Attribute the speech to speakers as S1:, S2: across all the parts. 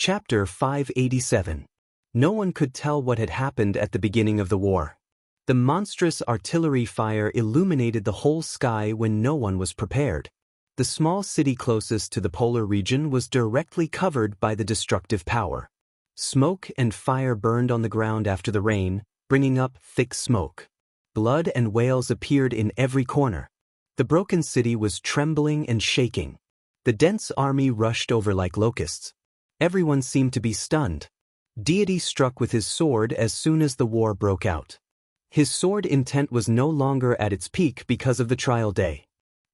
S1: Chapter 587. No one could tell what had happened at the beginning of the war. The monstrous artillery fire illuminated the whole sky when no one was prepared. The small city closest to the polar region was directly covered by the destructive power. Smoke and fire burned on the ground after the rain, bringing up thick smoke. Blood and wails appeared in every corner. The broken city was trembling and shaking. The dense army rushed over like locusts. Everyone seemed to be stunned. Deity struck with his sword as soon as the war broke out. His sword intent was no longer at its peak because of the trial day.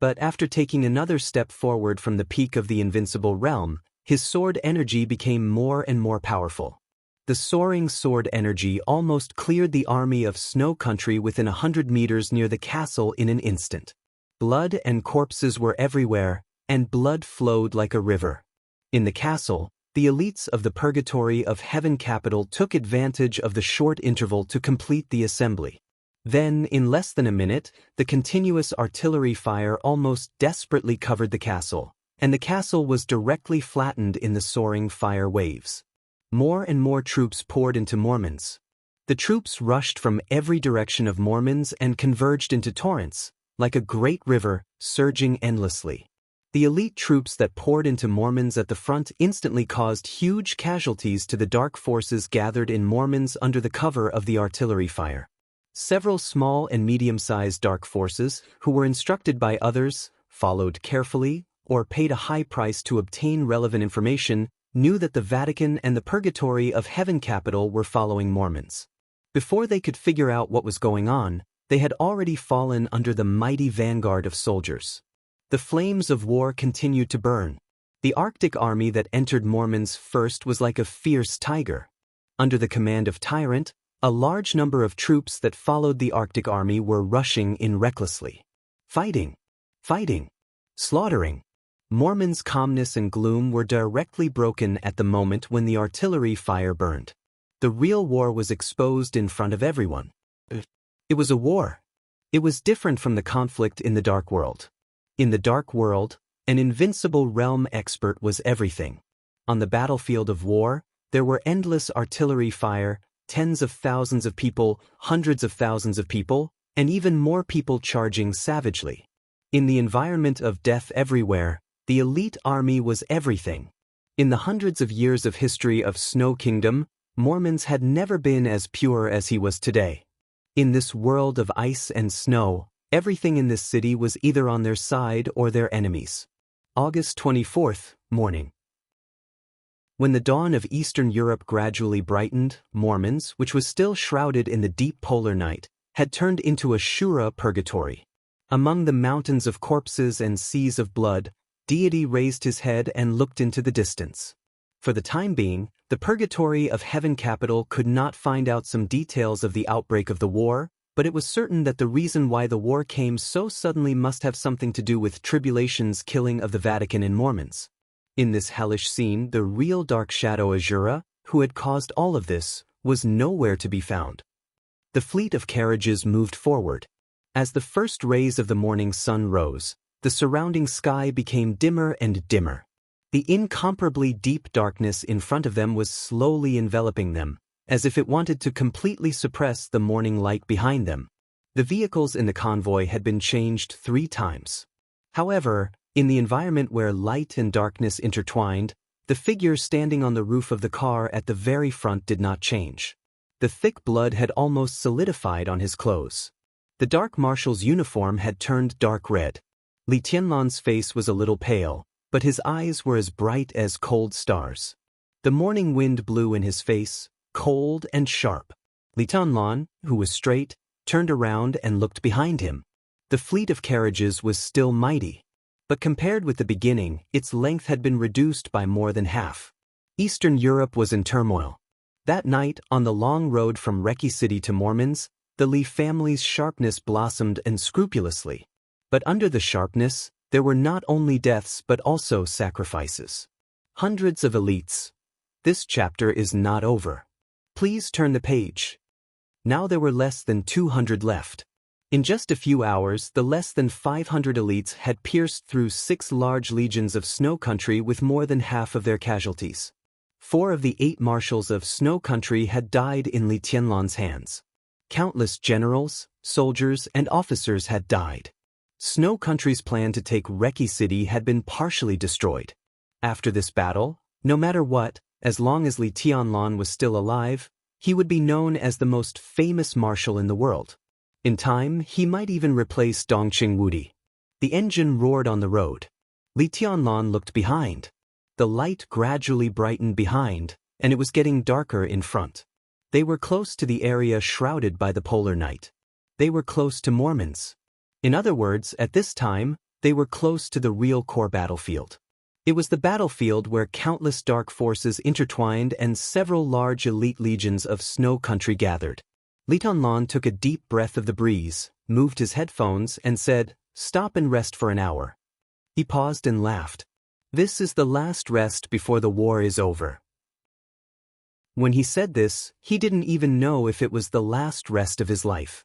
S1: But after taking another step forward from the peak of the invincible realm, his sword energy became more and more powerful. The soaring sword energy almost cleared the army of Snow Country within 100 meters near the castle in an instant. Blood and corpses were everywhere, and blood flowed like a river. In the castle, the elites of the Purgatory of Heaven capital took advantage of the short interval to complete the assembly. Then, in less than a minute, the continuous artillery fire almost desperately covered the castle, and the castle was directly flattened in the soaring fire waves. More and more troops poured into Mormons. The troops rushed from every direction of Mormons and converged into torrents, like a great river, surging endlessly. The elite troops that poured into Mormons at the front instantly caused huge casualties to the dark forces gathered in Mormons under the cover of the artillery fire. Several small and medium-sized dark forces, who were instructed by others, followed carefully, or paid a high price to obtain relevant information, knew that the Vatican and the Purgatory of Heaven capital were following Mormons. Before they could figure out what was going on, they had already fallen under the mighty vanguard of soldiers. The flames of war continued to burn. The Arctic army that entered Mormons first was like a fierce tiger. Under the command of Tyrant, a large number of troops that followed the Arctic army were rushing in recklessly. Fighting, slaughtering. Mormons' calmness and gloom were directly broken at the moment when the artillery fire burned. The real war was exposed in front of everyone. It was a war. It was different from the conflict in the Dark World. In the Dark World, an invincible realm expert was everything. On the battlefield of war, there were endless artillery fire, tens of thousands of people, hundreds of thousands of people, and even more people charging savagely. In the environment of death everywhere, the elite army was everything. In the hundreds of years of history of Snow Kingdom, Mormons had never been as pure as he was today. In this world of ice and snow, everything in this city was either on their side or their enemies. August 24th, morning. When the dawn of Eastern Europe gradually brightened, Mormons, which was still shrouded in the deep polar night, had turned into a Shura purgatory. Among the mountains of corpses and seas of blood, Deity raised his head and looked into the distance. For the time being, the Purgatory of Heaven capital could not find out some details of the outbreak of the war, but it was certain that the reason why the war came so suddenly must have something to do with Tribulation's killing of the Vatican and Mormons. In this hellish scene, the real Dark Shadow Azura, who had caused all of this, was nowhere to be found. The fleet of carriages moved forward. As the first rays of the morning sun rose, the surrounding sky became dimmer and dimmer. The incomparably deep darkness in front of them was slowly enveloping them, as if it wanted to completely suppress the morning light behind them. The vehicles in the convoy had been changed 3 times. However, in the environment where light and darkness intertwined, the figure standing on the roof of the car at the very front did not change. The thick blood had almost solidified on his clothes. The dark marshal's uniform had turned dark red. Li Tianlan's face was a little pale, but his eyes were as bright as cold stars. The morning wind blew in his face, cold and sharp. Li Tianlan, who was straight, turned around and looked behind him. The fleet of carriages was still mighty, but compared with the beginning, its length had been reduced by more than half. Eastern Europe was in turmoil. That night, on the long road from Reki City to Mormons, the Li family's sharpness blossomed unscrupulously. But under the sharpness, there were not only deaths but also sacrifices. Hundreds of elites. This chapter is not over. Please turn the page. Now there were less than 200 left. In just a few hours, the less than 500 elites had pierced through 6 large legions of Snow Country with more than half of their casualties. 4 of the 8 marshals of Snow Country had died in Li Tianlan's hands. Countless generals, soldiers, and officers had died. Snow Country's plan to take Reki City had been partially destroyed. After this battle, no matter what, as long as Li Tianlan was still alive, he would be known as the most famous marshal in the world. In time, he might even replace Dongqing Wudi. The engine roared on the road. Li Tianlan looked behind. The light gradually brightened behind, and it was getting darker in front. They were close to the area shrouded by the polar night. They were close to Mormons. In other words, at this time, they were close to the real core battlefield. It was the battlefield where countless dark forces intertwined and several large elite legions of Snow Country gathered. Li Tianlan took a deep breath of the breeze, moved his headphones, and said, "Stop and rest for an hour." He paused and laughed. "This is the last rest before the war is over." When he said this, he didn't even know if it was the last rest of his life.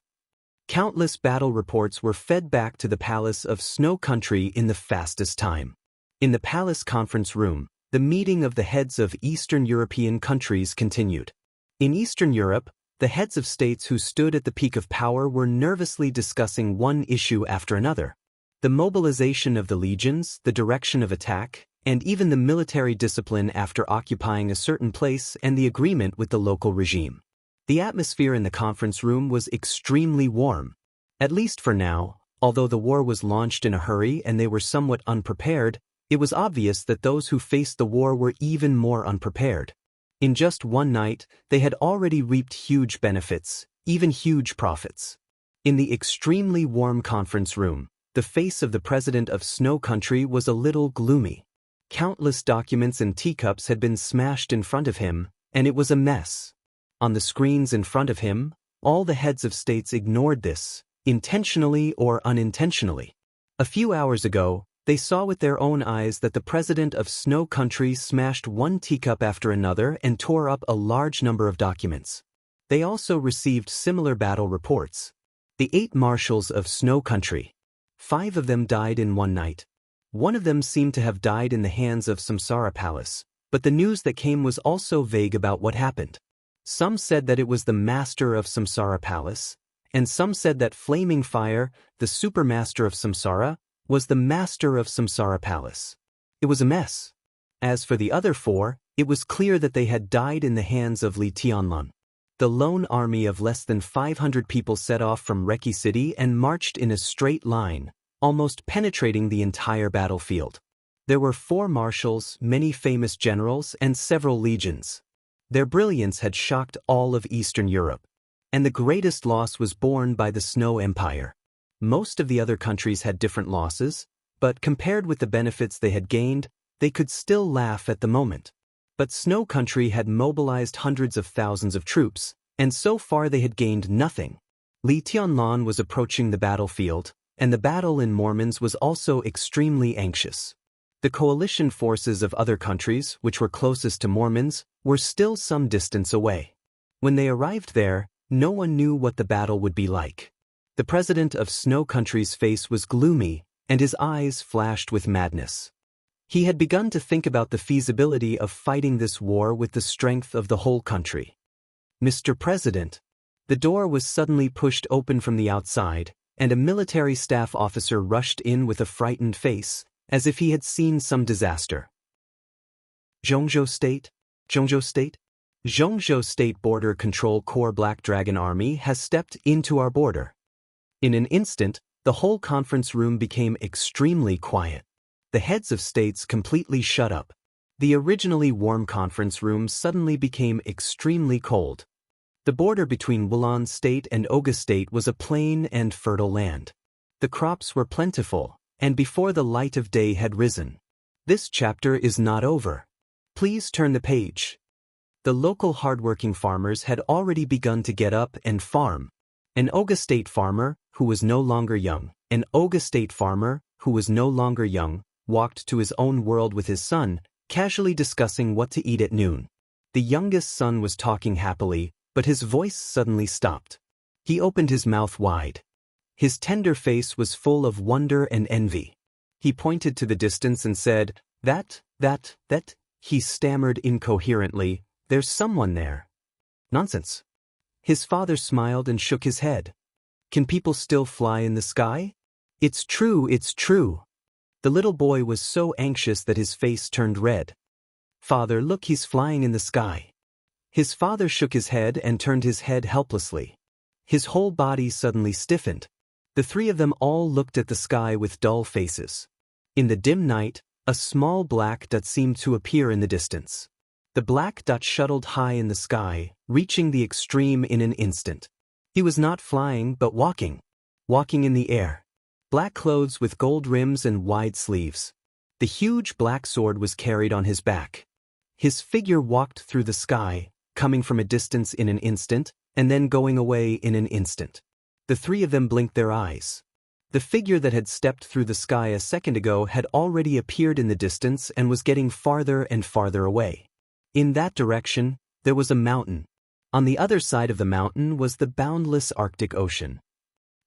S1: Countless battle reports were fed back to the palace of Snow Country in the fastest time. In the palace conference room, the meeting of the heads of Eastern European countries continued. In Eastern Europe, the heads of states who stood at the peak of power were nervously discussing one issue after another. The mobilization of the legions, the direction of attack, and even the military discipline after occupying a certain place and the agreement with the local regime. The atmosphere in the conference room was extremely warm. At least for now, although the war was launched in a hurry and they were somewhat unprepared, it was obvious that those who faced the war were even more unprepared. In just one night, they had already reaped huge benefits, even huge profits. In the extremely warm conference room, the face of the president of Snow Country was a little gloomy. Countless documents and teacups had been smashed in front of him, and it was a mess. On the screens in front of him, all the heads of states ignored this, intentionally or unintentionally. A few hours ago, they saw with their own eyes that the president of Snow Country smashed one teacup after another and tore up a large number of documents. They also received similar battle reports. The 8 marshals of Snow Country. 5 of them died in one night. One of them seemed to have died in the hands of Samsara Palace, but the news that came was also vague about what happened. Some said that it was the master of Samsara Palace, and some said that Flaming Fire, the supermaster of Samsara, was the master of Samsara Palace. It was a mess. As for the other 4, it was clear that they had died in the hands of Li Tianlan. The lone army of less than 500 people set off from Reki City and marched in a straight line, almost penetrating the entire battlefield. There were 4 marshals, many famous generals, and several legions. Their brilliance had shocked all of Eastern Europe, and the greatest loss was borne by the Snow Empire. Most of the other countries had different losses, but compared with the benefits they had gained, they could still laugh at the moment. But Snow Country had mobilized hundreds of thousands of troops, and so far they had gained nothing. Li Tianlan was approaching the battlefield, and the battle in Mormons was also extremely anxious. The coalition forces of other countries, which were closest to Mormons, were still some distance away. When they arrived there, no one knew what the battle would be like. The president of Snow Country's face was gloomy, and his eyes flashed with madness. He had begun to think about the feasibility of fighting this war with the strength of the whole country. "Mr. President." The door was suddenly pushed open from the outside, and a military staff officer rushed in with a frightened face, as if he had seen some disaster. "Zhongzhou State? Zhongzhou State? Zhongzhou State Border Control Corps Black Dragon Army has stepped into our border." In an instant, the whole conference room became extremely quiet. The heads of states completely shut up. The originally warm conference room suddenly became extremely cold. The border between Wulan State and Oga State was a plain and fertile land. The crops were plentiful, and before the light of day had risen. This chapter is not over. Please turn the page. The local hardworking farmers had already begun to get up and farm. An Oga State farmer, who was no longer young, walked to his own world with his son, casually discussing what to eat at noon. The youngest son was talking happily, but his voice suddenly stopped. He opened his mouth wide. His tender face was full of wonder and envy. He pointed to the distance and said, that He stammered incoherently, "There's someone there." "Nonsense." His father smiled and shook his head. "Can people still fly in the sky?" "It's true, it's true." The little boy was so anxious that his face turned red. "Father, look, he's flying in the sky." His father shook his head and turned his head helplessly. His whole body suddenly stiffened. The three of them all looked at the sky with dull faces. In the dim night, a small black dot seemed to appear in the distance. The black dot shuttled high in the sky, reaching the extreme in an instant. He was not flying but walking in the air. Black clothes with gold rims and wide sleeves. The huge black sword was carried on his back. His figure walked through the sky, coming from a distance in an instant, and then going away in an instant. The three of them blinked their eyes. The figure that had stepped through the sky a second ago had already appeared in the distance and was getting farther and farther away. In that direction, there was a mountain. On the other side of the mountain was the boundless Arctic Ocean.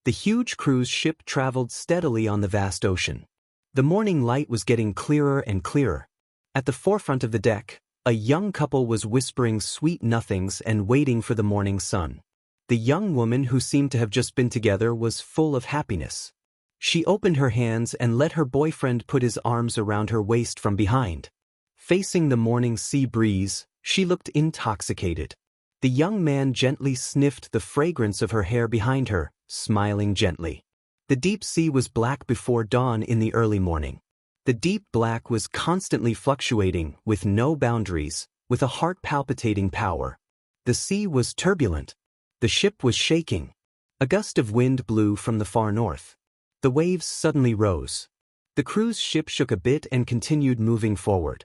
S1: The huge cruise ship traveled steadily on the vast ocean. The morning light was getting clearer and clearer. At the forefront of the deck, a young couple was whispering sweet nothings and waiting for the morning sun. The young woman who seemed to have just been together was full of happiness. She opened her hands and let her boyfriend put his arms around her waist from behind. Facing the morning sea breeze, she looked intoxicated. The young man gently sniffed the fragrance of her hair behind her, smiling gently. The deep sea was black before dawn in the early morning. The deep black was constantly fluctuating, with no boundaries, with a heart-palpitating power. The sea was turbulent. The ship was shaking. A gust of wind blew from the far north. The waves suddenly rose. The cruise ship shook a bit and continued moving forward.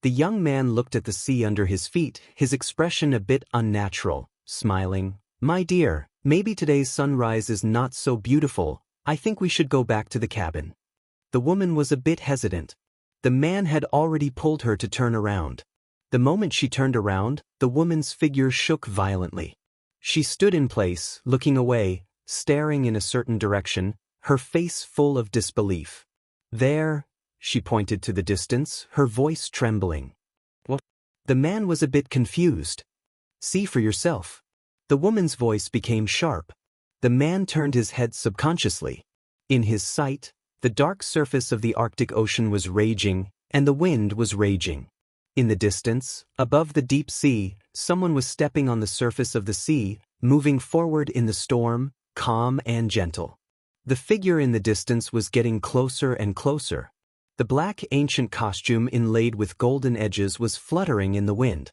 S1: The young man looked at the sea under his feet, his expression a bit unnatural, smiling. "My dear, maybe today's sunrise is not so beautiful. I think we should go back to the cabin." The woman was a bit hesitant. The man had already pulled her to turn around. The moment she turned around, the woman's figure shook violently. She stood in place, looking away, staring in a certain direction, her face full of disbelief. "There," she pointed to the distance, her voice trembling. "What?" The man was a bit confused. "See for yourself." The woman's voice became sharp. The man turned his head subconsciously. In his sight, the dark surface of the Arctic Ocean was raging, and the wind was raging. In the distance, above the deep sea, someone was stepping on the surface of the sea, moving forward in the storm, calm and gentle. The figure in the distance was getting closer and closer. The black ancient costume inlaid with golden edges was fluttering in the wind.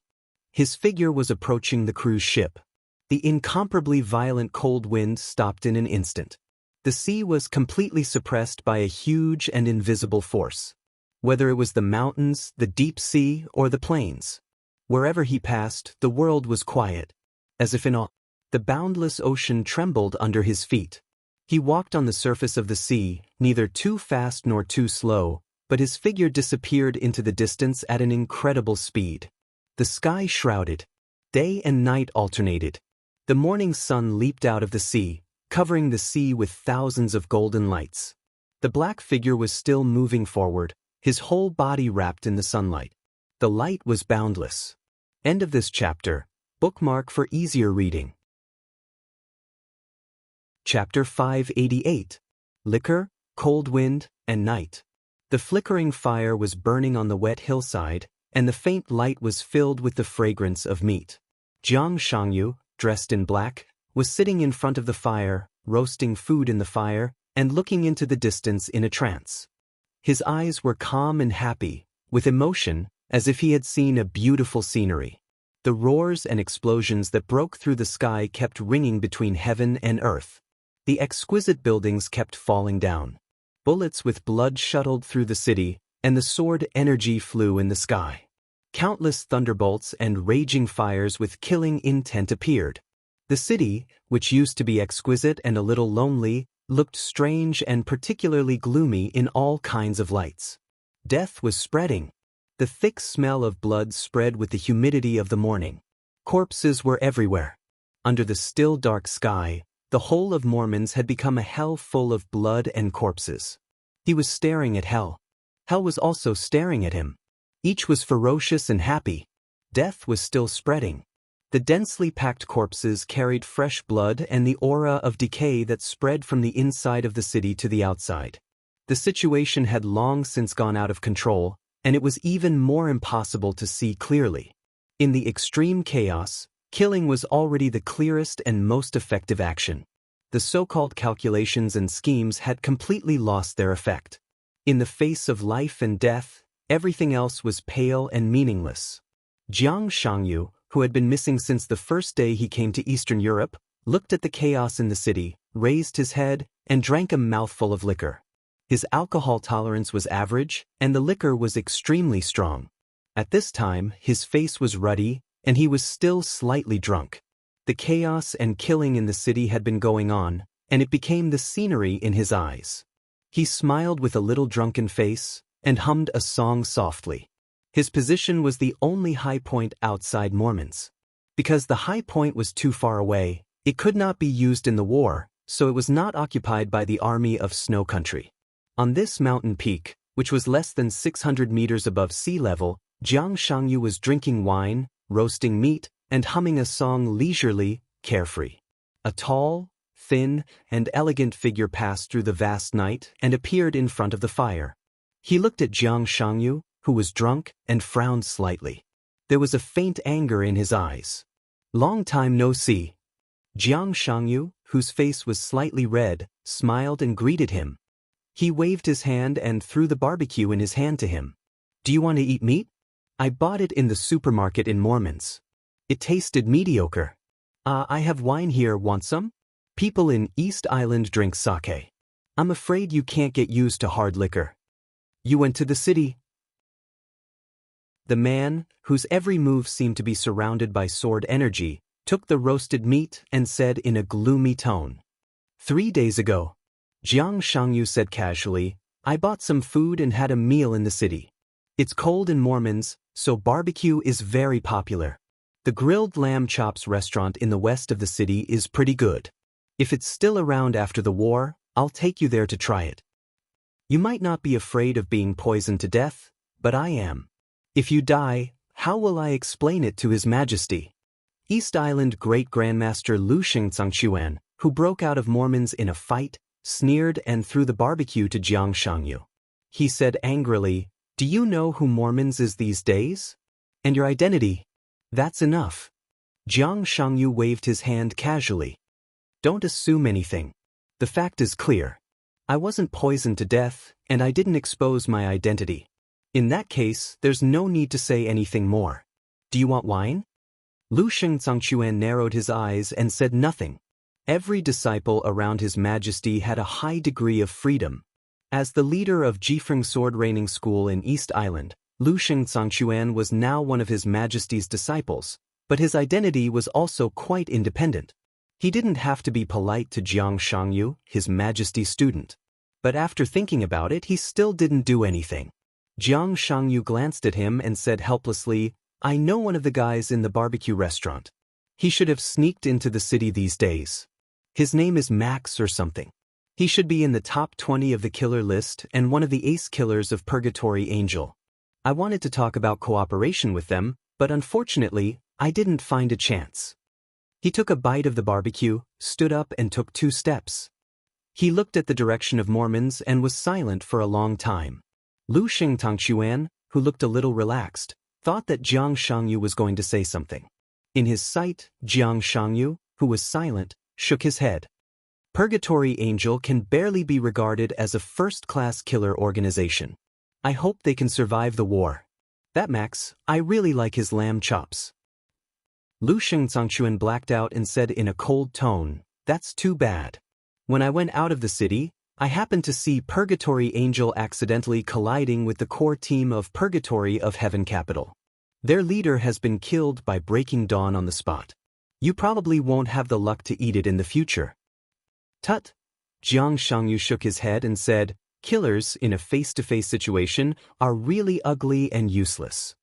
S1: His figure was approaching the cruise ship. The incomparably violent cold wind stopped in an instant. The sea was completely suppressed by a huge and invisible force. Whether it was the mountains, the deep sea, or the plains. Wherever he passed, the world was quiet, as if in awe. The boundless ocean trembled under his feet. He walked on the surface of the sea, neither too fast nor too slow, but his figure disappeared into the distance at an incredible speed. The sky shrouded. Day and night alternated. The morning sun leaped out of the sea, covering the sea with thousands of golden lights. The black figure was still moving forward, his whole body wrapped in the sunlight. The light was boundless. End of this chapter. Bookmark for easier reading. Chapter 588. Liquor, Cold Wind, and Night. The flickering fire was burning on the wet hillside, and the faint light was filled with the fragrance of meat. Jiang Shangyu, dressed in black, was sitting in front of the fire, roasting food in the fire, and looking into the distance in a trance. His eyes were calm and happy, with emotion, as if he had seen a beautiful scenery. The roars and explosions that broke through the sky kept ringing between heaven and earth. The exquisite buildings kept falling down. Bullets with blood shuttled through the city, and the sword energy flew in the sky. Countless thunderbolts and raging fires with killing intent appeared. The city, which used to be exquisite and a little lonely, looked strange and particularly gloomy in all kinds of lights. Death was spreading. The thick smell of blood spread with the humidity of the morning. Corpses were everywhere. Under the still dark sky, the whole of Mormons had become a hell full of blood and corpses. He was staring at hell. Hell was also staring at him. Each was ferocious and happy. Death was still spreading. The densely packed corpses carried fresh blood and the aura of decay that spread from the inside of the city to the outside. The situation had long since gone out of control, and it was even more impossible to see clearly. In the extreme chaos, killing was already the clearest and most effective action. The so-called calculations and schemes had completely lost their effect. In the face of life and death, everything else was pale and meaningless. Jiang Shangyu, who had been missing since the first day he came to Eastern Europe, looked at the chaos in the city, raised his head, and drank a mouthful of liquor. His alcohol tolerance was average, and the liquor was extremely strong. At this time, his face was ruddy, and he was still slightly drunk. The chaos and killing in the city had been going on, and it became the scenery in his eyes. He smiled with a little drunken face, and hummed a song softly. His position was the only high point outside Mormons. Because the high point was too far away, it could not be used in the war, so it was not occupied by the army of Snow Country. On this mountain peak, which was less than 600 meters above sea level, Jiang Shangyu was drinking wine, roasting meat, and humming a song leisurely, carefree. A tall, thin, and elegant figure passed through the vast night and appeared in front of the fire. He looked at Jiang Shangyu, who was drunk, and frowned slightly. There was a faint anger in his eyes. "Long time no see." Jiang Shangyu, whose face was slightly red, smiled and greeted him. He waved his hand and threw the barbecue in his hand to him. "Do you want to eat meat? I bought it in the supermarket in Mormons. It tasted mediocre. I have wine here, want some? People in East Island drink sake. I'm afraid you can't get used to hard liquor. You went to the city?" The man, whose every move seemed to be surrounded by sword energy, took the roasted meat and said in a gloomy tone, 3 days ago. Jiang Shangyu said casually, "I bought some food and had a meal in the city. It's cold in Mormons, so barbecue is very popular. The grilled lamb chops restaurant in the west of the city is pretty good. If it's still around after the war, I'll take you there to try it. You might not be afraid of being poisoned to death, but I am. If you die, how will I explain it to His Majesty?" East Island Great Grandmaster Lu Xingzangquan, who broke out of Mormons in a fight, sneered and threw the barbecue to Jiang Shangyu. He said angrily, "Do you know who Mormons is these days? And your identity? That's enough." Jiang Shangyu waved his hand casually. "Don't assume anything. The fact is clear. I wasn't poisoned to death, and I didn't expose my identity. In that case, there's no need to say anything more. Do you want wine?" Lu Xingzangquan narrowed his eyes and said nothing. Every disciple around His Majesty had a high degree of freedom. As the leader of Jifeng Sword Raining School in East Island, Lu Xingzangquan was now one of His Majesty's disciples, but his identity was also quite independent. He didn't have to be polite to Jiang Shangyu, His Majesty's student. But after thinking about it, he still didn't do anything. Jiang Shangyu glanced at him and said helplessly, "I know one of the guys in the barbecue restaurant. He should have sneaked into the city these days. His name is Max or something. He should be in the top 20 of the killer list and one of the ace killers of Purgatory Angel. I wanted to talk about cooperation with them, but unfortunately, I didn't find a chance." He took a bite of the barbecue, stood up and took 2 steps. He looked at the direction of Mormons and was silent for a long time. Lu Xingtangquan, who looked a little relaxed, thought that Jiang Shangyu was going to say something. In his sight, Jiang Shangyu, who was silent, shook his head. Purgatory Angel can barely be regarded as a first-class killer organization. I hope they can survive the war. That Max, I really like his lamb chops. Lu Xingzangquan blacked out and said in a cold tone, "That's too bad. When I went out of the city, I happened to see Purgatory Angel accidentally colliding with the core team of Purgatory of Heaven Capital. Their leader has been killed by Breaking Dawn on the spot. You probably won't have the luck to eat it in the future." "Tut!" Jiang Shangyu shook his head and said, "Killers in a face-to-face situation are really ugly and useless.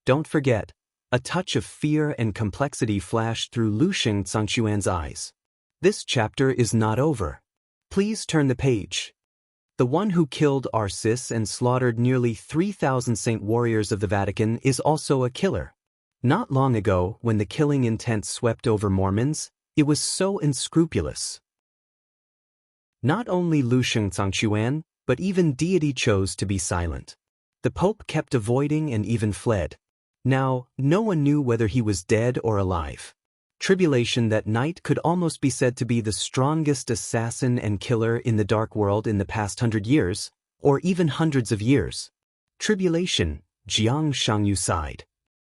S1: Don't forget." A touch of fear and complexity flashed through Lu Xingzangquan's eyes. "This chapter is not over. Please turn the page." The one who killed Arcis and slaughtered nearly 3,000 saint warriors of the Vatican is also a killer. Not long ago, when the killing intent swept over Mormons, it was so unscrupulous. Not only Lu Shengzangquan, but even deity chose to be silent. The Pope kept avoiding and even fled. Now, no one knew whether he was dead or alive. Tribulation that night could almost be said to be the strongest assassin and killer in the dark world in the past 100 years, or even hundreds of years. Tribulation, Jiang Shangyu sighed.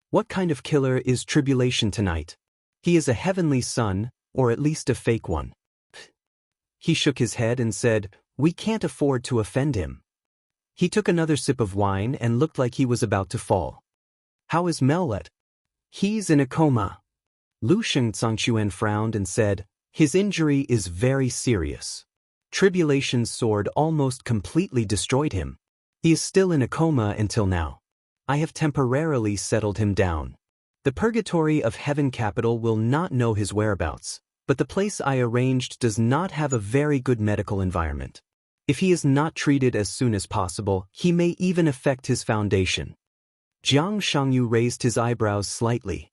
S1: What kind of killer is Tribulation tonight? He is a heavenly son, or at least a fake one. He shook his head and said, "We can't afford to offend him." He took another sip of wine and looked like he was about to fall. "How is Mellet?" "He's in a coma." Lu Shengzangquan frowned and said, "His injury is very serious. Tribulation's sword almost completely destroyed him. He is still in a coma until now. I have temporarily settled him down. The purgatory of Heaven Capital will not know his whereabouts, but the place I arranged does not have a very good medical environment. If he is not treated as soon as possible, he may even affect his foundation." Jiang Shangyu raised his eyebrows slightly.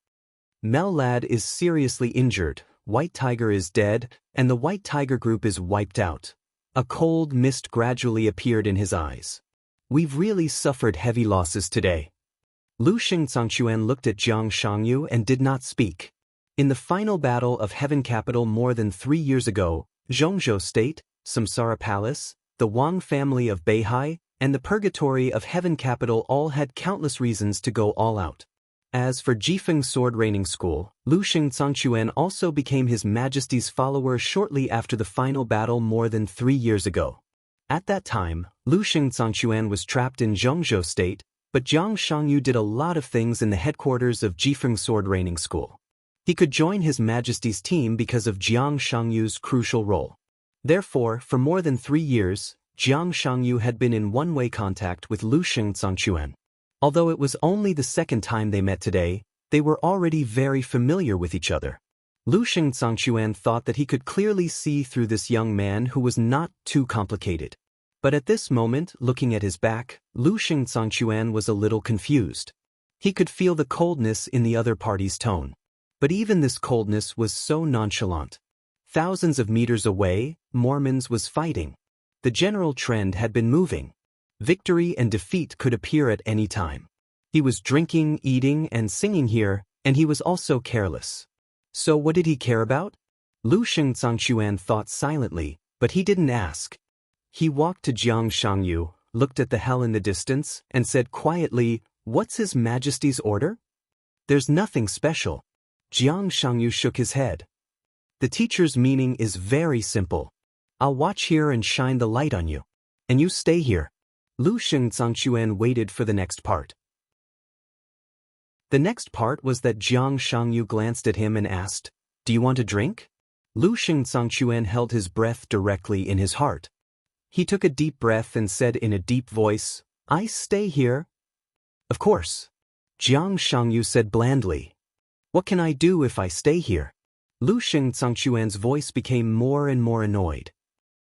S1: "Mel Lad is seriously injured, White Tiger is dead, and the White Tiger group is wiped out." A cold mist gradually appeared in his eyes. "We've really suffered heavy losses today." Lu Shengzangquan looked at Jiang Shangyu and did not speak. In the final battle of Heaven Capital more than 3 years ago, Zhongzhou State, Samsara Palace, the Wang family of Beihai, and the Purgatory of Heaven Capital all had countless reasons to go all out. As for Jifeng Sword Raining School, Lu Shengzangquan also became His Majesty's follower shortly after the final battle more than 3 years ago. At that time, Lu Shengzangquan was trapped in Zhongzhou State, but Jiang Shangyu did a lot of things in the headquarters of Jifeng Sword Raining School. He could join His Majesty's team because of Jiang Shangyu's crucial role. Therefore, for more than 3 years, Jiang Shangyu had been in one-way contact with Lu Shengzangquan. Although it was only the second time they met today, they were already very familiar with each other. Lu Shengzangquan thought that he could clearly see through this young man who was not too complicated. But at this moment, looking at his back, Lu Shengzangquan was a little confused. He could feel the coldness in the other party's tone. But even this coldness was so nonchalant. Thousands of meters away, Mormons was fighting. The general trend had been moving. Victory and defeat could appear at any time. He was drinking, eating, and singing here, and he was also careless. So what did he care about? Lu Shengzangquan thought silently, but he didn't ask. He walked to Jiang Shangyu, looked at the hell in the distance, and said quietly, "What's His Majesty's order?" "There's nothing special." Jiang Shangyu shook his head. "The teacher's meaning is very simple. I'll watch here and shine the light on you. And you stay here." Lu Shengzangquan waited for the next part. The next part was that Jiang Shangyu glanced at him and asked, "Do you want a drink?" Lu Shengzangquan held his breath directly in his heart. He took a deep breath and said in a deep voice, "I stay here." "Of course." Jiang Shangyu said blandly. "What can I do if I stay here?" Lu Shengzangquan's voice became more and more annoyed.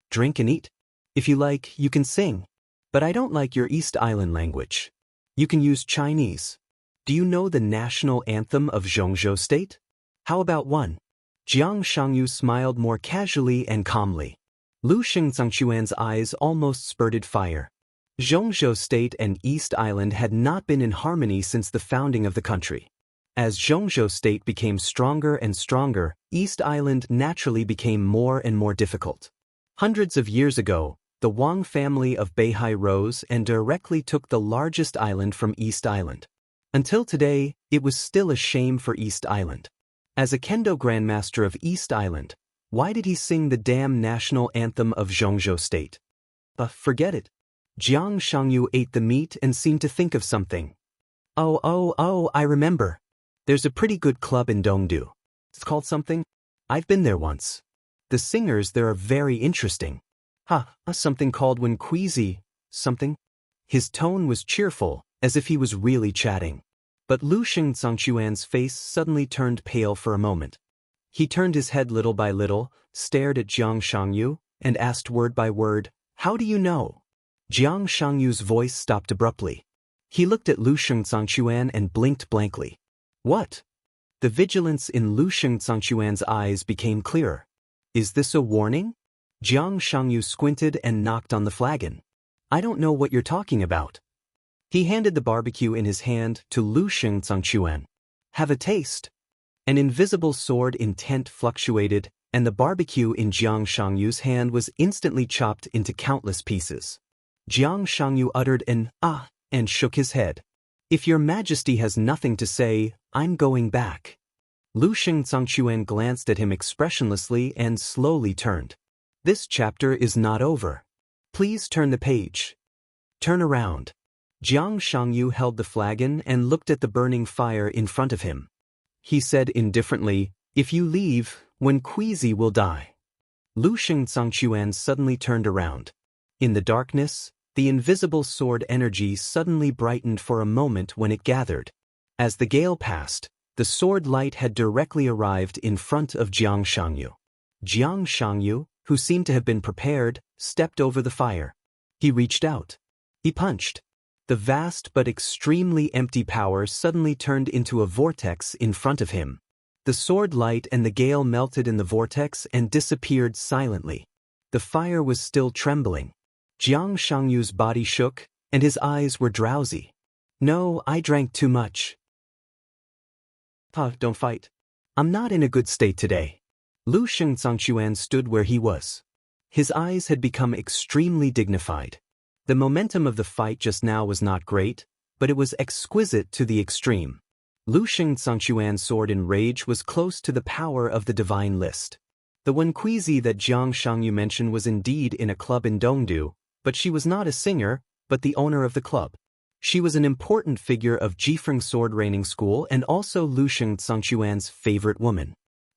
S1: "Drink and eat. If you like, you can sing. But I don't like your East Island language. You can use Chinese. Do you know the national anthem of Zhongzhou State? How about one?" Jiang Shangyu smiled more casually and calmly. Lu Shengzangquan's eyes almost spurted fire. Zhongzhou State and East Island had not been in harmony since the founding of the country. As Zhongzhou State became stronger and stronger, East Island naturally became more and more difficult. Hundreds of years ago, the Wang family of Beihai rose and directly took the largest island from East Island. Until today, it was still a shame for East Island. As a Kendo Grandmaster of East Island, why did he sing the damn national anthem of Zhongzhou State? Forget it. Jiang Shangyu ate the meat and seemed to think of something. Oh, I remember. There's a pretty good club in Dongdu. It's called something? I've been there once. The singers there are very interesting. Something called Wenquizi, something? His tone was cheerful, as if he was really chatting. But Lu Shengzangquan's face suddenly turned pale for a moment. He turned his head little by little, stared at Jiang Shangyu, and asked word by word, "How do you know?" Jiang Shangyu's voice stopped abruptly. He looked at Lu Shengzangquan and blinked blankly. What? The vigilance in Lu Shengzangquan's eyes became clearer. Is this a warning? Jiang Shangyu squinted and knocked on the flagon. I don't know what you're talking about. He handed the barbecue in his hand to Lu Shengzangquan. Have a taste. An invisible sword intent fluctuated, and the barbecue in Jiang Shangyu's hand was instantly chopped into countless pieces. Jiang Shangyu uttered an "ah" and shook his head. If your majesty has nothing to say, I'm going back. Lu Shengzangquan glanced at him expressionlessly and slowly turned. This chapter is not over. Please turn the page. Turn around. Jiang Shangyu held the flagon and looked at the burning fire in front of him. He said indifferently, if you leave, Wen Kuizi will die. Lu Shengzangquan suddenly turned around. In the darkness, the invisible sword energy suddenly brightened for a moment when it gathered. As the gale passed, the sword light had directly arrived in front of Jiang Shangyu. Jiang Shangyu, who seemed to have been prepared, stepped over the fire. He reached out. He punched. The vast but extremely empty power suddenly turned into a vortex in front of him. The sword light and the gale melted in the vortex and disappeared silently. The fire was still trembling. Jiang Shangyu's body shook, and his eyes were drowsy. No, I drank too much. Don't fight. I'm not in a good state today. Lu Shengzangquan stood where he was. His eyes had become extremely dignified. The momentum of the fight just now was not great, but it was exquisite to the extreme. Lu Shengzangquan's sword in rage was close to the power of the divine list. The Wen Kuizi that Jiang Shangyu mentioned was indeed in a club in Dongdu, but she was not a singer, but the owner of the club. She was an important figure of Jifeng sword reigning school and also Lu Shengzangquan's favorite woman.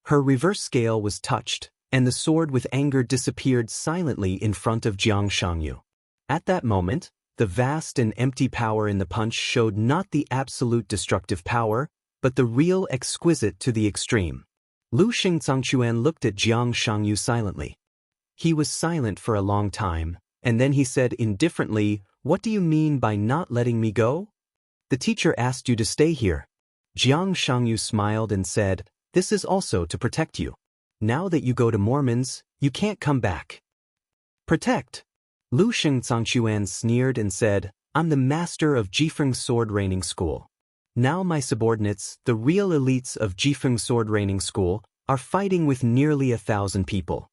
S1: Her reverse scale was touched, and the sword with anger disappeared silently in front of Jiang Shangyu. At that moment, the vast and empty power in the punch showed not the absolute destructive power, but the real exquisite to the extreme. Lu Shengzangquan looked at Jiang Shangyu silently. He was silent for a long time, and then he said indifferently, What do you mean by not letting me go? The teacher asked you to stay here. Jiang Shangyu smiled and said, This is also to protect you. Now that you go to Mormons, you can't come back. Protect? Lu Shengzangquan sneered and said, I'm the master of Jifeng sword reigning school. Now my subordinates, the real elites of Jifeng sword reigning school, are fighting with nearly 1,000 people.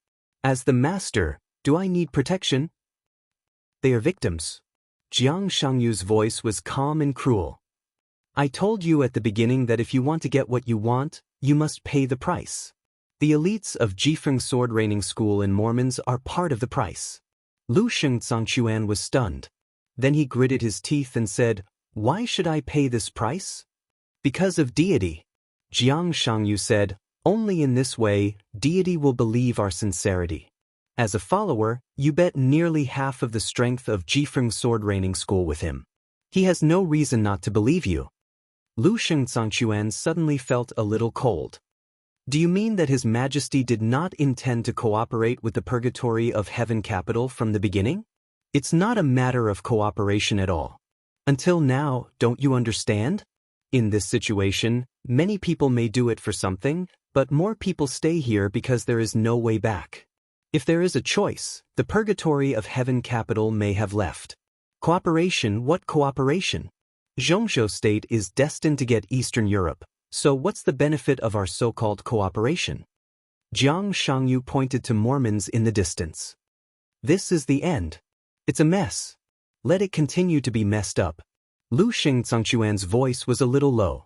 S1: As the master, do I need protection? They are victims. Jiang Shangyu's voice was calm and cruel. I told you at the beginning that if you want to get what you want, you must pay the price. The elites of Jifeng sword reigning school and Mormons are part of the price. Lu Shengzangquan was stunned. Then he gritted his teeth and said, Why should I pay this price? Because of deity. Jiang Shangyu said, Only in this way, deity will believe our sincerity. As a follower, you bet nearly half of the strength of Jifeng sword reigning school with him. He has no reason not to believe you. Lu Shengzangquan suddenly felt a little cold. Do you mean that His Majesty did not intend to cooperate with the Purgatory of Heaven Capital from the beginning? It's not a matter of cooperation at all. Until now, don't you understand? In this situation, many people may do it for something, but more people stay here because there is no way back. If there is a choice, the Purgatory of Heaven Capital may have left. Cooperation? What cooperation? Zhongzhou state is destined to get Eastern Europe, so what's the benefit of our so-called cooperation? Jiang Shangyu pointed to Mormons in the distance. This is the end. It's a mess. Let it continue to be messed up. Lu Shengzangquan's voice was a little low.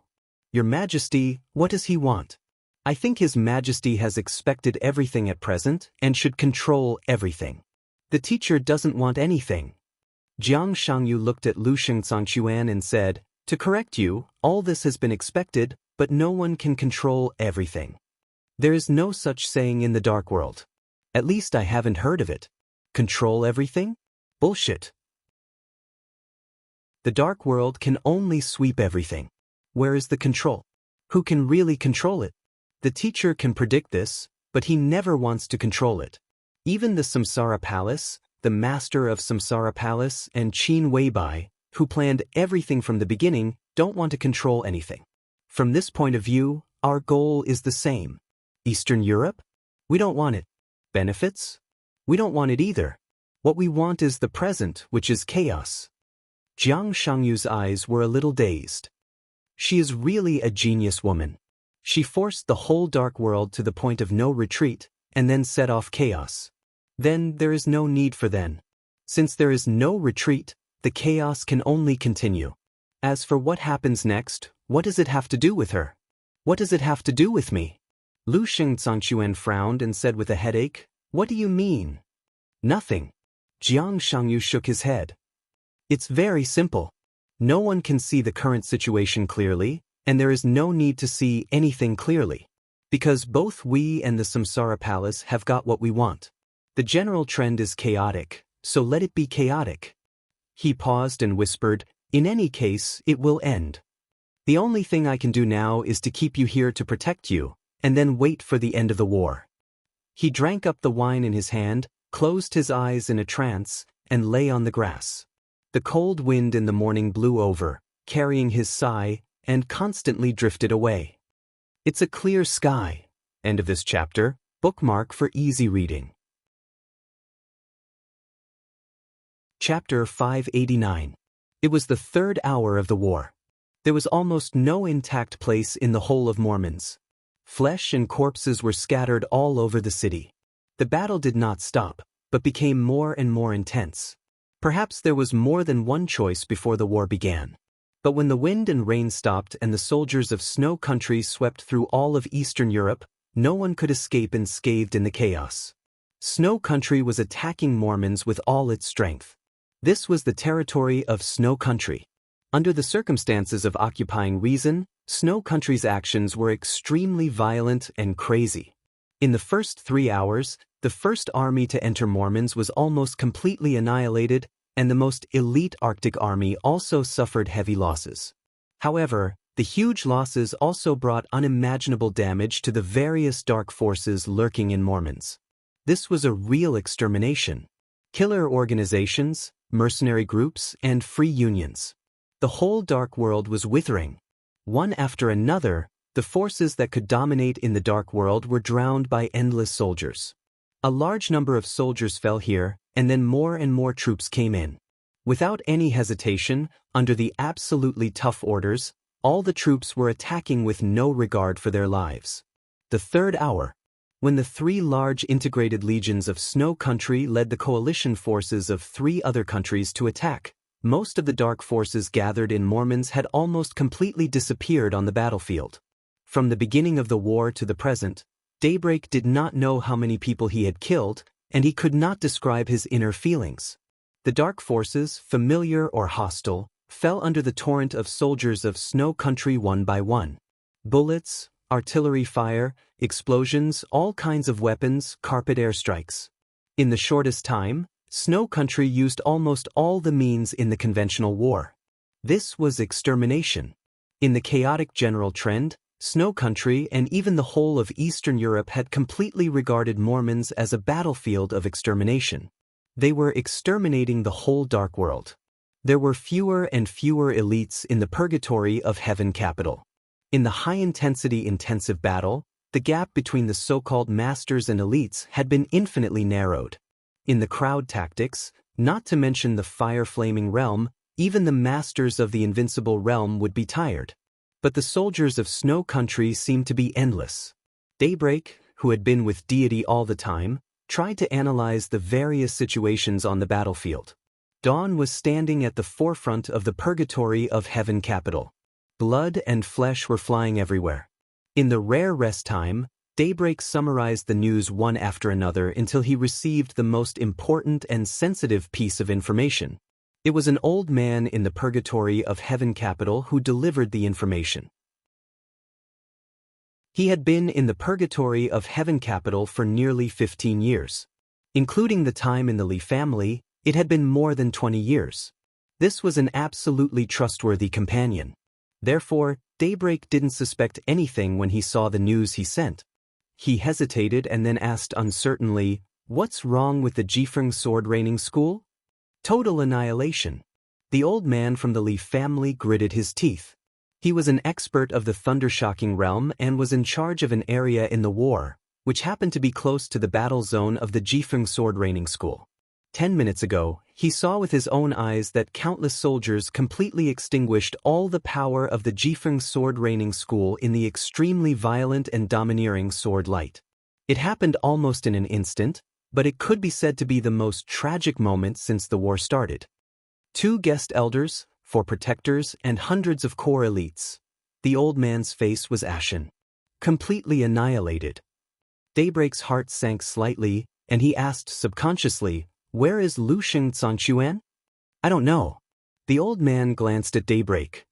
S1: Your Majesty, what does he want? I think His Majesty has expected everything at present and should control everything. The teacher doesn't want anything. Jiang Shangyu looked at Lu Shengzangquan and said, To correct you, all this has been expected, but no one can control everything. There is no such saying in the dark world. At least I haven't heard of it. Control everything? Bullshit. The dark world can only sweep everything. Where is the control? Who can really control it? The teacher can predict this, but he never wants to control it. Even the Samsara Palace, the master of Samsara Palace, and Qin Weibai, who planned everything from the beginning, don't want to control anything. From this point of view, our goal is the same. Eastern Europe? We don't want it. Benefits? We don't want it either. What we want is the present, which is chaos. Jiang Shangyu's eyes were a little dazed. She is really a genius woman. She forced the whole dark world to the point of no retreat, and then set off chaos. Then there is no need for then. Since there is no retreat, the chaos can only continue. As for what happens next, what does it have to do with her? What does it have to do with me? Lu Shengzangquan frowned and said with a headache, "What do you mean?" "Nothing." Jiang Shangyu shook his head. "It's very simple. No one can see the current situation clearly, and there is no need to see anything clearly. Because both we and the Samsara Palace have got what we want. The general trend is chaotic, so let it be chaotic." He paused and whispered, "In any case, it will end. The only thing I can do now is to keep you here to protect you, and then wait for the end of the war." He drank up the wine in his hand, closed his eyes in a trance, and lay on the grass. The cold wind in the morning blew over, carrying his sigh, and constantly drifted away. It's a clear sky. End of this chapter. Bookmark for easy reading. Chapter 589. It was the third hour of the war. There was almost no intact place in the whole of Mormons. Flesh and corpses were scattered all over the city. The battle did not stop, but became more and more intense. Perhaps there was more than one choice before the war began. But when the wind and rain stopped and the soldiers of Snow Country swept through all of Eastern Europe, no one could escape unscathed in the chaos. Snow Country was attacking Mormons with all its strength. This was the territory of Snow Country. Under the circumstances of occupying reason, Snow Country's actions were extremely violent and crazy. In the first 3 hours, the first army to enter Mormons was almost completely annihilated, and the most elite Arctic army also suffered heavy losses. However, the huge losses also brought unimaginable damage to the various dark forces lurking in Mormons. This was a real extermination. Killer organizations, mercenary groups, and free unions. The whole dark world was withering. One after another, the forces that could dominate in the dark world were drowned by endless soldiers. A large number of soldiers fell here, and then more and more troops came in. Without any hesitation, under the absolutely tough orders, all the troops were attacking with no regard for their lives. The third hour. When the 3 large integrated legions of Snow Country led the coalition forces of 3 other countries to attack, most of the dark forces gathered in Mormons had almost completely disappeared on the battlefield. From the beginning of the war to the present, Daybreak did not know how many people he had killed, and he could not describe his inner feelings. The dark forces, familiar or hostile, fell under the torrent of soldiers of Snow Country one by one. Bullets, artillery fire, explosions, all kinds of weapons, carpet airstrikes. In the shortest time, Snow Country used almost all the means in the conventional war. This was extermination. In the chaotic general trend, Snow Country and even the whole of Eastern Europe had completely regarded Mormons as a battlefield of extermination. They were exterminating the whole dark world. There were fewer and fewer elites in the purgatory of Heaven Capital. In the high-intensity intensive battle, the gap between the so-called masters and elites had been infinitely narrowed. In the crowd tactics, not to mention the fire-flaming realm, even the masters of the invincible realm would be tired. But the soldiers of Snow Country seemed to be endless. Daybreak, who had been with deity all the time, tried to analyze the various situations on the battlefield. Dawn was standing at the forefront of the purgatory of Heaven Capital. Blood and flesh were flying everywhere. In the rare rest time, Daybreak summarized the news one after another until he received the most important and sensitive piece of information. It was an old man in the purgatory of Heaven Capital who delivered the information. He had been in the purgatory of Heaven Capital for nearly 15 years. Including the time in the Lee family, it had been more than 20 years. This was an absolutely trustworthy companion. Therefore, Daybreak didn't suspect anything when he saw the news he sent. He hesitated and then asked uncertainly, What's wrong with the Jifeng sword raining school? Total annihilation. The old man from the Li family gritted his teeth. He was an expert of the thundershocking realm and was in charge of an area in the war, which happened to be close to the battle zone of the Jifeng sword raining school. 10 minutes ago, he saw with his own eyes that countless soldiers completely extinguished all the power of the Jifeng sword raining school in the extremely violent and domineering sword light. It happened almost in an instant, but it could be said to be the most tragic moment since the war started. 2 guest elders, 4 protectors, and hundreds of core elites. The old man's face was ashen. Completely annihilated. Daybreak's heart sank slightly, and he asked subconsciously, "Where is Wuxia and Xianxia?" "I don't know." The old man glanced at Daybreak.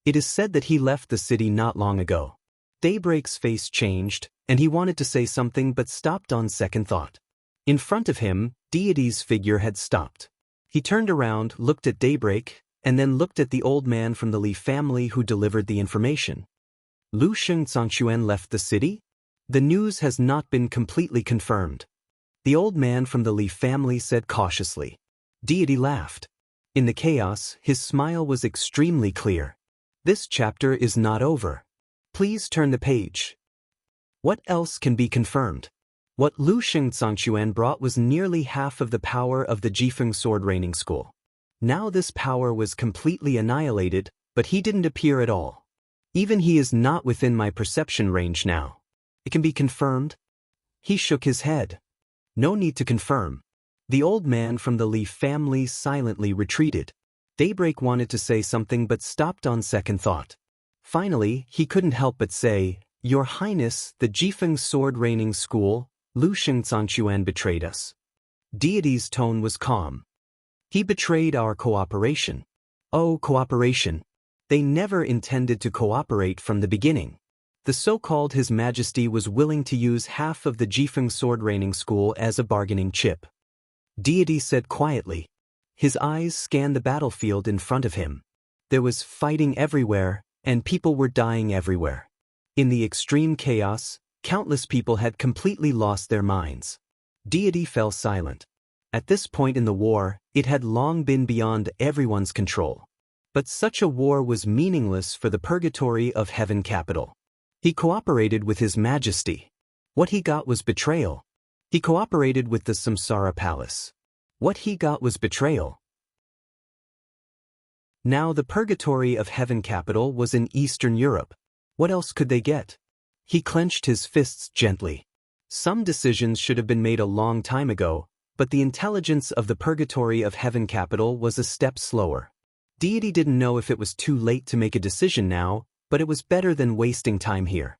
S1: "It is said that he left the city not long ago." Daybreak's face changed, and he wanted to say something but stopped on second thought. In front of him, Deity's figure had stopped. He turned around, looked at Daybreak, and then looked at the old man from the Li family who delivered the information. Wuxia and Xianxia left the city? The news has not been completely confirmed. The old man from the Li family said cautiously. Deity laughed. In the chaos, his smile was extremely clear. This chapter is not over. Please turn the page. What else can be confirmed? What Wuxia and Xianxia brought was nearly half of the power of the Jifeng sword raining school. Now this power was completely annihilated, but he didn't appear at all. Even he is not within my perception range now. It can be confirmed? He shook his head. No need to confirm. The old man from the Li family silently retreated. Daybreak wanted to say something but stopped on second thought. Finally, he couldn't help but say, "Your Highness, the Jifeng sword raining school, Wuxia and Xianxia betrayed us." Deity's tone was calm. "He betrayed our cooperation." "Oh, cooperation." They never intended to cooperate from the beginning. The so-called His Majesty was willing to use half of the Jifeng sword raining school as a bargaining chip. Deity said quietly. His eyes scanned the battlefield in front of him. There was fighting everywhere, and people were dying everywhere. In the extreme chaos, countless people had completely lost their minds. Deity fell silent. At this point in the war, it had long been beyond everyone's control. But such a war was meaningless for the purgatory of Heaven Capital. He cooperated with His Majesty. What he got was betrayal. He cooperated with the Samsara Palace. What he got was betrayal. Now the purgatory of Heaven Capital was in Eastern Europe. What else could they get? He clenched his fists gently. Some decisions should have been made a long time ago, but the intelligence of the purgatory of Heaven Capital was a step slower. Deity didn't know if it was too late to make a decision now, but it was better than wasting time here.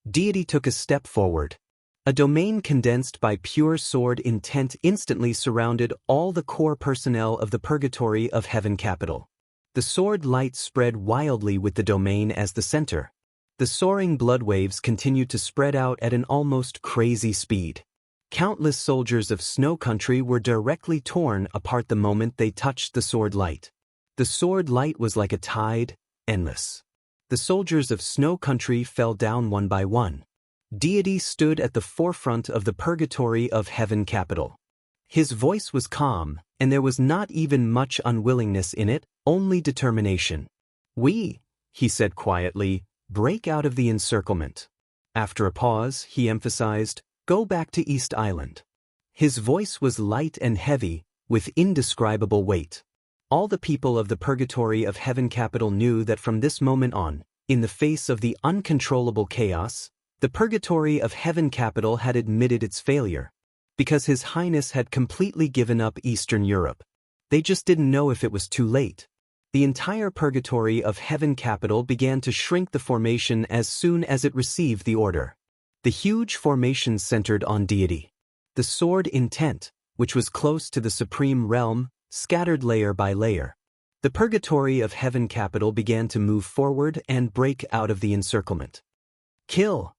S1: Deity took a step forward. A domain condensed by pure sword intent instantly surrounded all the core personnel of the purgatory of Heaven Capital. The sword light spread wildly with the domain as the center. The soaring blood waves continued to spread out at an almost crazy speed. Countless soldiers of Snow Country were directly torn apart the moment they touched the sword light. The sword light was like a tide, endless. The soldiers of Snow Country fell down one by one. Deity stood at the forefront of the purgatory of Heaven Capital. His voice was calm, and there was not even much unwillingness in it, only determination. "We," he said quietly, "break out of the encirclement." After a pause, he emphasized, "Go back to East Island." His voice was light and heavy, with indescribable weight. All the people of the purgatory of Heaven Capital knew that from this moment on, in the face of the uncontrollable chaos, the purgatory of Heaven Capital had admitted its failure. Because His Highness had completely given up Eastern Europe. They just didn't know if it was too late. The entire purgatory of Heaven Capital began to shrink the formation as soon as it received the order. The huge formation centered on Deity. The sword intent, which was close to the supreme realm, scattered layer by layer. The purgatory of Heaven Capital began to move forward and break out of the encirclement. Kill!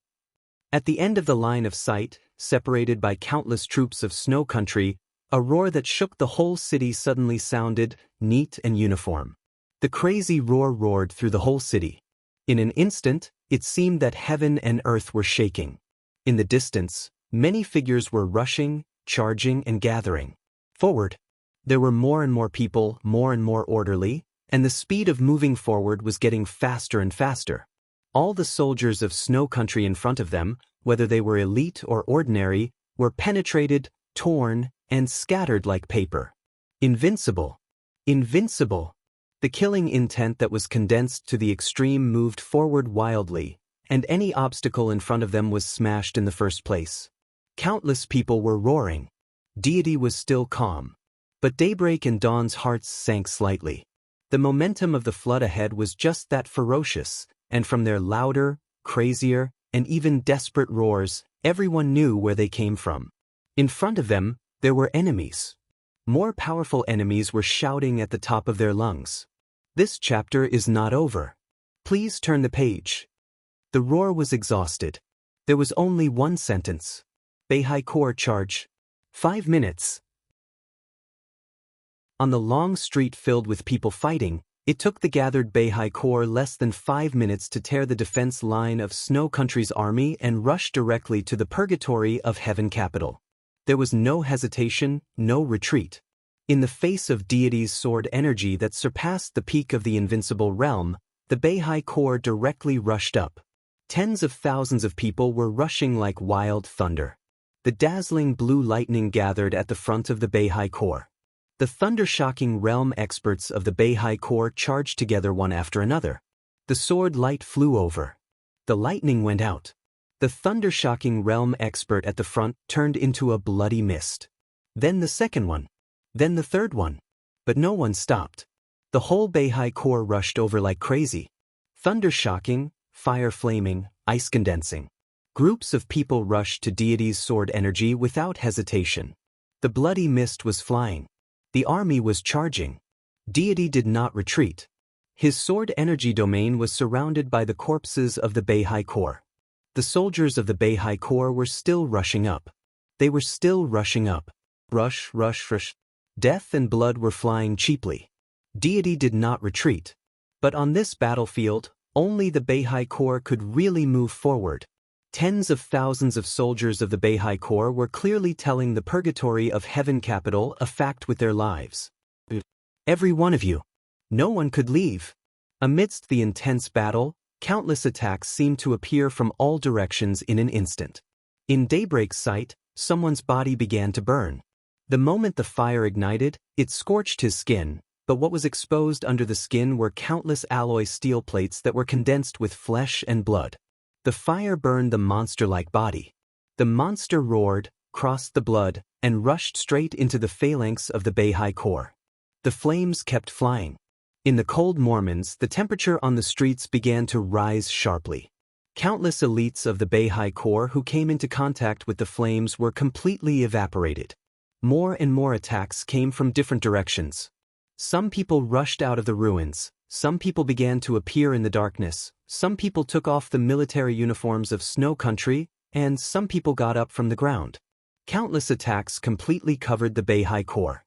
S1: At the end of the line of sight, separated by countless troops of Snow Country, a roar that shook the whole city suddenly sounded, neat and uniform. The crazy roar roared through the whole city. In an instant, it seemed that heaven and earth were shaking. In the distance, many figures were rushing, charging and gathering. Forward. There were more and more people, more and more orderly, and the speed of moving forward was getting faster and faster. All the soldiers of Snow Country in front of them, whether they were elite or ordinary, were penetrated, torn, and scattered like paper. Invincible. Invincible. The killing intent that was condensed to the extreme moved forward wildly, and any obstacle in front of them was smashed in the first place. Countless people were roaring. Deity was still calm. But Daybreak and Dawn's hearts sank slightly. The momentum of the flood ahead was just that ferocious, and from their louder, crazier, and even desperate roars, everyone knew where they came from. In front of them, there were enemies. More powerful enemies were shouting at the top of their lungs. This chapter is not over. Please turn the page. The roar was exhausted. There was only one sentence. Beihai Corps charge. 5 minutes. On the long street filled with people fighting, it took the gathered Beihai Corps less than 5 minutes to tear the defense line of Snow Country's army and rush directly to the purgatory of Heaven Capital. There was no hesitation, no retreat. In the face of Deity's sword energy that surpassed the peak of the invincible realm, the Beihai Corps directly rushed up. Tens of thousands of people were rushing like wild thunder. The dazzling blue lightning gathered at the front of the Beihai Corps. The thunder-shocking realm experts of the Beihai Corps charged together one after another. The sword light flew over. The lightning went out. The thunder-shocking realm expert at the front turned into a bloody mist. Then the second one. Then the third one. But no one stopped. The whole Beihai Corps rushed over like crazy. Thunder-shocking, fire-flaming, ice-condensing. Groups of people rushed to Deity's sword energy without hesitation. The bloody mist was flying. The army was charging. Deity did not retreat. His sword energy domain was surrounded by the corpses of the Beihai Corps. The soldiers of the Beihai Corps were still rushing up. They were still rushing up. Rush, rush, rush. Death and blood were flying cheaply. Deity did not retreat. But on this battlefield, only the Beihai Corps could really move forward. Tens of thousands of soldiers of the Beihai Corps were clearly telling the purgatory of Heaven Capital a fact with their lives. Every one of you. No one could leave. Amidst the intense battle, countless attacks seemed to appear from all directions in an instant. In Daybreak's sight, someone's body began to burn. The moment the fire ignited, it scorched his skin, but what was exposed under the skin were countless alloy steel plates that were condensed with flesh and blood. The fire burned the monster-like body. The monster roared, crossed the blood, and rushed straight into the phalanx of the Beihai Corps. The flames kept flying. In the cold Mormons, the temperature on the streets began to rise sharply. Countless elites of the Beihai Corps who came into contact with the flames were completely evaporated. More and more attacks came from different directions. Some people rushed out of the ruins. Some people began to appear in the darkness. Some people took off the military uniforms of Snow Country, and some people got up from the ground. Countless attacks completely covered the Beihai Corps.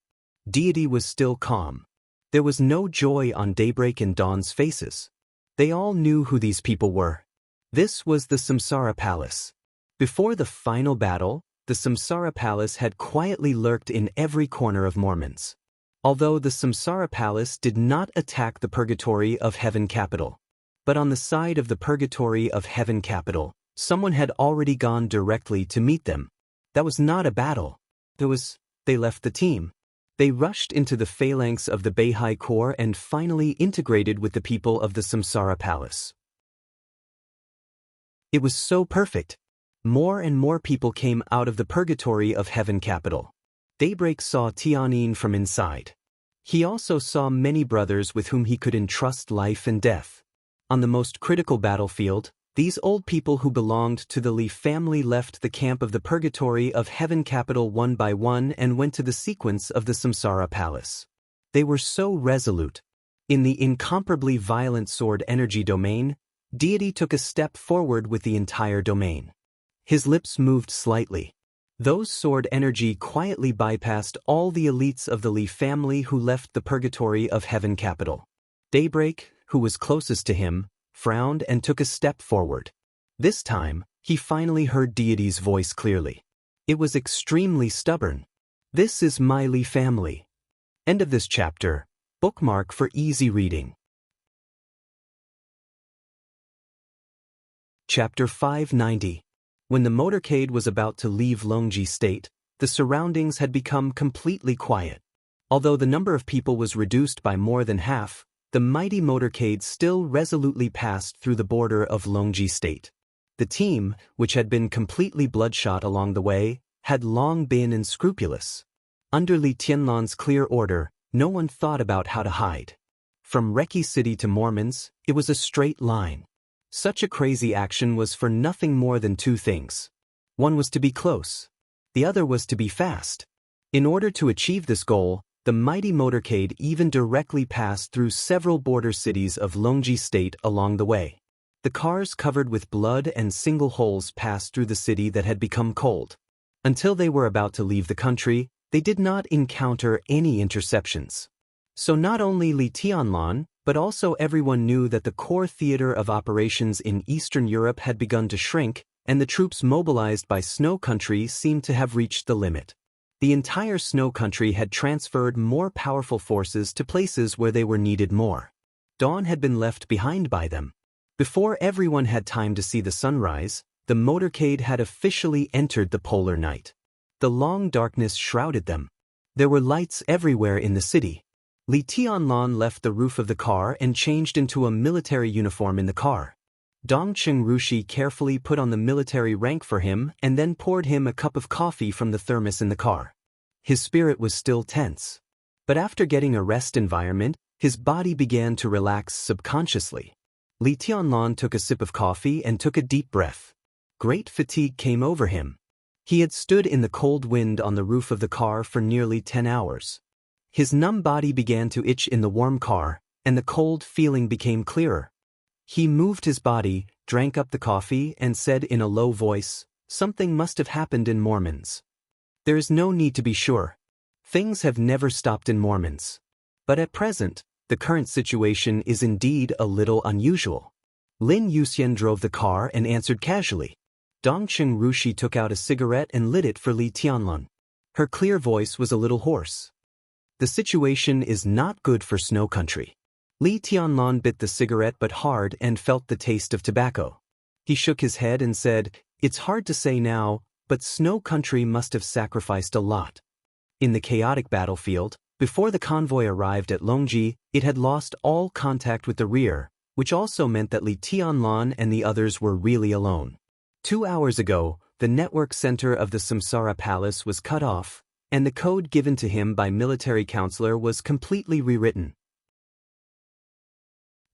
S1: Deity was still calm. There was no joy on Daybreak and Dawn's faces. They all knew who these people were. This was the Samsara Palace. Before the final battle, the Samsara Palace had quietly lurked in every corner of Mormons. Although the Samsara Palace did not attack the purgatory of Heaven Capital. But on the side of the purgatory of Heaven Capital, someone had already gone directly to meet them. That was not a battle. They left the team. They rushed into the phalanx of the Beihai Corps and finally integrated with the people of the Samsara Palace. It was so perfect. More and more people came out of the purgatory of Heaven Capital. Daybreak saw Tianyin from inside. He also saw many brothers with whom he could entrust life and death. On the most critical battlefield, these old people who belonged to the Li family left the camp of the purgatory of Heaven Capital one by one and went to the sequence of the Samsara Palace. They were so resolute. In the incomparably violent sword energy domain, Deity took a step forward with the entire domain. His lips moved slightly. Those sword energy quietly bypassed all the elites of the Li family who left the purgatory of Heaven Capital. Daybreak, who was closest to him, frowned and took a step forward. This time, he finally heard Deity's voice clearly. It was extremely stubborn. This is my Li family. End of this chapter. Bookmark for easy reading. Chapter 590. When the motorcade was about to leave Longji State, the surroundings had become completely quiet. Although the number of people was reduced by more than half, the mighty motorcade still resolutely passed through the border of Longji State. The team, which had been completely bloodshot along the way, had long been unscrupulous. Under Li Tianlan's clear order, no one thought about how to hide. From Reki City to Mormons, it was a straight line. Such a crazy action was for nothing more than two things. One was to be close. The other was to be fast. In order to achieve this goal, the mighty motorcade even directly passed through several border cities of Longji State along the way. The cars covered with blood and single holes passed through the city that had become cold. Until they were about to leave the country, they did not encounter any interceptions. So not only Li Tianlan, but also everyone knew that the core theater of operations in Eastern Europe had begun to shrink, and the troops mobilized by Snow Country seemed to have reached the limit. The entire Snow Country had transferred more powerful forces to places where they were needed more. Dawn had been left behind by them. Before everyone had time to see the sunrise, the motorcade had officially entered the polar night. The long darkness shrouded them. There were lights everywhere in the city. Li Tianlan left the roof of the car and changed into a military uniform in the car. Dongcheng Rushi carefully put on the military rank for him and then poured him a cup of coffee from the thermos in the car. His spirit was still tense. But after getting a rest environment, his body began to relax subconsciously. Li Tianlan took a sip of coffee and took a deep breath. Great fatigue came over him. He had stood in the cold wind on the roof of the car for nearly 10 hours. His numb body began to itch in the warm car, and the cold feeling became clearer. He moved his body, drank up the coffee, and said in a low voice, "Something must have happened in Mormons. There is no need to be sure. Things have never stopped in Mormons. But at present, the current situation is indeed a little unusual." Lin Yuxian drove the car and answered casually. Dongcheng Rushi took out a cigarette and lit it for Li Tianlan. Her clear voice was a little hoarse. "The situation is not good for Snow Country." Li Tianlan bit the cigarette but hard and felt the taste of tobacco. He shook his head and said, "It's hard to say now, but Snow Country must have sacrificed a lot." In the chaotic battlefield, before the convoy arrived at Longji, it had lost all contact with the rear, which also meant that Li Tianlan and the others were really alone. 2 hours ago, the network center of the Samsara Palace was cut off, and the code given to him by military counselor was completely rewritten.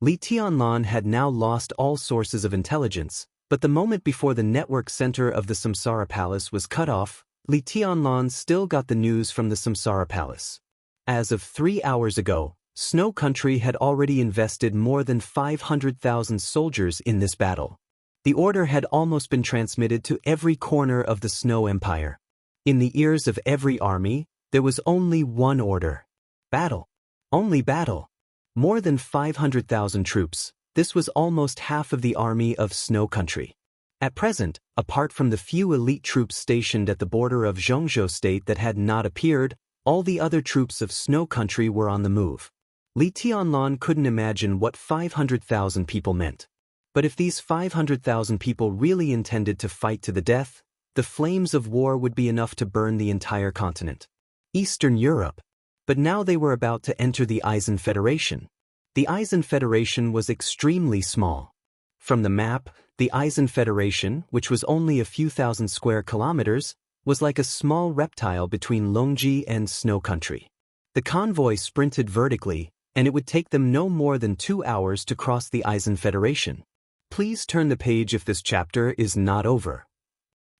S1: Li Tianlan had now lost all sources of intelligence, but the moment before the network center of the Samsara Palace was cut off, Li Tianlan still got the news from the Samsara Palace. As of 3 hours ago, Snow Country had already invested more than 500,000 soldiers in this battle. The order had almost been transmitted to every corner of the Snow Empire. In the ears of every army, there was only one order. Battle. Only battle. More than 500,000 troops. This was almost half of the army of Snow Country. At present, apart from the few elite troops stationed at the border of Zhongzhou State that had not appeared, all the other troops of Snow Country were on the move. Li Tianlan couldn't imagine what 500,000 people meant. But if these 500,000 people really intended to fight to the death, the flames of war would be enough to burn the entire continent. Eastern Europe. But now they were about to enter the Eisen Federation. The Eisen Federation was extremely small. From the map, the Eisen Federation, which was only a few thousand square kilometers, was like a small reptile between Longji and Snow Country. The convoy sprinted vertically, and it would take them no more than 2 hours to cross the Eisen Federation. Please turn the page if this chapter is not over.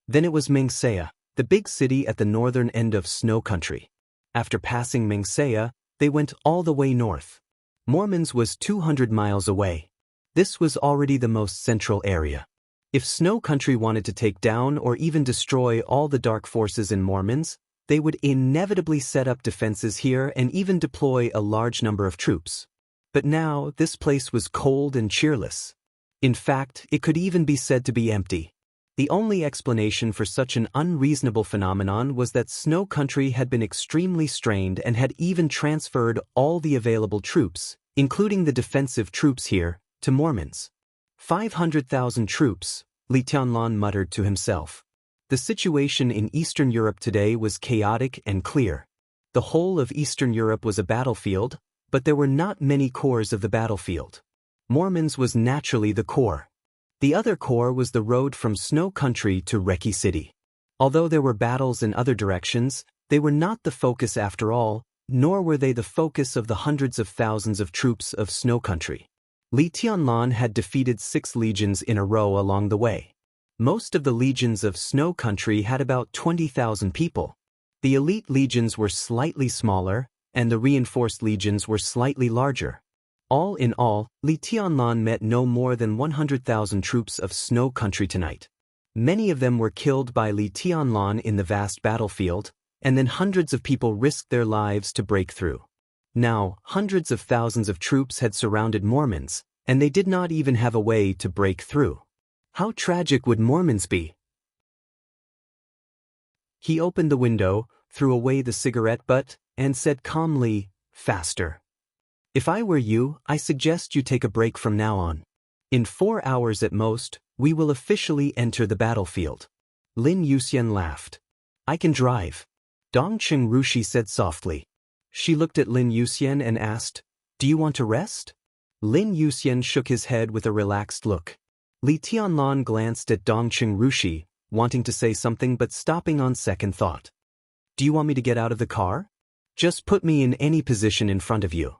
S1: Then it was Mengsea, the big city at the northern end of Snow Country. After passing Mengsea, they went all the way north. Mormons was 200 miles away. This was already the most central area. If Snow Country wanted to take down or even destroy all the dark forces in Mormons, they would inevitably set up defenses here and even deploy a large number of troops. But now, this place was cold and cheerless. In fact, it could even be said to be empty. The only explanation for such an unreasonable phenomenon was that Snow Country had been extremely strained and had even transferred all the available troops, including the defensive troops here, to Mormons. 500,000 troops, Li Tianlan muttered to himself. The situation in Eastern Europe today was chaotic and clear. The whole of Eastern Europe was a battlefield, but there were not many cores of the battlefield. Mormons was naturally the core. The other core was the road from Snow Country to Reki City. Although there were battles in other directions, they were not the focus after all, nor were they the focus of the hundreds of thousands of troops of Snow Country. Li Tianlan had defeated 6 legions in a row along the way. Most of the legions of Snow Country had about 20,000 people. The elite legions were slightly smaller, and the reinforced legions were slightly larger. All in all, Li Tianlan met no more than 100,000 troops of Snow Country tonight. Many of them were killed by Li Tianlan in the vast battlefield, and then hundreds of people risked their lives to break through. Now, hundreds of thousands of troops had surrounded Mormons, and they did not even have a way to break through. How tragic would Mormons be? He opened the window, threw away the cigarette butt, and said calmly, "Faster. If I were you, I suggest you take a break from now on. In 4 hours at most, we will officially enter the battlefield." Lin Yuxian laughed. "I can drive," Dongqing Rushi said softly. She looked at Lin Yuxian and asked, "Do you want to rest?" Lin Yuxian shook his head with a relaxed look. Li Tianlan glanced at Dongqing Rushi, wanting to say something but stopping on second thought. "Do you want me to get out of the car? Just put me in any position in front of you."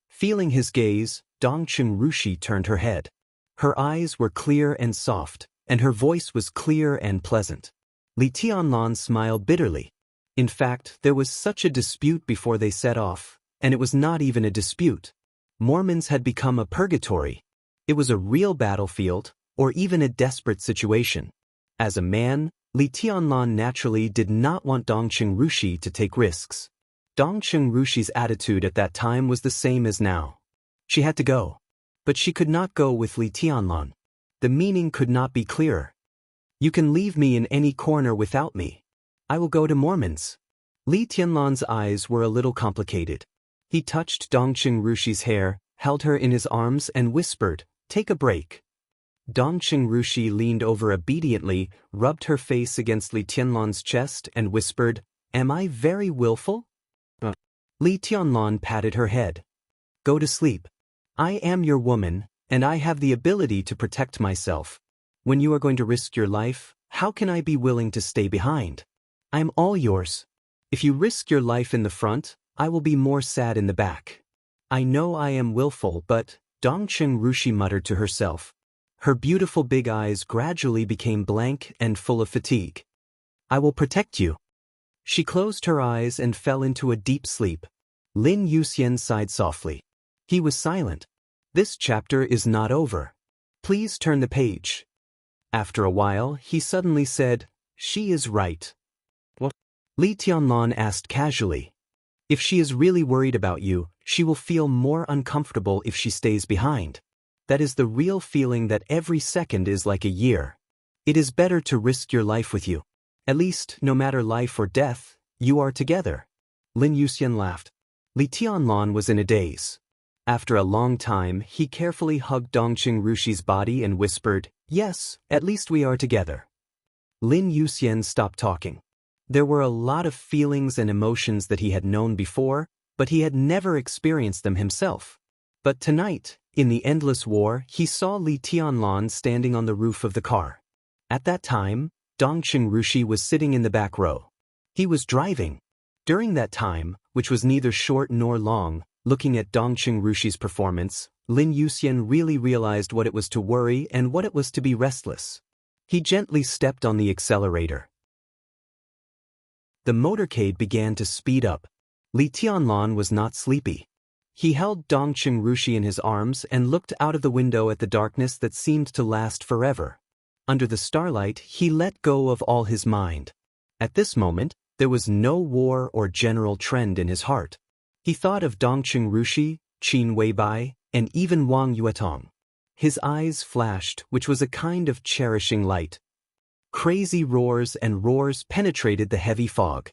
S1: Feeling his gaze, Dongqing Rushi turned her head. Her eyes were clear and soft, and her voice was clear and pleasant. Li Tianlan smiled bitterly. In fact, there was such a dispute before they set off, and it was not even a dispute. Mormons had become a purgatory. It was a real battlefield, or even a desperate situation. As a man, Li Tianlan naturally did not want Dongqing Rushi to take risks. Dongqing Rushi's attitude at that time was the same as now. She had to go. But she could not go with Li Tianlan. The meaning could not be clearer. "You can leave me in any corner without me. I will go to Mormons." Li Tianlan's eyes were a little complicated. He touched Dongqing Rushi's hair, held her in his arms and whispered, "Take a break." Dongqing Rushi leaned over obediently, rubbed her face against Li Tianlan's chest and whispered, "Am I very willful?" Li Tianlan patted her head. "Go to sleep. I am your woman, and I have the ability to protect myself. When you are going to risk your life, how can I be willing to stay behind? I am all yours. If you risk your life in the front, I will be more sad in the back." "I know I am willful, but," Dongqing Rushi muttered to herself. Her beautiful big eyes gradually became blank and full of fatigue. "I will protect you." She closed her eyes and fell into a deep sleep. Lin Yuxian sighed softly. He was silent. "This chapter is not over. Please turn the page." After a while, he suddenly said, "She is right." "What?" Li Tianlan asked casually. "If she is really worried about you, she will feel more uncomfortable if she stays behind. That is the real feeling that every second is like a year. It is better to risk your life with you. At least, no matter life or death, you are together." Lin Yuxian laughed. Li Tianlan was in a daze. After a long time, he carefully hugged Dongqing Rushi's body and whispered, "Yes, at least we are together." Lin Yuxian stopped talking. There were a lot of feelings and emotions that he had known before, but he had never experienced them himself. But tonight, in the endless war, he saw Li Tianlan standing on the roof of the car. At that time, Dongqing Rushi was sitting in the back row. He was driving. During that time, which was neither short nor long, looking at Dongqing Rushi's performance, Lin Yuxian really realized what it was to worry and what it was to be restless. He gently stepped on the accelerator. The motorcade began to speed up. Li Tianlan was not sleepy. He held Dongqing Rushi in his arms and looked out of the window at the darkness that seemed to last forever. Under the starlight, he let go of all his mind. At this moment, there was no war or general trend in his heart. He thought of Dongqing Rushi, Qin Weibai, and even Wang Yuetong. His eyes flashed, which was a kind of cherishing light. Crazy roars and roars penetrated the heavy fog.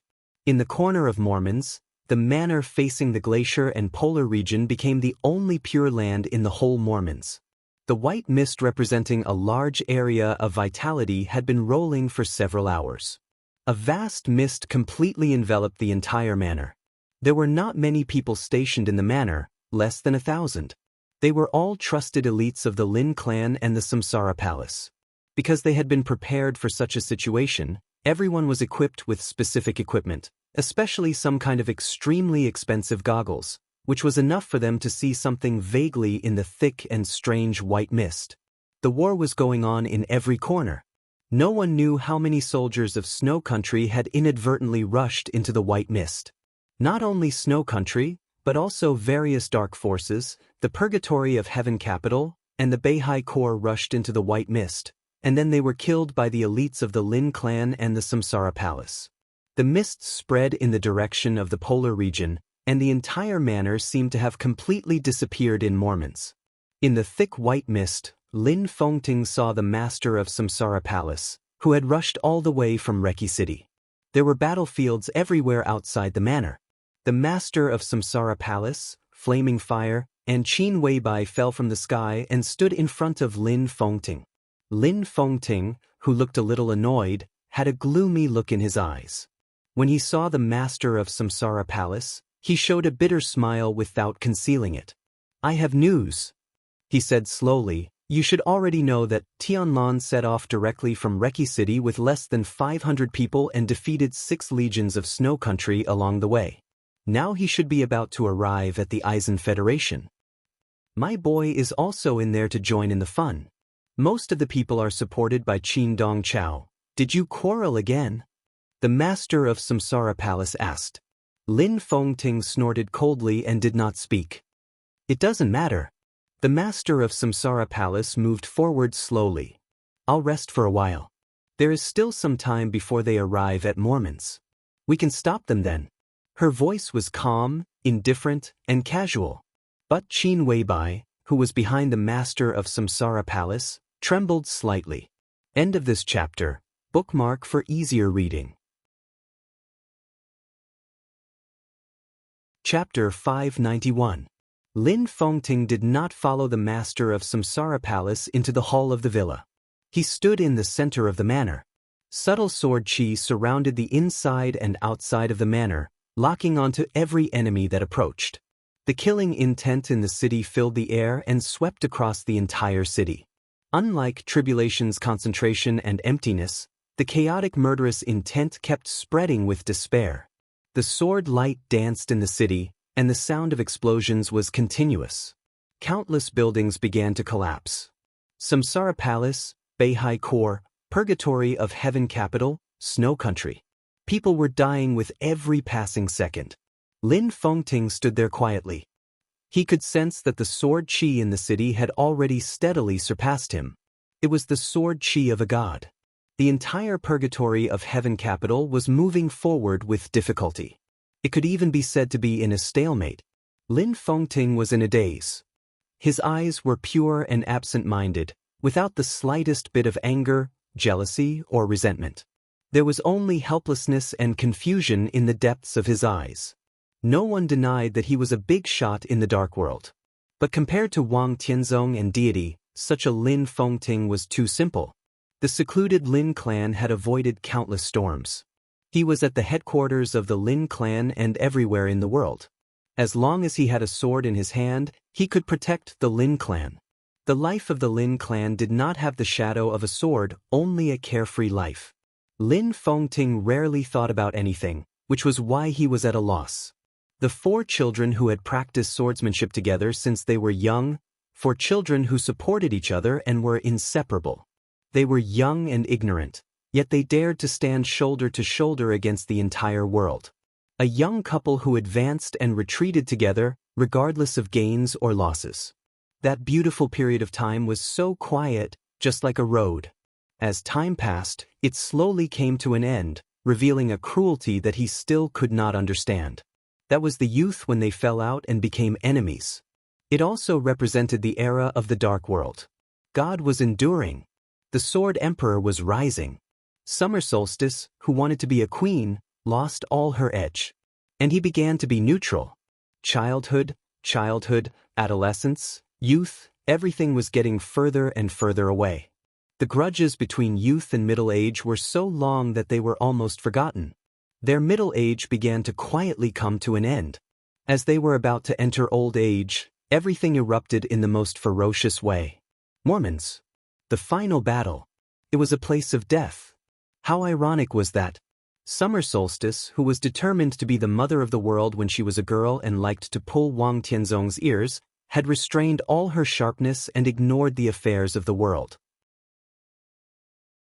S1: In the corner of Mormons, the manor facing the glacier and polar region became the only pure land in the whole Mormons. The white mist representing a large area of vitality had been rolling for several hours. A vast mist completely enveloped the entire manor. There were not many people stationed in the manor, less than 1,000. They were all trusted elites of the Lin clan and the Samsara Palace. Because they had been prepared for such a situation, everyone was equipped with specific equipment, especially some kind of extremely expensive goggles, which was enough for them to see something vaguely in the thick and strange white mist. The war was going on in every corner. No one knew how many soldiers of Snow Country had inadvertently rushed into the white mist. Not only Snow Country, but also various dark forces, the Purgatory of Heaven Capital, and the Beihai Corps rushed into the white mist, and then they were killed by the elites of the Lin clan and the Samsara Palace. The mist spread in the direction of the polar region, and the entire manor seemed to have completely disappeared in Mormons. In the thick white mist, Lin Fengting saw the master of Samsara Palace, who had rushed all the way from Reki City. There were battlefields everywhere outside the manor. The master of Samsara Palace, Flaming Fire, and Qin Weibai fell from the sky and stood in front of Lin Fengting. Lin Fengting, who looked a little annoyed, had a gloomy look in his eyes. When he saw the master of Samsara Palace, he showed a bitter smile without concealing it. "I have news," he said slowly. "You should already know that Tianlan set off directly from Reki City with less than 500 people and defeated 6 legions of Snow Country along the way. Now he should be about to arrive at the Eisen Federation. My boy is also in there to join in the fun. Most of the people are supported by Qin Dong Chao. Did you quarrel again?" the master of Samsara Palace asked. Lin Fengting snorted coldly and did not speak. "It doesn't matter." The master of Samsara Palace moved forward slowly. "I'll rest for a while. There is still some time before they arrive at Mormons. We can stop them then." Her voice was calm, indifferent, and casual. But Qin Weibai, who was behind the master of Samsara Palace, trembled slightly. End of this chapter. Bookmark for easier reading. Chapter 591. Lin Fengting did not follow the master of Samsara Palace into the hall of the villa. He stood in the center of the manor. Subtle sword chi surrounded the inside and outside of the manor, locking onto every enemy that approached. The killing intent in the city filled the air and swept across the entire city. Unlike Tribulation's concentration and emptiness, the chaotic murderous intent kept spreading with despair. The sword light danced in the city, and the sound of explosions was continuous. Countless buildings began to collapse. Samsara Palace, Beihai Corps, Purgatory of Heaven Capital, Snow Country. People were dying with every passing second. Lin Fengting stood there quietly. He could sense that the sword chi in the city had already steadily surpassed him. It was the sword chi of a god. The entire Purgatory of Heaven Capital was moving forward with difficulty. It could even be said to be in a stalemate. Lin Fengting was in a daze. His eyes were pure and absent-minded, without the slightest bit of anger, jealousy, or resentment. There was only helplessness and confusion in the depths of his eyes. No one denied that he was a big shot in the dark world. But compared to Wang Tianzong and deity, such a Lin Fengting was too simple. The secluded Lin clan had avoided countless storms. He was at the headquarters of the Lin clan and everywhere in the world. As long as he had a sword in his hand, he could protect the Lin clan. The life of the Lin clan did not have the shadow of a sword, only a carefree life. Lin Fengting rarely thought about anything, which was why he was at a loss. The 4 children who had practiced swordsmanship together since they were young, 4 children who supported each other and were inseparable. They were young and ignorant, yet they dared to stand shoulder to shoulder against the entire world. A young couple who advanced and retreated together, regardless of gains or losses. That beautiful period of time was so quiet, just like a road. As time passed, it slowly came to an end, revealing a cruelty that he still could not understand. That was the youth when they fell out and became enemies. It also represented the era of the Dark World. God was enduring. The Sword Emperor was rising. Summer solstice, who wanted to be a queen, lost all her edge. And he began to be neutral. Childhood, adolescence, youth, everything was getting further and further away. The grudges between youth and middle age were so long that they were almost forgotten. Their middle age began to quietly come to an end. As they were about to enter old age, everything erupted in the most ferocious way. Mormons. The final battle. It was a place of death. How ironic was that? Summer solstice, who was determined to be the mother of the world when she was a girl and liked to pull Wang Tianzong's ears, had restrained all her sharpness and ignored the affairs of the world.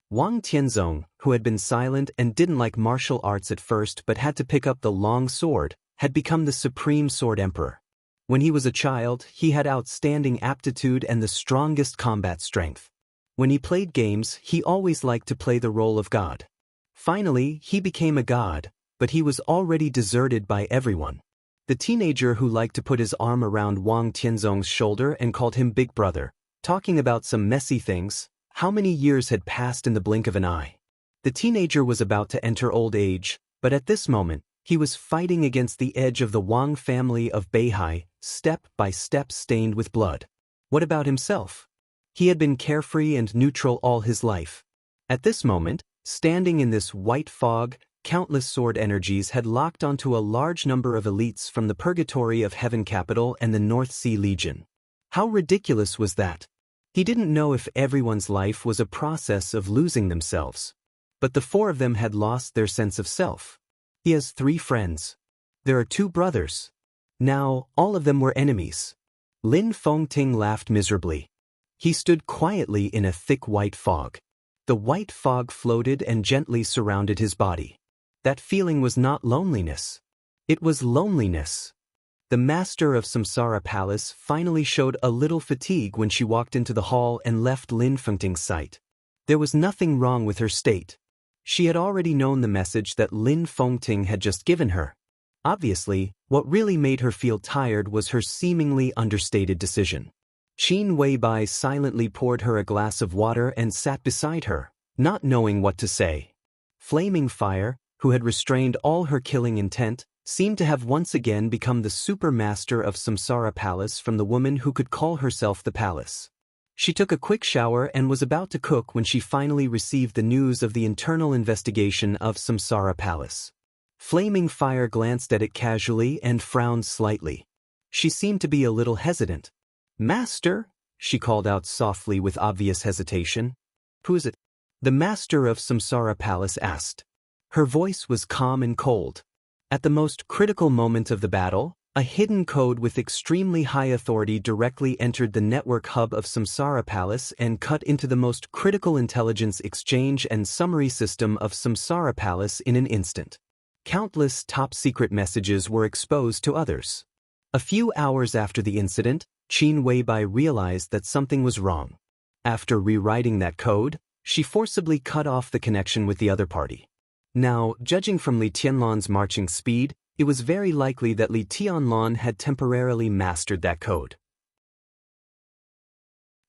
S1: Wang Tianzong, who had been silent and didn't like martial arts at first but had to pick up the long sword, had become the supreme sword emperor. When he was a child, he had outstanding aptitude and the strongest combat strength. When he played games, he always liked to play the role of God. Finally, he became a god, but he was already deserted by everyone. The teenager who liked to put his arm around Wang Tianzong's shoulder and called him Big Brother, talking about some messy things. How many years had passed in the blink of an eye? The teenager was about to enter old age, but at this moment, he was fighting against the edge of the Wang family of Beihai, step by step stained with blood. What about himself? He had been carefree and neutral all his life. At this moment, standing in this white fog, countless sword energies had locked onto a large number of elites from the purgatory of Heaven Capital and the North Sea Legion. How ridiculous was that? He didn't know if everyone's life was a process of losing themselves. But the four of them had lost their sense of self. He has 3 friends. There are 2 brothers. Now, all of them were enemies. Lin Fengting laughed miserably. He stood quietly in a thick white fog. The white fog floated and gently surrounded his body. That feeling was not loneliness. It was loneliness. The master of Samsara Palace finally showed a little fatigue when she walked into the hall and left Lin Fengting's sight. There was nothing wrong with her state. She had already known the message that Lin Fengting had just given her. Obviously, what really made her feel tired was her seemingly understated decision. Qin Weibai silently poured her a glass of water and sat beside her, not knowing what to say. Flaming Fire, who had restrained all her killing intent, seemed to have once again become the supermaster of Samsara Palace from the woman who could call herself the palace. She took a quick shower and was about to cook when she finally received the news of the internal investigation of Samsara Palace. Flaming Fire glanced at it casually and frowned slightly. She seemed to be a little hesitant. "Master?" she called out softly with obvious hesitation. "Who is it?" the master of Samsara Palace asked. Her voice was calm and cold. At the most critical moment of the battle, a hidden code with extremely high authority directly entered the network hub of Samsara Palace and cut into the most critical intelligence exchange and summary system of Samsara Palace in an instant. Countless top-secret messages were exposed to others. A few hours after the incident, Qin Weibai realized that something was wrong. After rewriting that code, she forcibly cut off the connection with the other party. Now, judging from Li Tianlan's marching speed, it was very likely that Li Tianlan had temporarily mastered that code.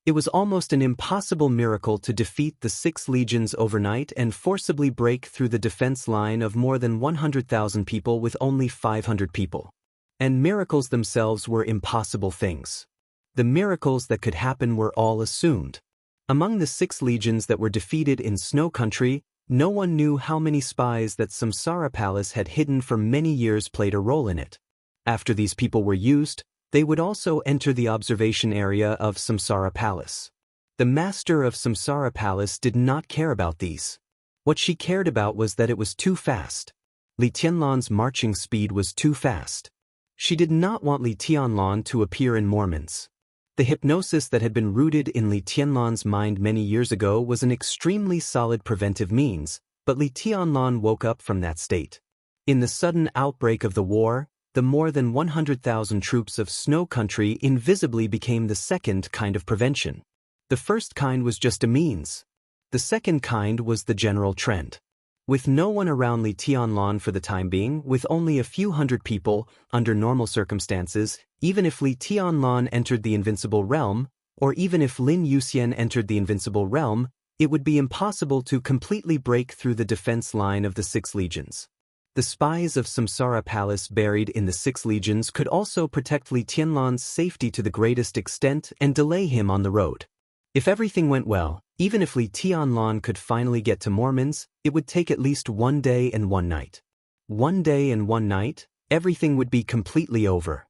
S1: It was almost an impossible miracle to defeat the 6 legions overnight and forcibly break through the defense line of more than 100,000 people with only 500 people. And miracles themselves were impossible things. The miracles that could happen were all assumed. Among the 6 legions that were defeated in Snow Country, no one knew how many spies that Samsara Palace had hidden for many years played a role in it. After these people were used, they would also enter the observation area of Samsara Palace. The master of Samsara Palace did not care about these. What she cared about was that it was too fast. Li Tianlan's marching speed was too fast. She did not want Li Tianlan to appear in Mormons. The hypnosis that had been rooted in Li Tianlan's mind many years ago was an extremely solid preventive means, but Li Tianlan woke up from that state. In the sudden outbreak of the war, the more than 100,000 troops of Snow Country invisibly became the second kind of prevention. The first kind was just a means. The second kind was the general trend. With no one around Li Tianlan for the time being, with only a few hundred people, under normal circumstances, even if Li Tianlan entered the Invincible Realm, or even if Lin Yuxian entered the Invincible Realm, it would be impossible to completely break through the defense line of the 6 legions. The spies of Samsara Palace buried in the 6 legions could also protect Li Tianlan's safety to the greatest extent and delay him on the road. If everything went well, even if Li Tianlan could finally get to Mormons, it would take at least 1 day and 1 night. 1 day and 1 night, everything would be completely over.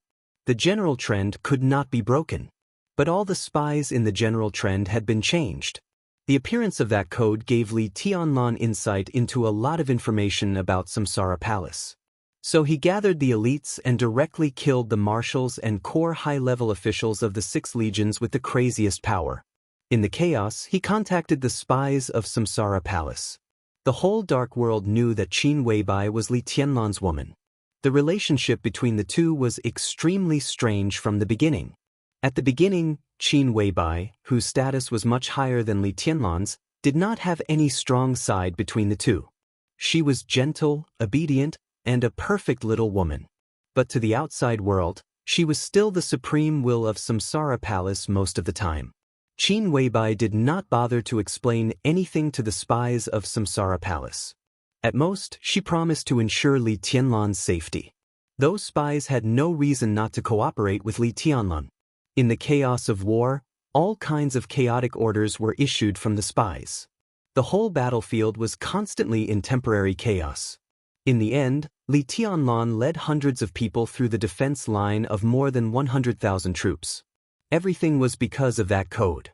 S1: The general trend could not be broken. But all the spies in the general trend had been changed. The appearance of that code gave Li Tianlan insight into a lot of information about Samsara Palace. So he gathered the elites and directly killed the marshals and core high-level officials of the 6 legions with the craziest power. In the chaos, he contacted the spies of Samsara Palace. The whole dark world knew that Qin Weibai was Li Tianlan's woman. The relationship between the two was extremely strange from the beginning. At the beginning, Qin Weibai, whose status was much higher than Li Tianlan's, did not have any strong side between the two. She was gentle, obedient, and a perfect little woman. But to the outside world, she was still the supreme will of Samsara Palace most of the time. Qin Weibai did not bother to explain anything to the spies of Samsara Palace. At most, she promised to ensure Li Tianlan's safety. Those spies had no reason not to cooperate with Li Tianlan. In the chaos of war, all kinds of chaotic orders were issued from the spies. The whole battlefield was constantly in temporary chaos. In the end, Li Tianlan led hundreds of people through the defense line of more than 100,000 troops. Everything was because of that code.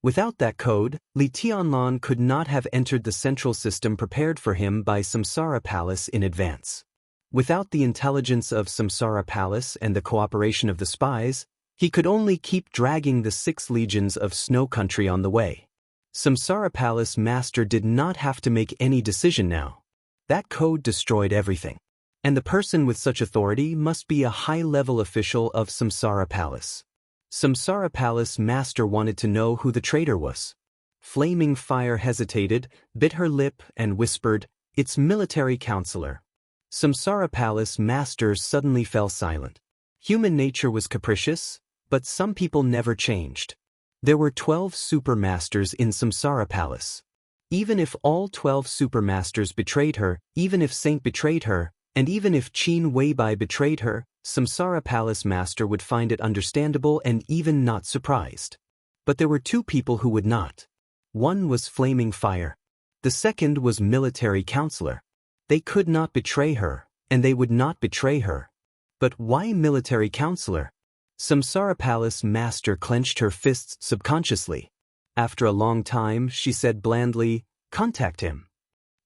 S1: Without that code, Li Tianlan could not have entered the central system prepared for him by Samsara Palace in advance. Without the intelligence of Samsara Palace and the cooperation of the spies, he could only keep dragging the 6 legions of Snow Country on the way. Samsara Palace Master did not have to make any decision now. That code destroyed everything. And the person with such authority must be a high-level official of Samsara Palace. Samsara Palace Master wanted to know who the traitor was. Flaming Fire hesitated, bit her lip, and whispered, "It's military counselor." Samsara Palace Master suddenly fell silent. Human nature was capricious, but some people never changed. There were 12 supermasters in Samsara Palace. Even if all 12 supermasters betrayed her, even if Saint betrayed her, and even if Qin Weibai betrayed her, Samsara Palace Master would find it understandable and even not surprised. But there were 2 people who would not. One was Flaming Fire. The second was Military Counselor. They could not betray her, and they would not betray her. But why Military Counselor? Samsara Palace Master clenched her fists subconsciously. After a long time, she said blandly, "Contact him."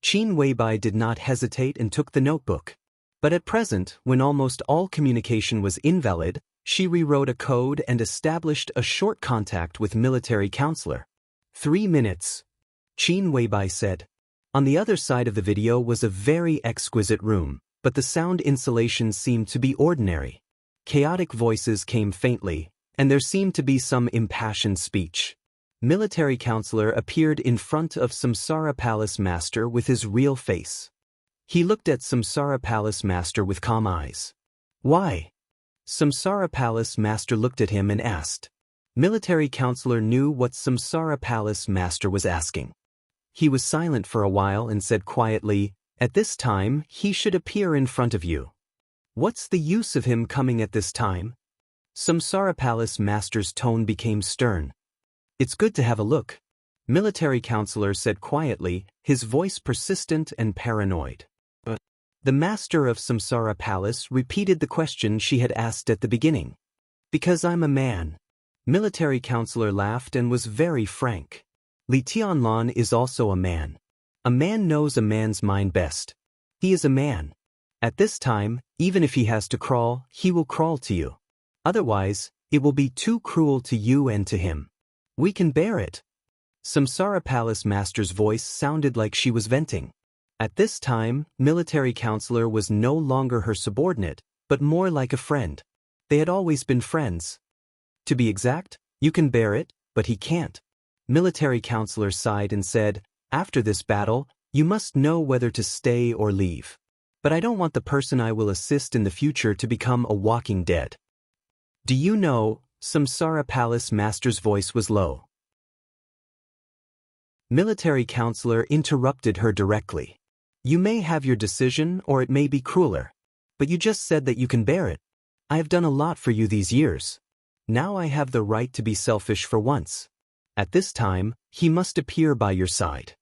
S1: Qin Weibai did not hesitate and took the notebook. But at present, when almost all communication was invalid, she rewrote a code and established a short contact with Military Counselor. 3 minutes. Qin Weibai said. On the other side of the video was a very exquisite room, but the sound insulation seemed to be ordinary. Chaotic voices came faintly, and there seemed to be some impassioned speech. Military Counselor appeared in front of Samsara Palace Master with his real face. He looked at Samsara Palace Master with calm eyes. "Why?" Samsara Palace Master looked at him and asked. Military Counselor knew what Samsara Palace Master was asking. He was silent for a while and said quietly, "At this time, he should appear in front of you." "What's the use of him coming at this time?" Samsara Palace Master's tone became stern. "It's good to have a look," Military Counselor said quietly, his voice persistent and paranoid. But the Master of Samsara Palace repeated the question she had asked at the beginning. "Because I'm a man." Military Counselor laughed and was very frank. Li Tianlan is also a man. A man knows a man's mind best. He is a man. At this time, even if he has to crawl, he will crawl to you. Otherwise, it will be too cruel to you and to him. We can bear it. Samsara Palace Master's voice sounded like she was venting. At this time, Military Counselor was no longer her subordinate, but more like a friend. They had always been friends. To be exact, you can bear it, but he can't. Military Counselor sighed and said, "After this battle, you must know whether to stay or leave. But I don't want the person I will assist in the future to become a walking dead." "Do you know?" Samsara Palace Master's voice was low. Military counselor interrupted her directly. You may have your decision or it may be crueler. But you just said that you can bear it. I have done a lot for you these years. Now I have the right to be selfish for once. At this time, he must appear by your side.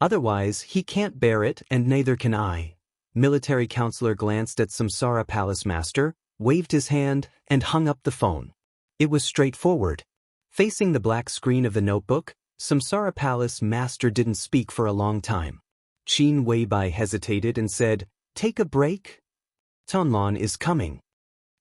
S1: Otherwise, he can't bear it and neither can I. Military counselor glanced at Samsara Palace Master, waved his hand, and hung up the phone. It was straightforward. Facing the black screen of the notebook, Samsara Palace Master didn't speak for a long time. Qin Weibai hesitated and said, "Take a break? Tonlon is coming."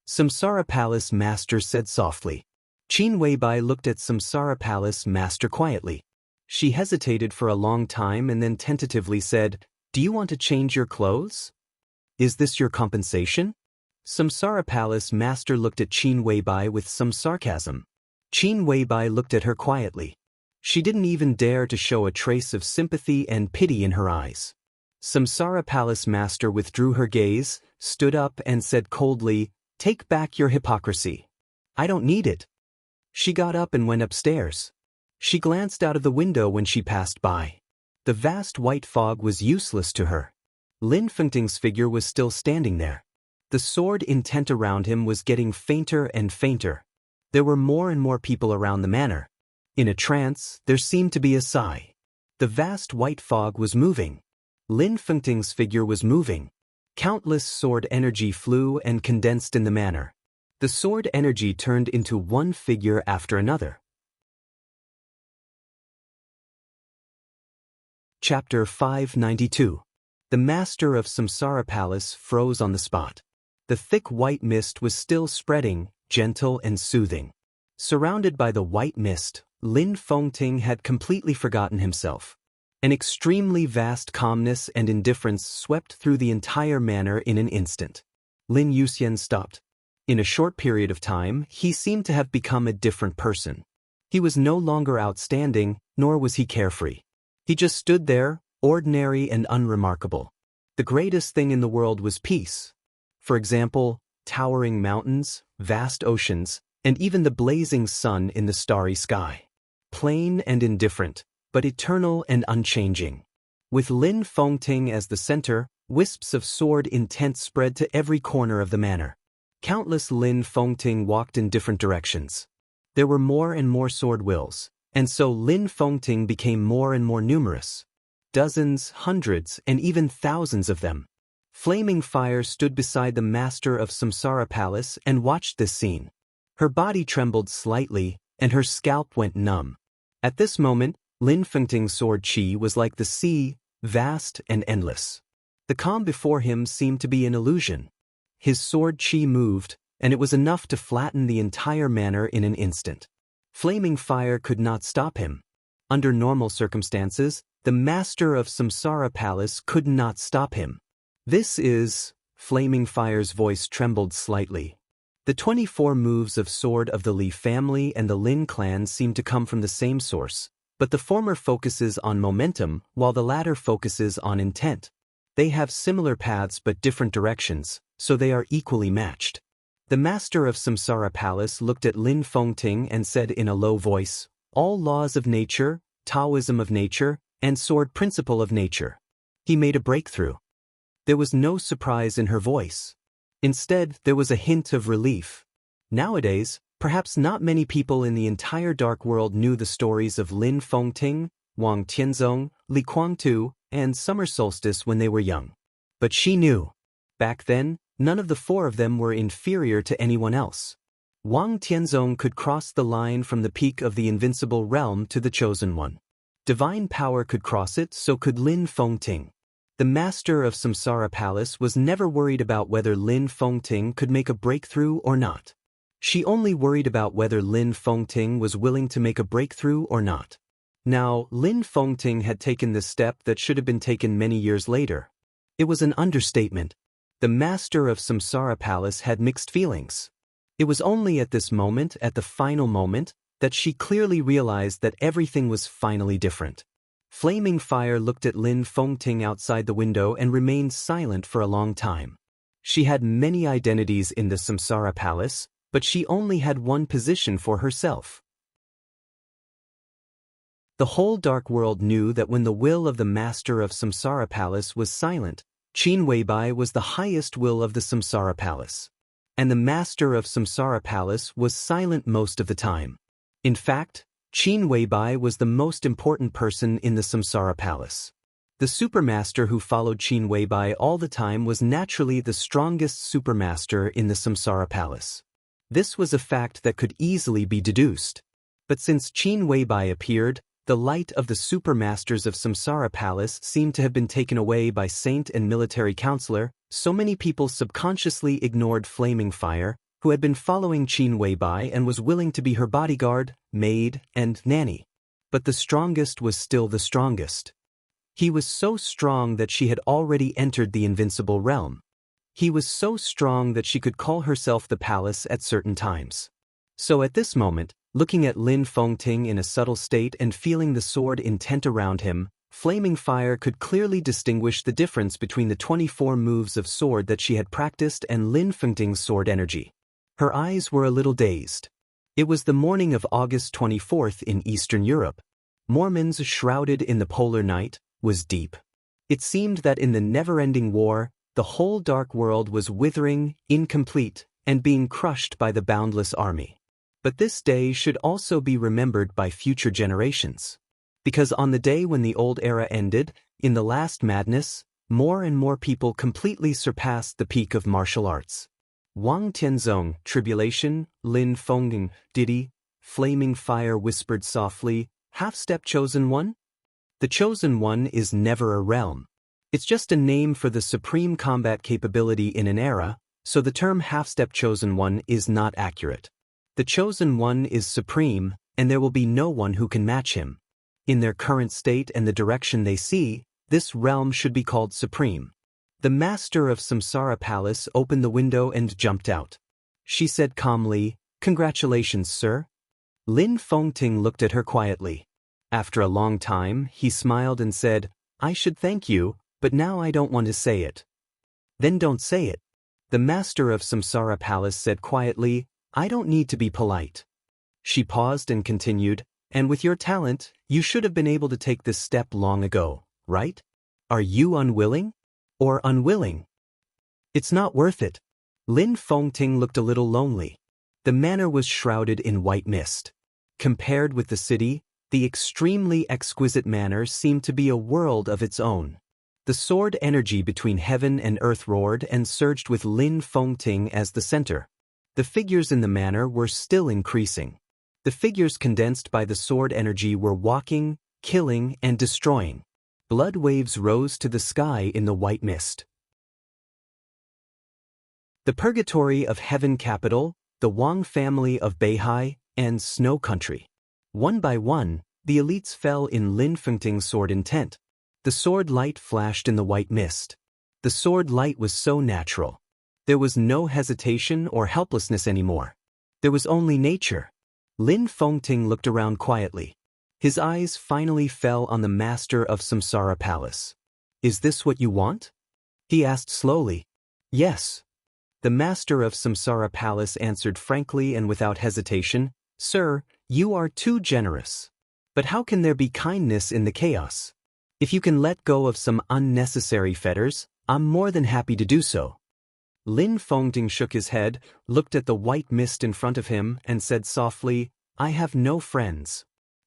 S1: Samsara Palace Master said softly. Qin Weibai looked at Samsara Palace Master quietly. She hesitated for a long time and then tentatively said, "Do you want to change your clothes? Is this your compensation?" Samsara Palace Master looked at Qin Weibai with some sarcasm. Qin Weibai looked at her quietly. She didn't even dare to show a trace of sympathy and pity in her eyes. Samsara Palace Master withdrew her gaze, stood up and said coldly, "Take back your hypocrisy. I don't need it." She got up and went upstairs. She glanced out of the window when she passed by. The vast white fog was useless to her. Lin Fengting's figure was still standing there. The sword intent around him was getting fainter and fainter. There were more and more people around the manor. In a trance, there seemed to be a sigh. The vast white fog was moving. Lin Fengting's figure was moving. Countless sword energy flew and condensed in the manor. The sword energy turned into one figure after another. Chapter 592. The Master of Samsara Palace froze on the spot. The thick white mist was still spreading, gentle and soothing. Surrounded by the white mist, Lin Fengting had completely forgotten himself. An extremely vast calmness and indifference swept through the entire manor in an instant. Lin Yuxian stopped. In a short period of time, he seemed to have become a different person. He was no longer outstanding, nor was he carefree. He just stood there, ordinary and unremarkable. The greatest thing in the world was peace. For example, towering mountains, vast oceans, and even the blazing sun in the starry sky. Plain and indifferent, but eternal and unchanging. With Lin Fengting as the center, wisps of sword intent spread to every corner of the manor. Countless Lin Fengting walked in different directions. There were more and more sword wills, and so Lin Fengting became more and more numerous. Dozens, hundreds, and even thousands of them. Flaming Fire stood beside the master of Samsara Palace and watched this scene. Her body trembled slightly, and her scalp went numb. At this moment, Lin Fengting's sword qi was like the sea, vast and endless. The calm before him seemed to be an illusion. His sword qi moved, and it was enough to flatten the entire manor in an instant. Flaming Fire could not stop him. Under normal circumstances, the master of Samsara Palace could not stop him. This is... Flaming Fire's voice trembled slightly. The 24 moves of Sword of the Li family and the Lin clan seem to come from the same source, but the former focuses on momentum while the latter focuses on intent. They have similar paths but different directions, so they are equally matched. The master of Samsara Palace looked at Lin Fengting and said in a low voice, "All laws of nature, Taoism of nature, and sword principle of nature." He made a breakthrough. There was no surprise in her voice. Instead, there was a hint of relief. Nowadays, perhaps not many people in the entire dark world knew the stories of Lin Fengting, Wang Tianzong, Li Kuangtu, and Summer Solstice when they were young. But she knew. Back then, none of the four of them were inferior to anyone else. Wang Tianzong could cross the line from the peak of the invincible realm to the chosen one. Divine power could cross it, so could Lin Fengting. The master of Samsara Palace was never worried about whether Lin Fengting could make a breakthrough or not. She only worried about whether Lin Fengting was willing to make a breakthrough or not. Now, Lin Fengting had taken this step that should have been taken many years later. It was an understatement. The master of Samsara Palace had mixed feelings. It was only at this moment, at the final moment, that she clearly realized that everything was finally different. Flaming Fire looked at Lin Fengting outside the window and remained silent for a long time. She had many identities in the Samsara Palace, but she only had one position for herself. The whole dark world knew that when the will of the master of Samsara Palace was silent, Qin Weibai was the highest will of the Samsara Palace. And the master of Samsara Palace was silent most of the time. In fact, Qin Weibai was the most important person in the Samsara Palace. The supermaster who followed Qin Weibai all the time was naturally the strongest supermaster in the Samsara Palace. This was a fact that could easily be deduced. But since Qin Weibai appeared, the light of the supermasters of Samsara Palace seemed to have been taken away by saint and military counselor. So many people subconsciously ignored Flaming Fire, who had been following Qin Weibai and was willing to be her bodyguard, maid, and nanny. But the strongest was still the strongest. He was so strong that she had already entered the invincible realm. He was so strong that she could call herself the palace at certain times. So at this moment, looking at Lin Fengting in a subtle state and feeling the sword intent around him, Flaming Fire could clearly distinguish the difference between the 24 moves of sword that she had practiced and Lin Fengting's sword energy. Her eyes were a little dazed. It was the morning of August 24th in Eastern Europe. Mormons shrouded in the polar night was deep. It seemed that in the never-ending war, the whole dark world was withering, incomplete, and being crushed by the boundless army. But this day should also be remembered by future generations. Because on the day when the old era ended, in the last madness, more and more people completely surpassed the peak of martial arts. Wang Tianzong, tribulation, Lin Fengting, diddy, Flaming Fire whispered softly, half-step chosen one? The chosen one is never a realm. It's just a name for the supreme combat capability in an era, so the term half-step chosen one is not accurate. The chosen one is supreme, and there will be no one who can match him. In their current state and the direction they see, this realm should be called supreme. The master of Samsara Palace opened the window and jumped out. She said calmly, "Congratulations, sir." Lin Fengting looked at her quietly. After a long time, he smiled and said, "I should thank you, but now I don't want to say it." "Then don't say it." The master of Samsara Palace said quietly, "I don't need to be polite." She paused and continued, "And with your talent, you should have been able to take this step long ago, right? Are you unwilling? Or unwilling? It's not worth it." Lin Fengting looked a little lonely. The manor was shrouded in white mist. Compared with the city, the extremely exquisite manor seemed to be a world of its own. The sword energy between heaven and earth roared and surged with Lin Fengting as the center. The figures in the manor were still increasing. The figures condensed by the sword energy were walking, killing, and destroying. Blood waves rose to the sky in the white mist. The purgatory of Heaven Capital, the Wang family of Beihai, and Snow Country. One by one, the elites fell in Lin Fengting's sword intent. The sword light flashed in the white mist. The sword light was so natural. There was no hesitation or helplessness anymore. There was only nature. Lin Fengting looked around quietly. His eyes finally fell on the master of Samsara Palace. "Is this what you want?" he asked slowly. "Yes." The master of Samsara Palace answered frankly and without hesitation, "Sir, you are too generous. But how can there be kindness in the chaos? If you can let go of some unnecessary fetters, I'm more than happy to do so." Lin Fengting shook his head, looked at the white mist in front of him, and said softly, "I have no friends."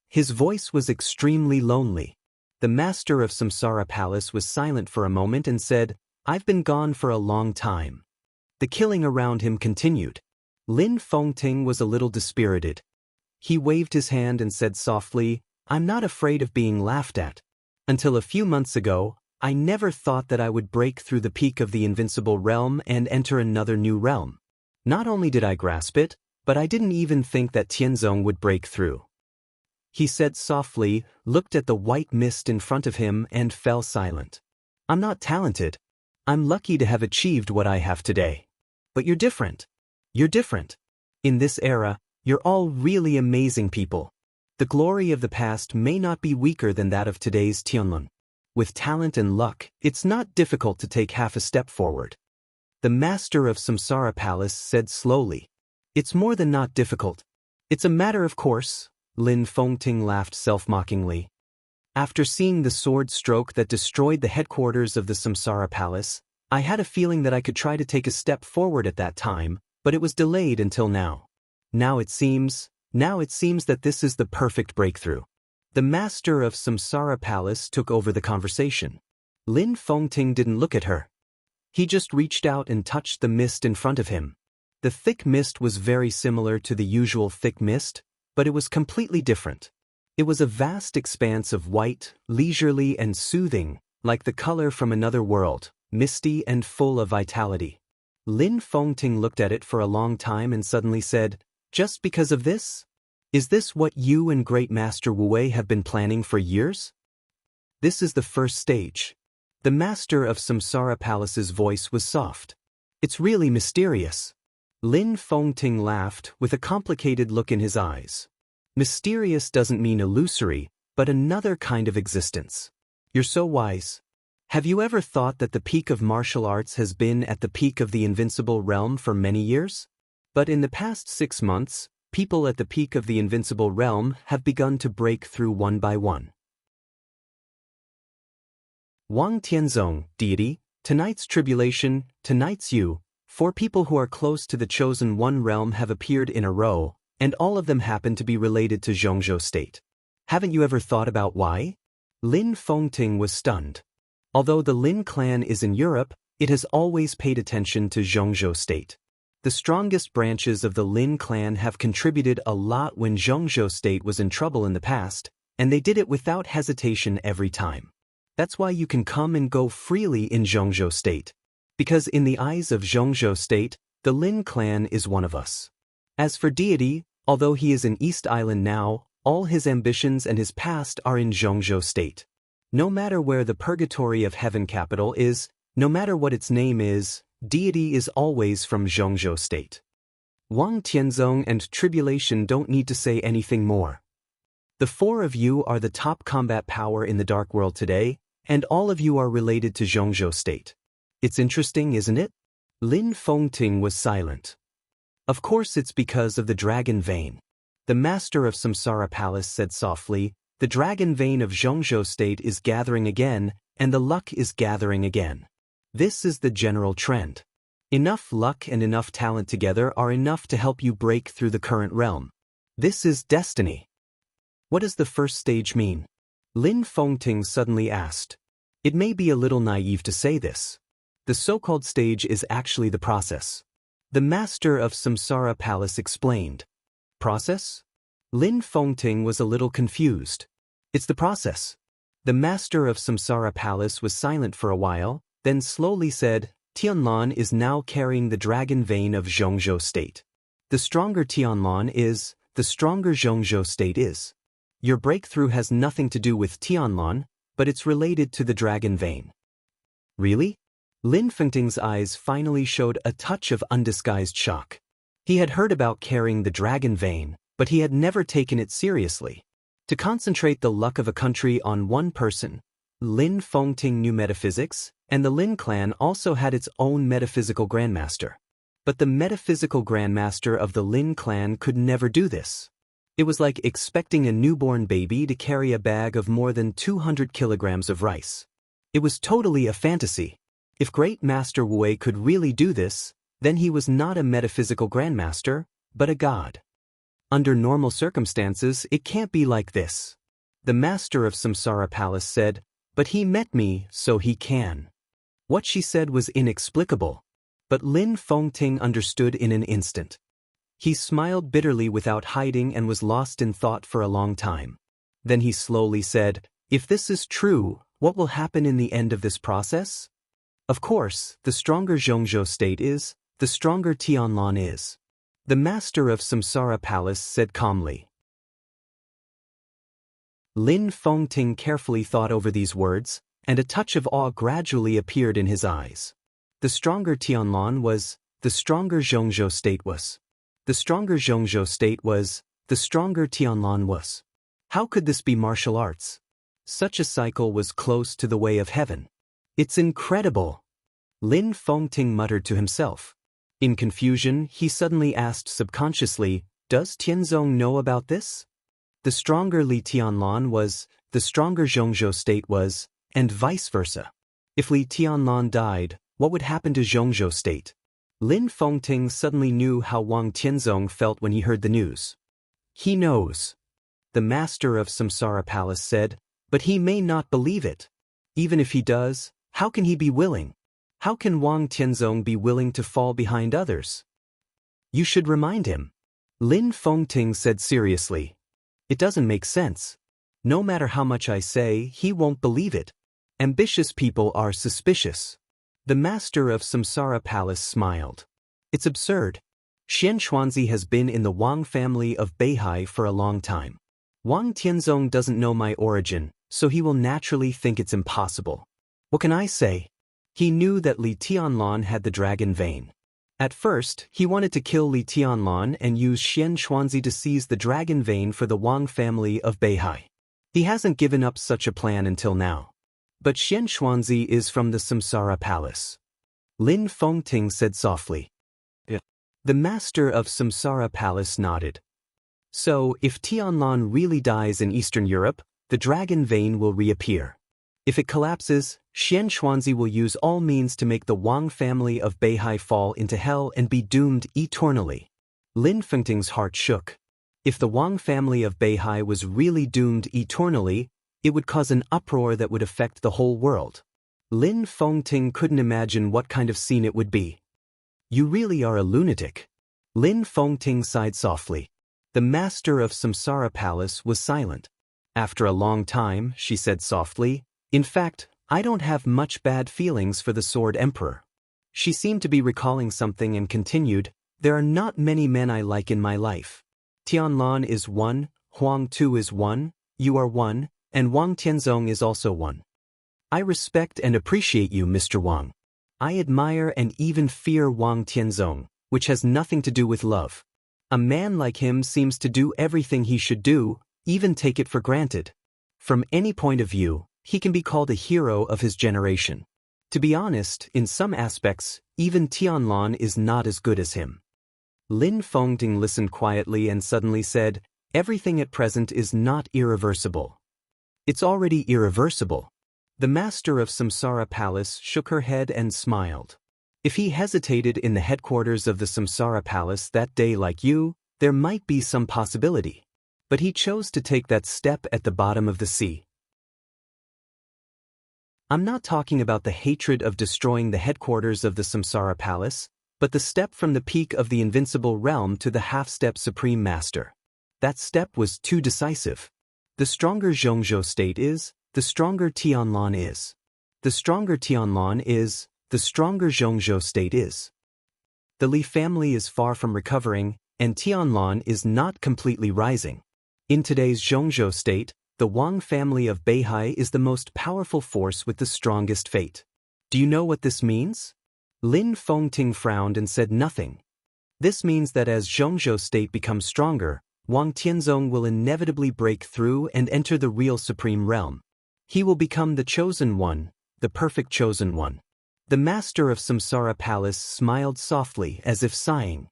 S1: His voice was extremely lonely. The master of Samsara Palace was silent for a moment and said, "I've been gone for a long time." The killing around him continued. Lin Fengting was a little dispirited. He waved his hand and said softly, "I'm not afraid of being laughed at. Until a few months ago, I never thought that I would break through the peak of the invincible realm and enter another new realm. Not only did I grasp it, but I didn't even think that Tianzong would break through." He said softly, looked at the white mist in front of him, and fell silent. "I'm not talented. I'm lucky to have achieved what I have today. But you're different. You're different. In this era, you're all really amazing people. The glory of the past may not be weaker than that of today's Tianlun. With talent and luck, it's not difficult to take half a step forward." The master of Samsara Palace said slowly, "It's more than not difficult. It's a matter of course." Lin Fengting laughed self-mockingly. After seeing the sword stroke that destroyed the headquarters of the Samsara Palace, I had a feeling that I could try to take a step forward at that time, but it was delayed until now. Now it seems that this is the perfect breakthrough. The master of Samsara Palace took over the conversation. Lin Fengting didn't look at her. He just reached out and touched the mist in front of him. The thick mist was very similar to the usual thick mist, but it was completely different. It was a vast expanse of white, leisurely and soothing, like the color from another world, misty and full of vitality. Lin Fengting looked at it for a long time and suddenly said, "Just because of this? Is this what you and Great Master Wu Wei have been planning for years?" "This is the first stage." The master of Samsara Palace's voice was soft. "It's really mysterious." Lin Fengting laughed with a complicated look in his eyes. Mysterious doesn't mean illusory, but another kind of existence. You're so wise. Have you ever thought that the peak of martial arts has been at the peak of the invincible realm for many years? But in the past 6 months, people at the peak of the invincible realm have begun to break through one by one. Wang Tianzong, deity, tonight's tribulation, tonight's you, 4 people who are close to the chosen one realm have appeared in a row, and all of them happen to be related to Zhongzhou state. Haven't you ever thought about why? Lin Fengting was stunned. Although the Lin clan is in Europe, it has always paid attention to Zhongzhou state. The strongest branches of the Lin clan have contributed a lot when Zhongzhou state was in trouble in the past, and they did it without hesitation every time. That's why you can come and go freely in Zhongzhou state. Because in the eyes of Zhongzhou state, the Lin clan is one of us. As for deity, although he is in East Island now, all his ambitions and his past are in Zhongzhou state. No matter where the purgatory of heaven capital is, no matter what its name is, deity is always from Zhongzhou state. Wang Tianzong and Tribulation don't need to say anything more. The 4 of you are the top combat power in the dark world today, and all of you are related to Zhongzhou state. It's interesting, isn't it? Lin Fengting was silent. Of course it's because of the dragon vein. The master of Samsara Palace said softly, "The dragon vein of Zhongzhou state is gathering again, and the luck is gathering again. This is the general trend. Enough luck and enough talent together are enough to help you break through the current realm. This is destiny." "What does the first stage mean?" Lin Fengting suddenly asked. It may be a little naive to say this. The so-called stage is actually the process. The master of Samsara Palace explained. Process? Lin Fengting was a little confused. It's the process. The master of Samsara Palace was silent for a while, then slowly said, "Tianlan is now carrying the dragon vein of Zhongzhou state. The stronger Tianlan is, the stronger Zhongzhou state is. Your breakthrough has nothing to do with Tianlan, but it's related to the dragon vein." Really? Lin Fengting's eyes finally showed a touch of undisguised shock. He had heard about carrying the dragon vein, but he had never taken it seriously. To concentrate the luck of a country on one person, Lin Fengting knew metaphysics, and the Lin clan also had its own metaphysical grandmaster. But the metaphysical grandmaster of the Lin clan could never do this. It was like expecting a newborn baby to carry a bag of more than 200 kilograms of rice. It was totally a fantasy. If Great Master Wu Wei could really do this, then he was not a metaphysical grandmaster, but a god. Under normal circumstances, it can't be like this. The master of Samsara Palace said, "But he met me, so he can." What she said was inexplicable, but Lin Fengting understood in an instant. He smiled bitterly without hiding and was lost in thought for a long time. Then he slowly said, "If this is true, what will happen in the end of this process? Of course, the stronger Zhongzhou state is, the stronger Tianlan is." The master of Samsara Palace said calmly. Lin Fengting carefully thought over these words, and a touch of awe gradually appeared in his eyes. The stronger Tianlan was, the stronger Zhongzhou state was. The stronger Zhongzhou state was, the stronger Tianlan was. How could this be martial arts? Such a cycle was close to the way of heaven. It's incredible. Lin Fengting muttered to himself. In confusion, he suddenly asked subconsciously, "Does Tianzong know about this?" The stronger Li Tianlan was, the stronger Zhongzhou state was, and vice versa. If Li Tianlan died, what would happen to Zhongzhou state? Lin Fengting suddenly knew how Wang Tianzong felt when he heard the news. He knows. The master of Samsara Palace said, but he may not believe it. Even if he does, how can he be willing? How can Wang Tianzong be willing to fall behind others? You should remind him. Lin Fengting said seriously. It doesn't make sense. No matter how much I say, he won't believe it. Ambitious people are suspicious. The master of Samsara Palace smiled. It's absurd. Xianxia has been in the Wang family of Beihai for a long time. Wang Tianzong doesn't know my origin, so he will naturally think it's impossible. What can I say? He knew that Li Tianlan had the dragon vein. At first, he wanted to kill Li Tianlan and use Xianxia to seize the dragon vein for the Wang family of Beihai. He hasn't given up such a plan until now. But Xianxia is from the Samsara Palace. Lin Fengting said softly. Yeah. The master of Samsara Palace nodded. So, if Tianlan really dies in Eastern Europe, the dragon vein will reappear. If it collapses, Xianxia will use all means to make the Wang family of Beihai fall into hell and be doomed eternally. Lin Fengting's heart shook. If the Wang family of Beihai was really doomed eternally, it would cause an uproar that would affect the whole world. Lin Fengting couldn't imagine what kind of scene it would be. You really are a lunatic. Lin Fengting sighed softly. The master of Samsara Palace was silent. After a long time, she said softly, in fact, I don't have much bad feelings for the Sword Emperor. She seemed to be recalling something and continued, there are not many men I like in my life. Tianlan is one, Huang Tu is one, you are one, and Wang Tianzong is also one. I respect and appreciate you, Mr. Wang. I admire and even fear Wang Tianzong, which has nothing to do with love. A man like him seems to do everything he should do, even take it for granted. From any point of view, he can be called a hero of his generation. To be honest, in some aspects, even Tianlan is not as good as him. Lin Fengting listened quietly and suddenly said, everything at present is not irreversible. It's already irreversible. The master of Samsara Palace shook her head and smiled. If he hesitated in the headquarters of the Samsara Palace that day like you, there might be some possibility. But he chose to take that step at the bottom of the sea. I'm not talking about the hatred of destroying the headquarters of the Samsara Palace, but the step from the peak of the invincible realm to the half-step Supreme Master. That step was too decisive. The stronger Zhongzhou state is, the stronger Tianlan is. The stronger Tianlan is, the stronger Zhongzhou state is. The Li family is far from recovering, and Tianlan is not completely rising. In today's Zhongzhou state, the Wang family of Beihai is the most powerful force with the strongest fate. Do you know what this means? Lin Fengting frowned and said nothing. This means that as Zhongzhou state becomes stronger, Wang Tianzong will inevitably break through and enter the real supreme realm. He will become the chosen one, the perfect chosen one. The master of Samsara Palace smiled softly as if sighing.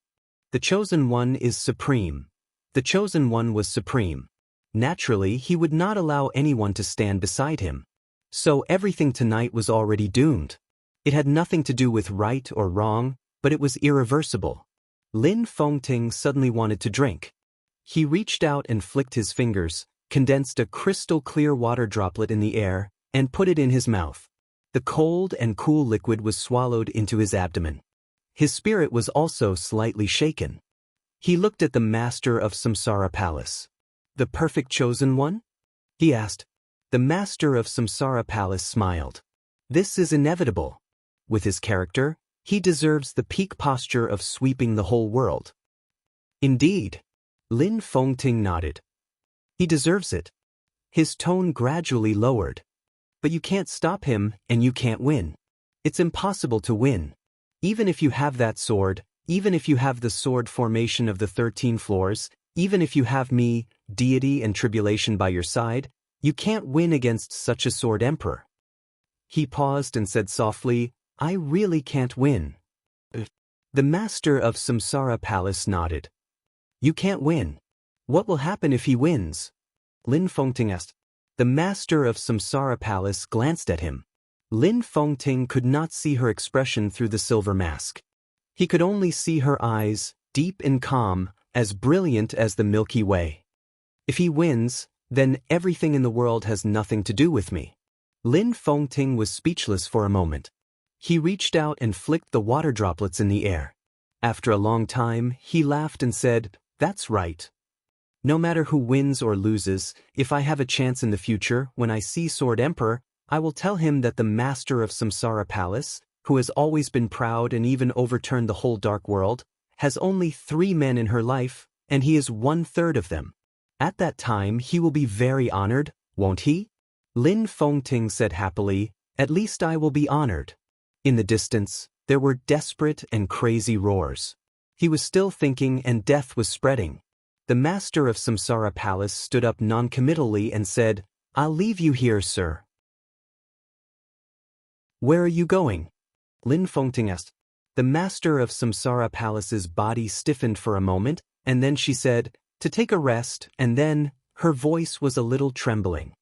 S1: The chosen one is supreme. The chosen one was supreme. Naturally, he would not allow anyone to stand beside him. So everything tonight was already doomed. It had nothing to do with right or wrong, but it was irreversible. Lin Fengting suddenly wanted to drink. He reached out and flicked his fingers, condensed a crystal-clear water droplet in the air, and put it in his mouth. The cold and cool liquid was swallowed into his abdomen. His spirit was also slightly shaken. He looked at the master of Samsara Palace. The perfect chosen one? He asked. The master of Samsara Palace smiled. This is inevitable. With his character, he deserves the peak posture of sweeping the whole world. Indeed. Lin Fengting nodded. He deserves it. His tone gradually lowered. But you can't stop him, and you can't win. It's impossible to win. Even if you have that sword, even if you have the sword formation of the 13 floors, even if you have me, deity and tribulation by your side, you can't win against such a sword emperor. He paused and said softly, I really can't win. The master of Samsara Palace nodded. You can't win. What will happen if he wins? Lin Fengting asked. The master of Samsara Palace glanced at him. Lin Fengting could not see her expression through the silver mask. He could only see her eyes, deep and calm, as brilliant as the Milky Way. If he wins, then everything in the world has nothing to do with me. Lin Fengting was speechless for a moment. He reached out and flicked the water droplets in the air. After a long time, he laughed and said, "That's right. No matter who wins or loses, if I have a chance in the future, when I see Sword Emperor, I will tell him that the master of Samsara Palace, who has always been proud and even overturned the whole dark world, has only 3 men in her life, and he is 1/3 of them. At that time he will be very honored, won't he?" Lin Fengting said happily, "At least I will be honored." In the distance, there were desperate and crazy roars. He was still thinking and death was spreading. The master of Samsara Palace stood up noncommittally and said, "I'll leave you here, sir." "Where are you going?" Lin Fengting asked. The master of Samsara Palace's body stiffened for a moment, and then she said, "To take a rest," and then, her voice was a little trembling.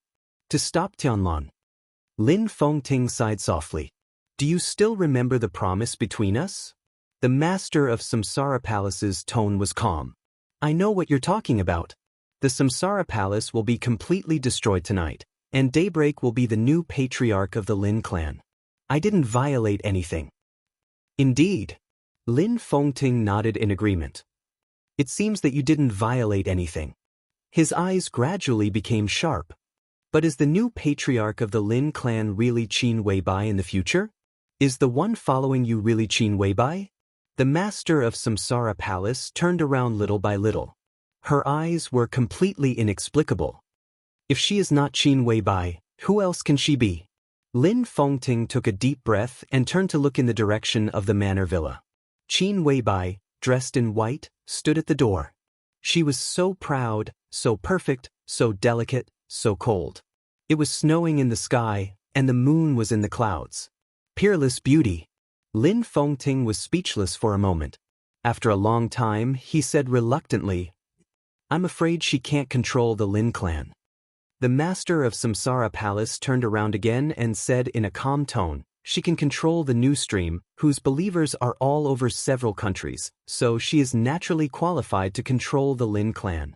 S1: "To stop Tianlan." Lin Fengting sighed softly. "Do you still remember the promise between us?" The master of Samsara Palace's tone was calm. "I know what you're talking about. The Samsara Palace will be completely destroyed tonight, and Daybreak will be the new patriarch of the Lin clan. I didn't violate anything." "Indeed." Lin Fengting nodded in agreement. "It seems that you didn't violate anything." His eyes gradually became sharp. "But is the new patriarch of the Lin clan really Qin Weibai in the future? Is the one following you really Qin Weibai?" The master of Samsara Palace turned around little by little. Her eyes were completely inexplicable. "If she is not Qin Weibai, who else can she be?" Lin Fengting took a deep breath and turned to look in the direction of the manor villa. Qin Weibai, dressed in white, stood at the door. She was so proud, so perfect, so delicate, so cold. It was snowing in the sky, and the moon was in the clouds. Peerless beauty. Lin Fengting was speechless for a moment. After a long time, he said reluctantly, "I'm afraid she can't control the Lin clan." The master of Samsara Palace turned around again and said in a calm tone, "She can control the new stream, whose believers are all over several countries, so she is naturally qualified to control the Lin clan."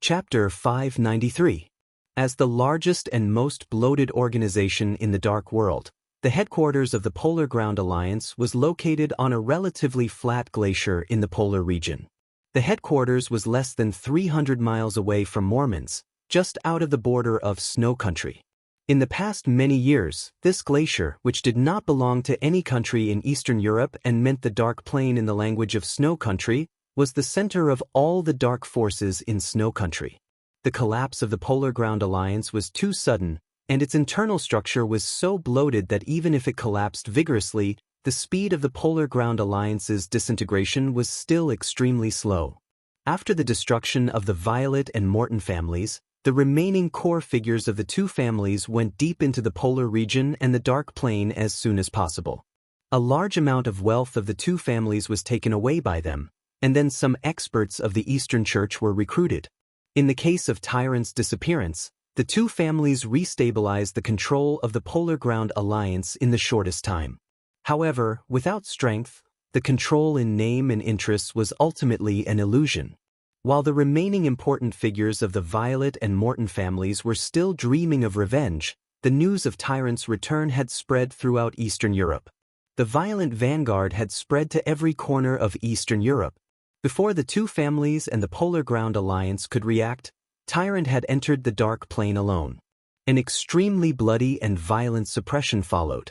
S1: Chapter 593. As the largest and most bloated organization in the Dark World, the headquarters of the Polar Ground Alliance was located on a relatively flat glacier in the polar region. The headquarters was less than 300 miles away from Mormons, just out of the border of snow country. In the past many years, this glacier, which did not belong to any country in Eastern Europe and meant the Dark Plain in the language of snow country, was the center of all the dark forces in snow country. The collapse of the Polar Ground Alliance was too sudden, and its internal structure was so bloated that even if it collapsed vigorously, the speed of the Polar Ground Alliance's disintegration was still extremely slow. After the destruction of the Violet and Morton families, the remaining core figures of the two families went deep into the polar region and the Dark Plain as soon as possible. A large amount of wealth of the two families was taken away by them, and then some experts of the Eastern Church were recruited. In the case of Tyrant's disappearance, the two families restabilized the control of the Polar Ground Alliance in the shortest time. However, without strength, the control in name and interests was ultimately an illusion. While the remaining important figures of the Violet and Morton families were still dreaming of revenge, the news of Tyrant's return had spread throughout Eastern Europe. The violent vanguard had spread to every corner of Eastern Europe. Before the two families and the Polar Ground Alliance could react, Tyrant had entered the Dark Plain alone. An extremely bloody and violent suppression followed.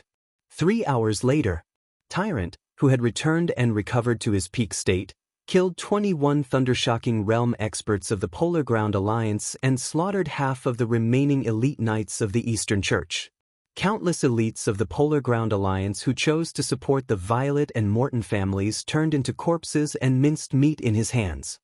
S1: 3 hours later, Tyrant, who had returned and recovered to his peak state, killed 21 thundershocking realm experts of the Polar Ground Alliance and slaughtered half of the remaining elite knights of the Eastern Church. Countless elites of the Polar Ground Alliance who chose to support the Violet and Morton families turned into corpses and minced meat in his hands.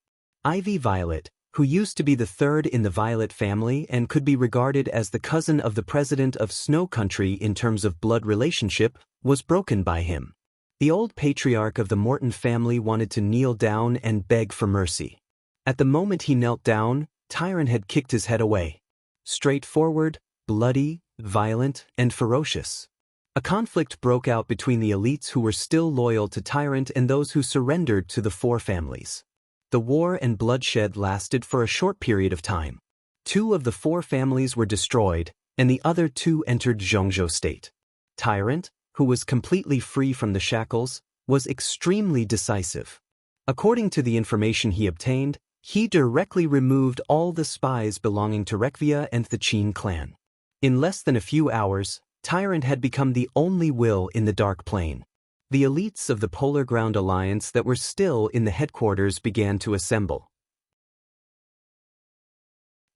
S1: Ivy Violet, who used to be the third in the Violet family and could be regarded as the cousin of the president of Snow Country in terms of blood relationship, was broken by him. The old patriarch of the Morton family wanted to kneel down and beg for mercy. At the moment he knelt down, Tyrant had kicked his head away. Straightforward, bloody, violent, and ferocious. A conflict broke out between the elites who were still loyal to Tyrant and those who surrendered to the four families. The war and bloodshed lasted for a short period of time. 2 of the 4 families were destroyed, and the other 2 entered Zhongzhou state. Tyrant, who was completely free from the shackles, was extremely decisive. According to the information he obtained, he directly removed all the spies belonging to Rekvia and the Qin clan. In less than a few hours, Tyrant had become the only will in the Dark Plane. The elites of the Polar Ground Alliance that were still in the headquarters began to assemble.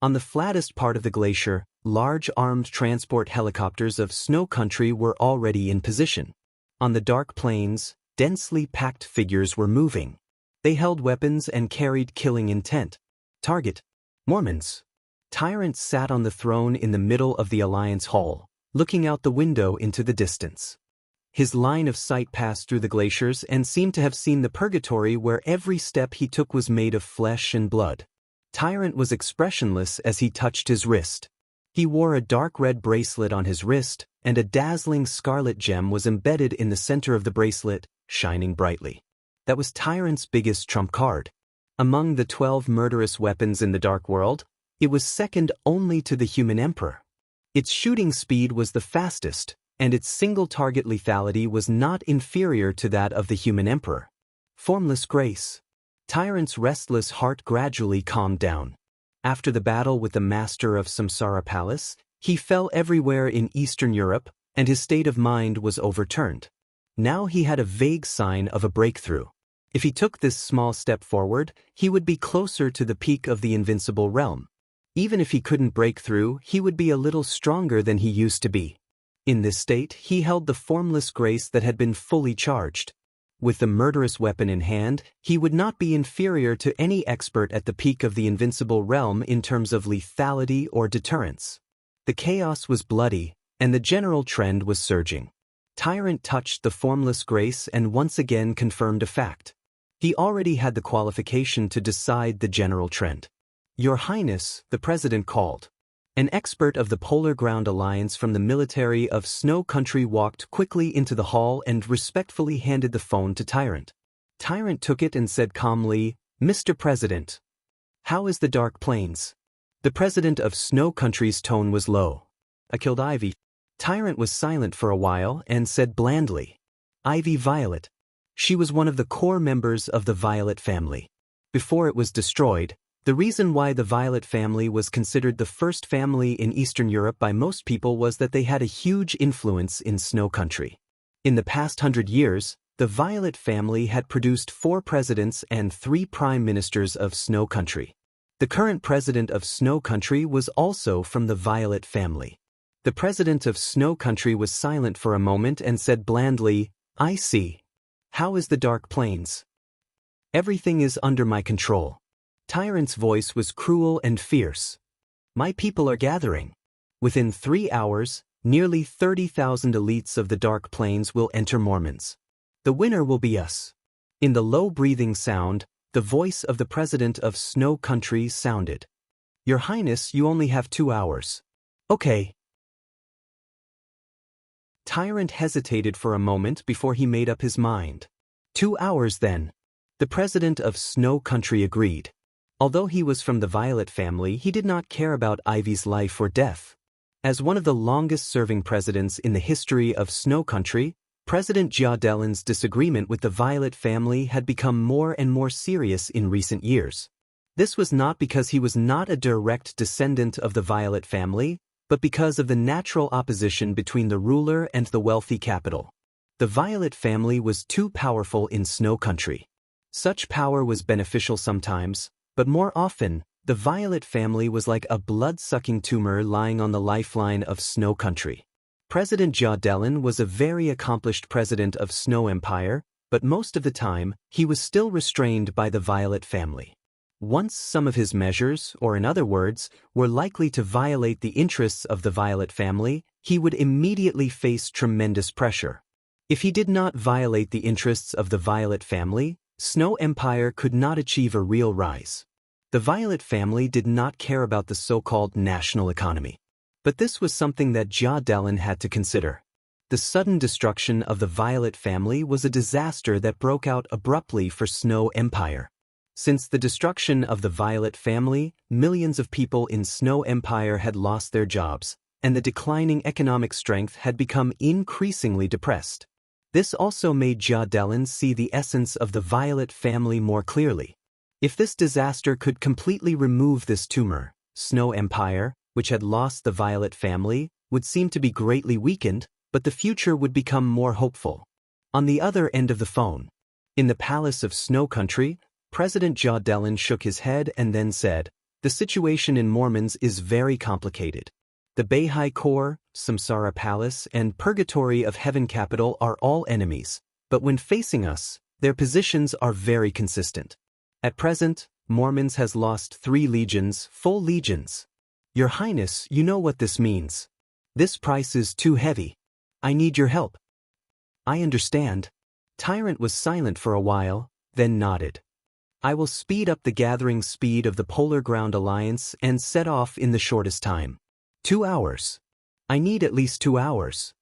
S1: On the flattest part of the glacier, large armed transport helicopters of Snow Country were already in position. On the dark plains, densely packed figures were moving. They held weapons and carried killing intent. Target: Mormons. Tyrant sat on the throne in the middle of the Alliance Hall, looking out the window into the distance. His line of sight passed through the glaciers and seemed to have seen the purgatory where every step he took was made of flesh and blood. Tyrant was expressionless as he touched his wrist. He wore a dark red bracelet on his wrist, and a dazzling scarlet gem was embedded in the center of the bracelet, shining brightly. That was Tyrant's biggest trump card. Among the 12 murderous weapons in the Dark World, it was second only to the Human Emperor. Its shooting speed was the fastest, and its single-target lethality was not inferior to that of the Human Emperor. Formless grace. Tyrant's restless heart gradually calmed down. After the battle with the master of Samsara Palace, he fell everywhere in Eastern Europe, and his state of mind was overturned. Now he had a vague sign of a breakthrough. If he took this small step forward, he would be closer to the peak of the invincible realm. Even if he couldn't break through, he would be a little stronger than he used to be. In this state, he held the formless grace that had been fully charged. With the murderous weapon in hand, he would not be inferior to any expert at the peak of the invincible realm in terms of lethality or deterrence. The chaos was bloody, and the general trend was surging. Tyrant touched the formless grace and once again confirmed a fact. He already had the qualification to decide the general trend. "Your Highness," the president called. An expert of the Polar Ground Alliance from the military of Snow Country walked quickly into the hall and respectfully handed the phone to Tyrant. Tyrant took it and said calmly, "Mr. President, how is the Dark Plains?" The president of Snow Country's tone was low. "I killed Ivy." Tyrant was silent for a while and said blandly, "Ivy Violet. She was one of the core members of the Violet family. Before it was destroyed, the reason why the Violet family was considered the first family in Eastern Europe by most people was that they had a huge influence in Snow Country. In the past 100 years, the Violet family had produced 4 presidents and 3 prime ministers of Snow Country. The current president of Snow Country was also from the Violet family. The president of Snow Country was silent for a moment and said blandly, "I see. How is the Dark Plains?" "Everything is under my control." Tyrant's voice was cruel and fierce. "My people are gathering. Within 3 hours, nearly 30,000 elites of the Dark Plains will enter Mormons. The winner will be us." In the low breathing sound, the voice of the president of Snow Country sounded. "Your Highness, you only have 2 hours." "Okay." Tyrant hesitated for a moment before he made up his mind. 2 hours then. The president of Snow Country agreed. Although he was from the Violet family, he did not care about Ivy's life or death. As one of the longest-serving presidents in the history of Snow Country, President Jia Delin's disagreement with the Violet family had become more and more serious in recent years. This was not because he was not a direct descendant of the Violet family, but because of the natural opposition between the ruler and the wealthy capital. The Violet family was too powerful in Snow Country. Such power was beneficial sometimes, but more often, the Violet family was like a blood-sucking tumor lying on the lifeline of Snow Country. President Jia Delin was a very accomplished president of Snow Empire, but most of the time, he was still restrained by the Violet family. Once some of his measures, or in other words, were likely to violate the interests of the Violet family, he would immediately face tremendous pressure. If he did not violate the interests of the Violet family, Snow Empire could not achieve a real rise. The Violet family did not care about the so-called national economy. But this was something that Jia Delin had to consider. The sudden destruction of the Violet family was a disaster that broke out abruptly for Snow Empire. Since the destruction of the Violet family, millions of people in Snow Empire had lost their jobs, and the declining economic strength had become increasingly depressed. This also made Jia Delin see the essence of the Violet family more clearly. If this disaster could completely remove this tumor, Snow Empire, which had lost the Violet family, would seem to be greatly weakened, but the future would become more hopeful. On the other end of the phone, in the palace of Snow Country, President Jia Delin shook his head and then said, "The situation in Mormons is very complicated. The Beihai Core, Samsara Palace, and Purgatory of Heaven Capital are all enemies, but when facing us, their positions are very consistent. At present, Mormons has lost 3 legions, full legions. Your Highness, you know what this means. This price is too heavy. I need your help." "I understand." Tyrant was silent for a while, then nodded. "I will speed up the gathering speed of the Polar Ground Alliance and set off in the shortest time. 2 hours. I need at least 2 hours."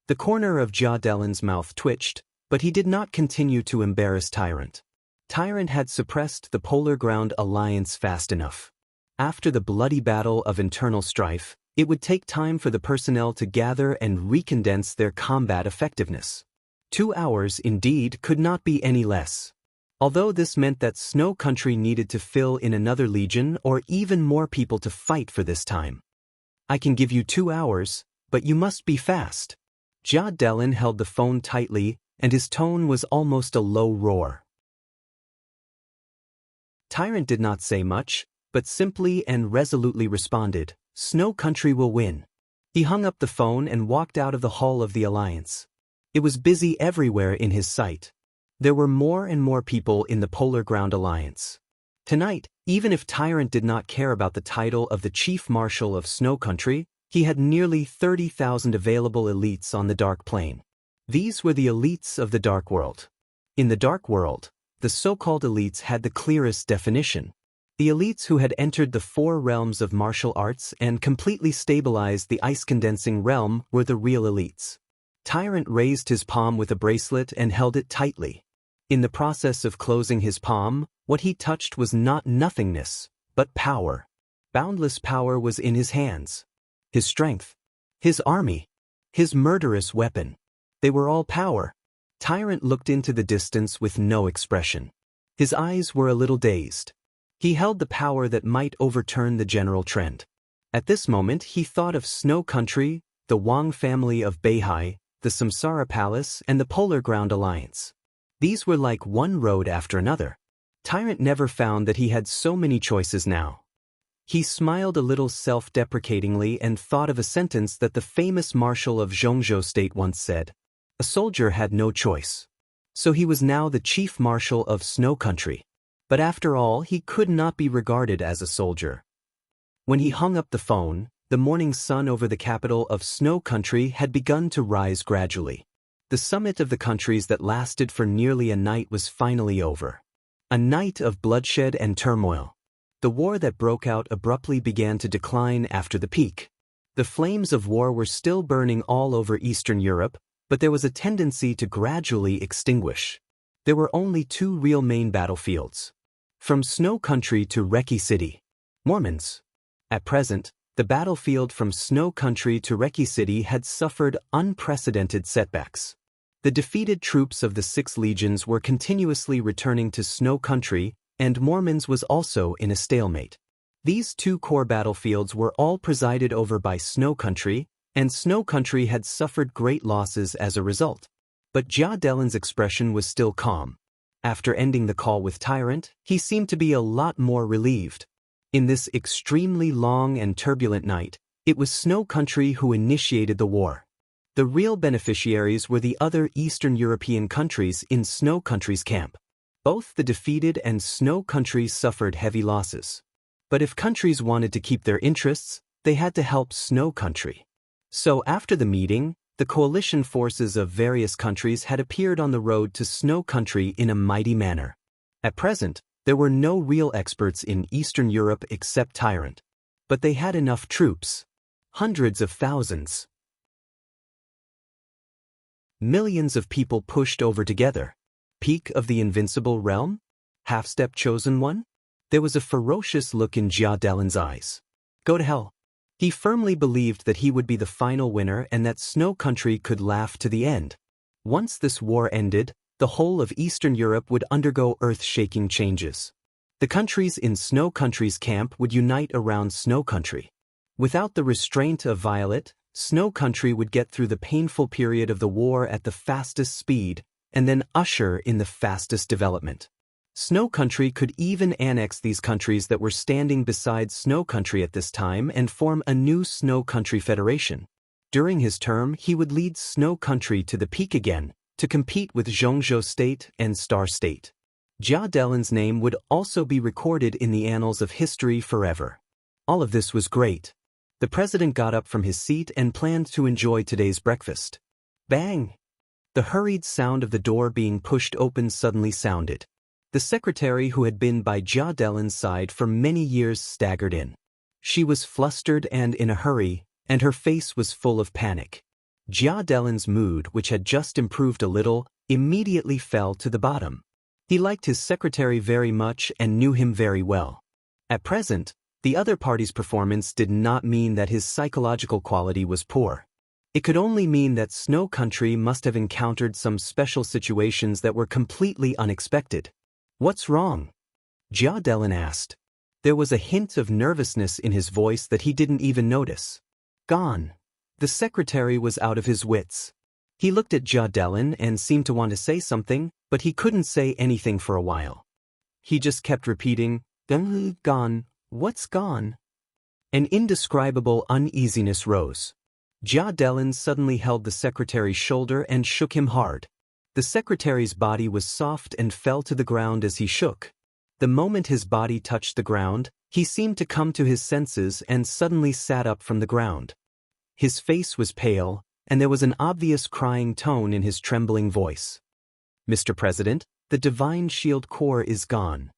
S1: The corner of Jia Delin's mouth twitched, but he did not continue to embarrass Tyrant. Tyrant had suppressed the Polar Ground Alliance fast enough. After the bloody battle of internal strife, it would take time for the personnel to gather and recondense their combat effectiveness. 2 hours, indeed, could not be any less. Although this meant that Snow Country needed to fill in another legion or even more people to fight for this time. "I can give you 2 hours, but you must be fast." Jia Delin held the phone tightly, and his tone was almost a low roar. Tyrant did not say much, but simply and resolutely responded, "Snow Country will win." He hung up the phone and walked out of the hall of the Alliance. It was busy everywhere in his sight. There were more and more people in the Polar Ground Alliance. Tonight, even if Tyrant did not care about the title of the Chief Marshal of Snow Country, he had nearly 30,000 available elites on the Dark Plane. These were the elites of the Dark World. In the Dark World, the so-called elites had the clearest definition. The elites who had entered the 4 realms of martial arts and completely stabilized the ice-condensing realm were the real elites. Tyrant raised his palm with a bracelet and held it tightly. In the process of closing his palm, what he touched was not nothingness, but power. Boundless power was in his hands. His strength, his army, his murderous weapon. They were all power. Tyrant looked into the distance with no expression. His eyes were a little dazed. He held the power that might overturn the general trend. At this moment he thought of Snow Country, the Wang family of Beihai, the Samsara Palace, and the Polar Ground Alliance. These were like one road after another. Tyrant never found that he had so many choices now. He smiled a little self-deprecatingly and thought of a sentence that the famous marshal of Zhongzhou State once said. A soldier had no choice. So he was now the chief marshal of Snow Country. But after all, he could not be regarded as a soldier. When he hung up the phone, the morning sun over the capital of Snow Country had begun to rise gradually. The summit of the countries that lasted for nearly a night was finally over. A night of bloodshed and turmoil. The war that broke out abruptly began to decline after the peak. The flames of war were still burning all over Eastern Europe, but there was a tendency to gradually extinguish. There were only 2 real main battlefields. From Snow Country to Reki City. Mormons. At present, the battlefield from Snow Country to Reki City had suffered unprecedented setbacks. The defeated troops of the 6 legions were continuously returning to Snow Country, and Mormons was also in a stalemate. These 2 core battlefields were all presided over by Snow Country, and Snow Country had suffered great losses as a result. But Jia Delin's expression was still calm. After ending the call with Tyrant, he seemed to be a lot more relieved. In this extremely long and turbulent night, it was Snow Country who initiated the war. The real beneficiaries were the other Eastern European countries in Snow Country's camp. Both the defeated and Snow Country suffered heavy losses. But if countries wanted to keep their interests, they had to help Snow Country. So after the meeting, The coalition forces of various countries had appeared on the road to Snow Country in a mighty manner. At present, there were no real experts in Eastern Europe except Tyrant. But they had enough troops. Hundreds of thousands. Millions of people pushed over together. Peak of the invincible realm? Half-step chosen one? There was a ferocious look in Jia Delin's eyes. Go to hell. He firmly believed that he would be the final winner and that Snow Country could laugh to the end. Once this war ended, the whole of Eastern Europe would undergo earth-shaking changes. The countries in Snow Country's camp would unite around Snow Country. Without the restraint of Violet, Snow Country would get through the painful period of the war at the fastest speed, and then usher in the fastest development. Snow Country could even annex these countries that were standing beside Snow Country at this time and form a new Snow Country Federation. During his term, he would lead Snow Country to the peak again, to compete with Zhongzhou State and Star State. Jia Delin's name would also be recorded in the annals of history forever. All of this was great. The president got up from his seat and planned to enjoy today's breakfast. Bang! The hurried sound of the door being pushed open suddenly sounded. The secretary who had been by Jia Delin's side for many years staggered in. She was flustered and in a hurry, and her face was full of panic. Jia Delin's mood, which had just improved a little, immediately fell to the bottom. He liked his secretary very much and knew him very well. At present, the other party's performance did not mean that his psychological quality was poor. It could only mean that Snow Country must have encountered some special situations that were completely unexpected. What's wrong? Jia Delin asked. There was a hint of nervousness in his voice that he didn't even notice. Gone. The secretary was out of his wits. He looked at Jia Delin and seemed to want to say something, but he couldn't say anything for a while. He just kept repeating, gone, what's gone? An indescribable uneasiness rose. Jia Delin suddenly held the secretary's shoulder and shook him hard. The secretary's body was soft and fell to the ground as he shook. The moment his body touched the ground, he seemed to come to his senses and suddenly sat up from the ground. His face was pale, and there was an obvious crying tone in his trembling voice. Mr. President, the Divine Shield Core is gone.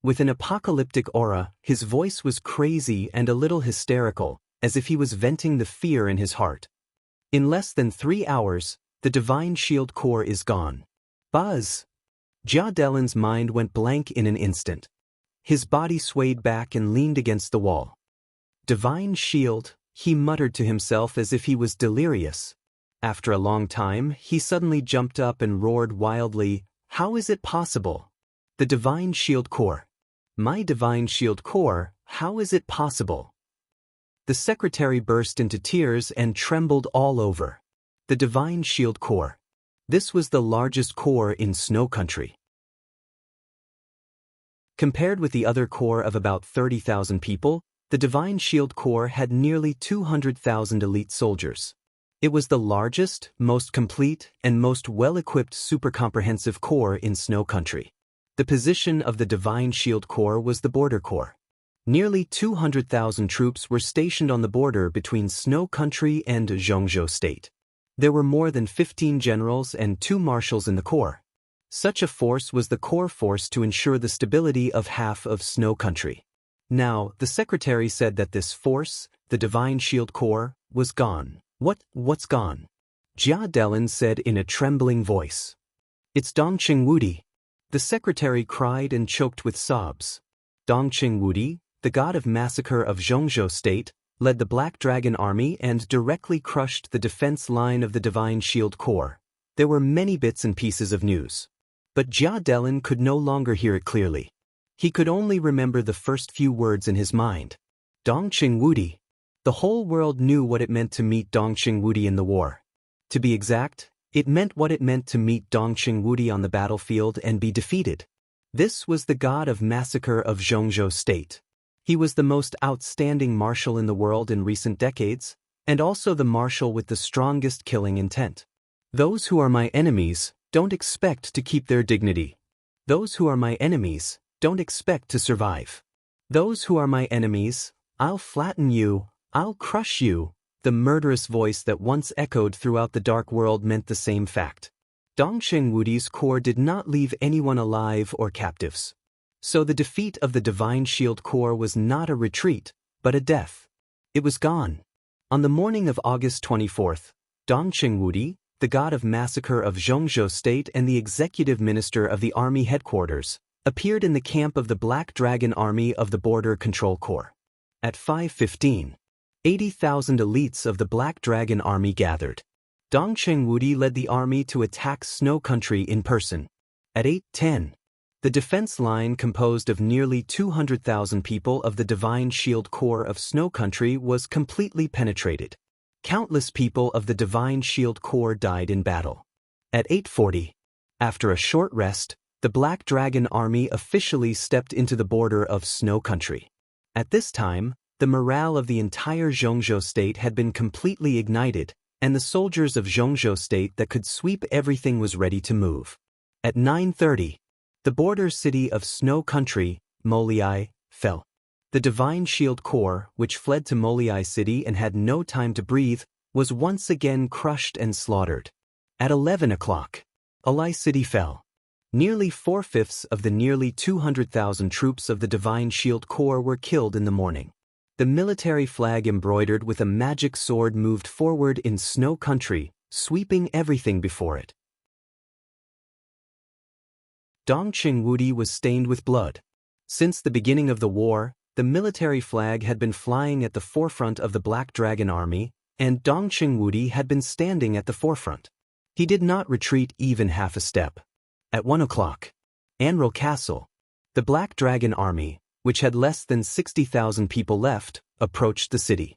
S1: With an apocalyptic aura, his voice was crazy and a little hysterical, as if he was venting the fear in his heart. In less than 3 hours, the Divine Shield Core is gone. Buzz! Jia Delin's mind went blank in an instant. His body swayed back and leaned against the wall. Divine Shield, he muttered to himself as if he was delirious. After a long time, he suddenly jumped up and roared wildly, "How is it possible? The Divine Shield Core. My Divine Shield Core, how is it possible?" The secretary burst into tears and trembled all over. The Divine Shield Core. This was the largest core in Snow Country. Compared with the other core of about 30,000 people, the Divine Shield Core had nearly 200,000 elite soldiers. It was the largest, most complete, and most well-equipped super-comprehensive corps in Snow Country. The position of the Divine Shield Corps was the border corps. Nearly 200,000 troops were stationed on the border between Snow Country and Zhongzhou State. There were more than 15 generals and 2 marshals in the corps. Such a force was the core force to ensure the stability of half of Snow Country. Now, the secretary said that this force, the Divine Shield Corps, was gone. What's gone? Jia Delin said in a trembling voice. It's Dongqing Wudi. The secretary cried and choked with sobs. Dongqing Wudi, the god of massacre of Zhongzhou State, led the Black Dragon Army and directly crushed the defense line of the Divine Shield Corps. There were many bits and pieces of news. But Jia Delin could no longer hear it clearly. He could only remember the first few words in his mind. Dongqing Wudi. The whole world knew what it meant to meet Dongqing Wudi in the war. To be exact, it meant what it meant to meet Dongqing Wudi on the battlefield and be defeated. This was the god of massacre of Zhongzhou State. He was the most outstanding marshal in the world in recent decades, and also the marshal with the strongest killing intent. Those who are my enemies don't expect to keep their dignity. Those who are my enemies don't expect to survive. Those who are my enemies, I'll flatten you, I'll crush you, The murderous voice that once echoed throughout the dark world meant the same fact. Dongsheng Wudi's core did not leave anyone alive or captives. So the defeat of the Divine Shield Core was not a retreat, but a death. It was gone. On the morning of August 24th, Dongsheng Wudi, the god of massacre of Zhongzhou State and the executive minister of the army headquarters, appeared in the camp of the Black Dragon Army of the Border Control Corps. At 5:15, 80,000 elites of the Black Dragon Army gathered. Dongsheng Wudi led the army to attack Snow Country in person. At 8:10, the defense line composed of nearly 200,000 people of the Divine Shield Corps of Snow Country was completely penetrated. Countless people of the Divine Shield Corps died in battle. At 8:40, after a short rest, the Black Dragon Army officially stepped into the border of Snow Country. At this time, the morale of the entire Zhongzhou State had been completely ignited, and the soldiers of Zhongzhou State that could sweep everything was ready to move. At 9:30, the border city of Snow Country, Moliai, fell. The Divine Shield Corps, which fled to Moliai City and had no time to breathe, was once again crushed and slaughtered. At 11 o'clock, Alai City fell. Nearly 4/5 of the nearly 200,000 troops of the Divine Shield Corps were killed in the morning. The military flag embroidered with a magic sword moved forward in Snow Country, sweeping everything before it. Dongsheng Wudi was stained with blood. Since the beginning of the war, the military flag had been flying at the forefront of the Black Dragon Army, and Dongsheng Wudi had been standing at the forefront. He did not retreat even half a step. At 1 o'clock, Anral Castle, the Black Dragon Army, which had less than 60,000 people left, approached the city.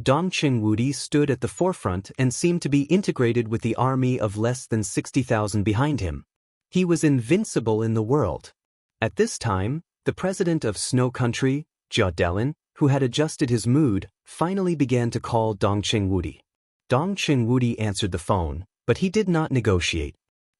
S1: Dongsheng Wudi stood at the forefront and seemed to be integrated with the army of less than 60,000 behind him. He was invincible in the world. At this time, the president of Snow Country, Jia Delin, who had adjusted his mood, finally began to call Dongsheng Wudi. Dongsheng Wudi answered the phone, but he did not negotiate.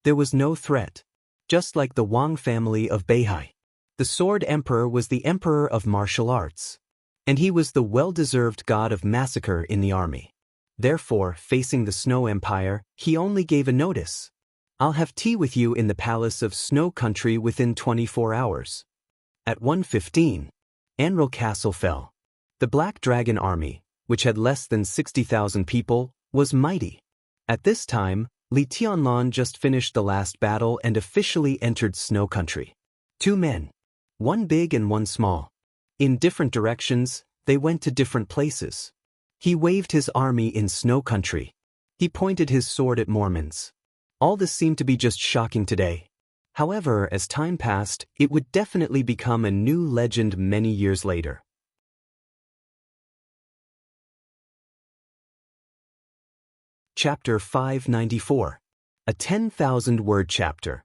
S1: There was no threat. Just like the Wang family of Beihai, the Sword Emperor was the emperor of martial arts, and he was the well-deserved god of massacre in the army. Therefore, facing the Snow Empire, he only gave a notice. "I'll have tea with you in the palace of Snow Country within 24 hours. At 1:15, Anral Castle fell. The Black Dragon Army, which had less than 60,000 people, was mighty. At this time, Li Tianlan just finished the last battle and officially entered Snow Country. 2 men, one big and one small. In different directions, they went to different places. He waved his army in Snow Country. He pointed his sword at Mormons. All this seemed to be just shocking today. However, as time passed, it would definitely become a new legend many years later. Chapter 594. A 10,000-word chapter.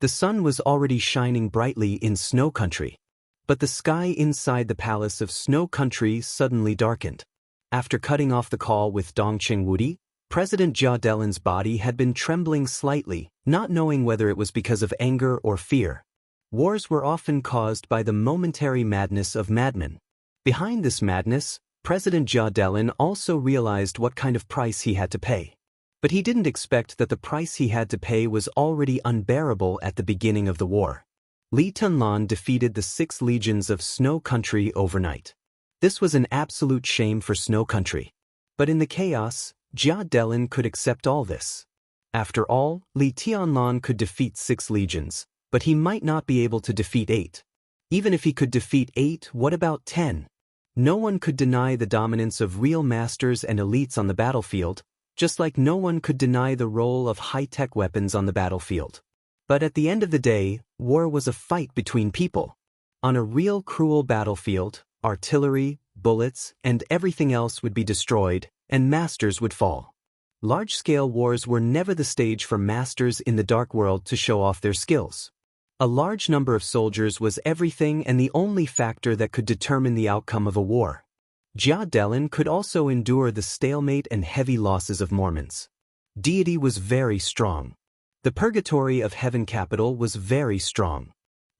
S1: The sun was already shining brightly in Snow Country, but the sky inside the palace of Snow Country suddenly darkened. After cutting off the call with Dongsheng Wudi, President Jia Delin's body had been trembling slightly, not knowing whether it was because of anger or fear. Wars were often caused by the momentary madness of madmen. Behind this madness, President Jia Delin also realized what kind of price he had to pay. But he didn't expect that the price he had to pay was already unbearable at the beginning of the war. Li Tianlan defeated the 6 legions of Snow Country overnight. This was an absolute shame for Snow Country. But in the chaos, Jia Delin could accept all this. After all, Li Tianlan could defeat 6 legions, but he might not be able to defeat 8. Even if he could defeat 8, what about 10? No one could deny the dominance of real masters and elites on the battlefield, just like no one could deny the role of high-tech weapons on the battlefield. But at the end of the day, war was a fight between people. On a real cruel battlefield, artillery, bullets, and everything else would be destroyed, and masters would fall. Large-scale wars were never the stage for masters in the dark world to show off their skills. A large number of soldiers was everything and the only factor that could determine the outcome of a war. Jia Delin could also endure the stalemate and heavy losses of Mormons. Deity was very strong. The Purgatory of Heaven Capital was very strong.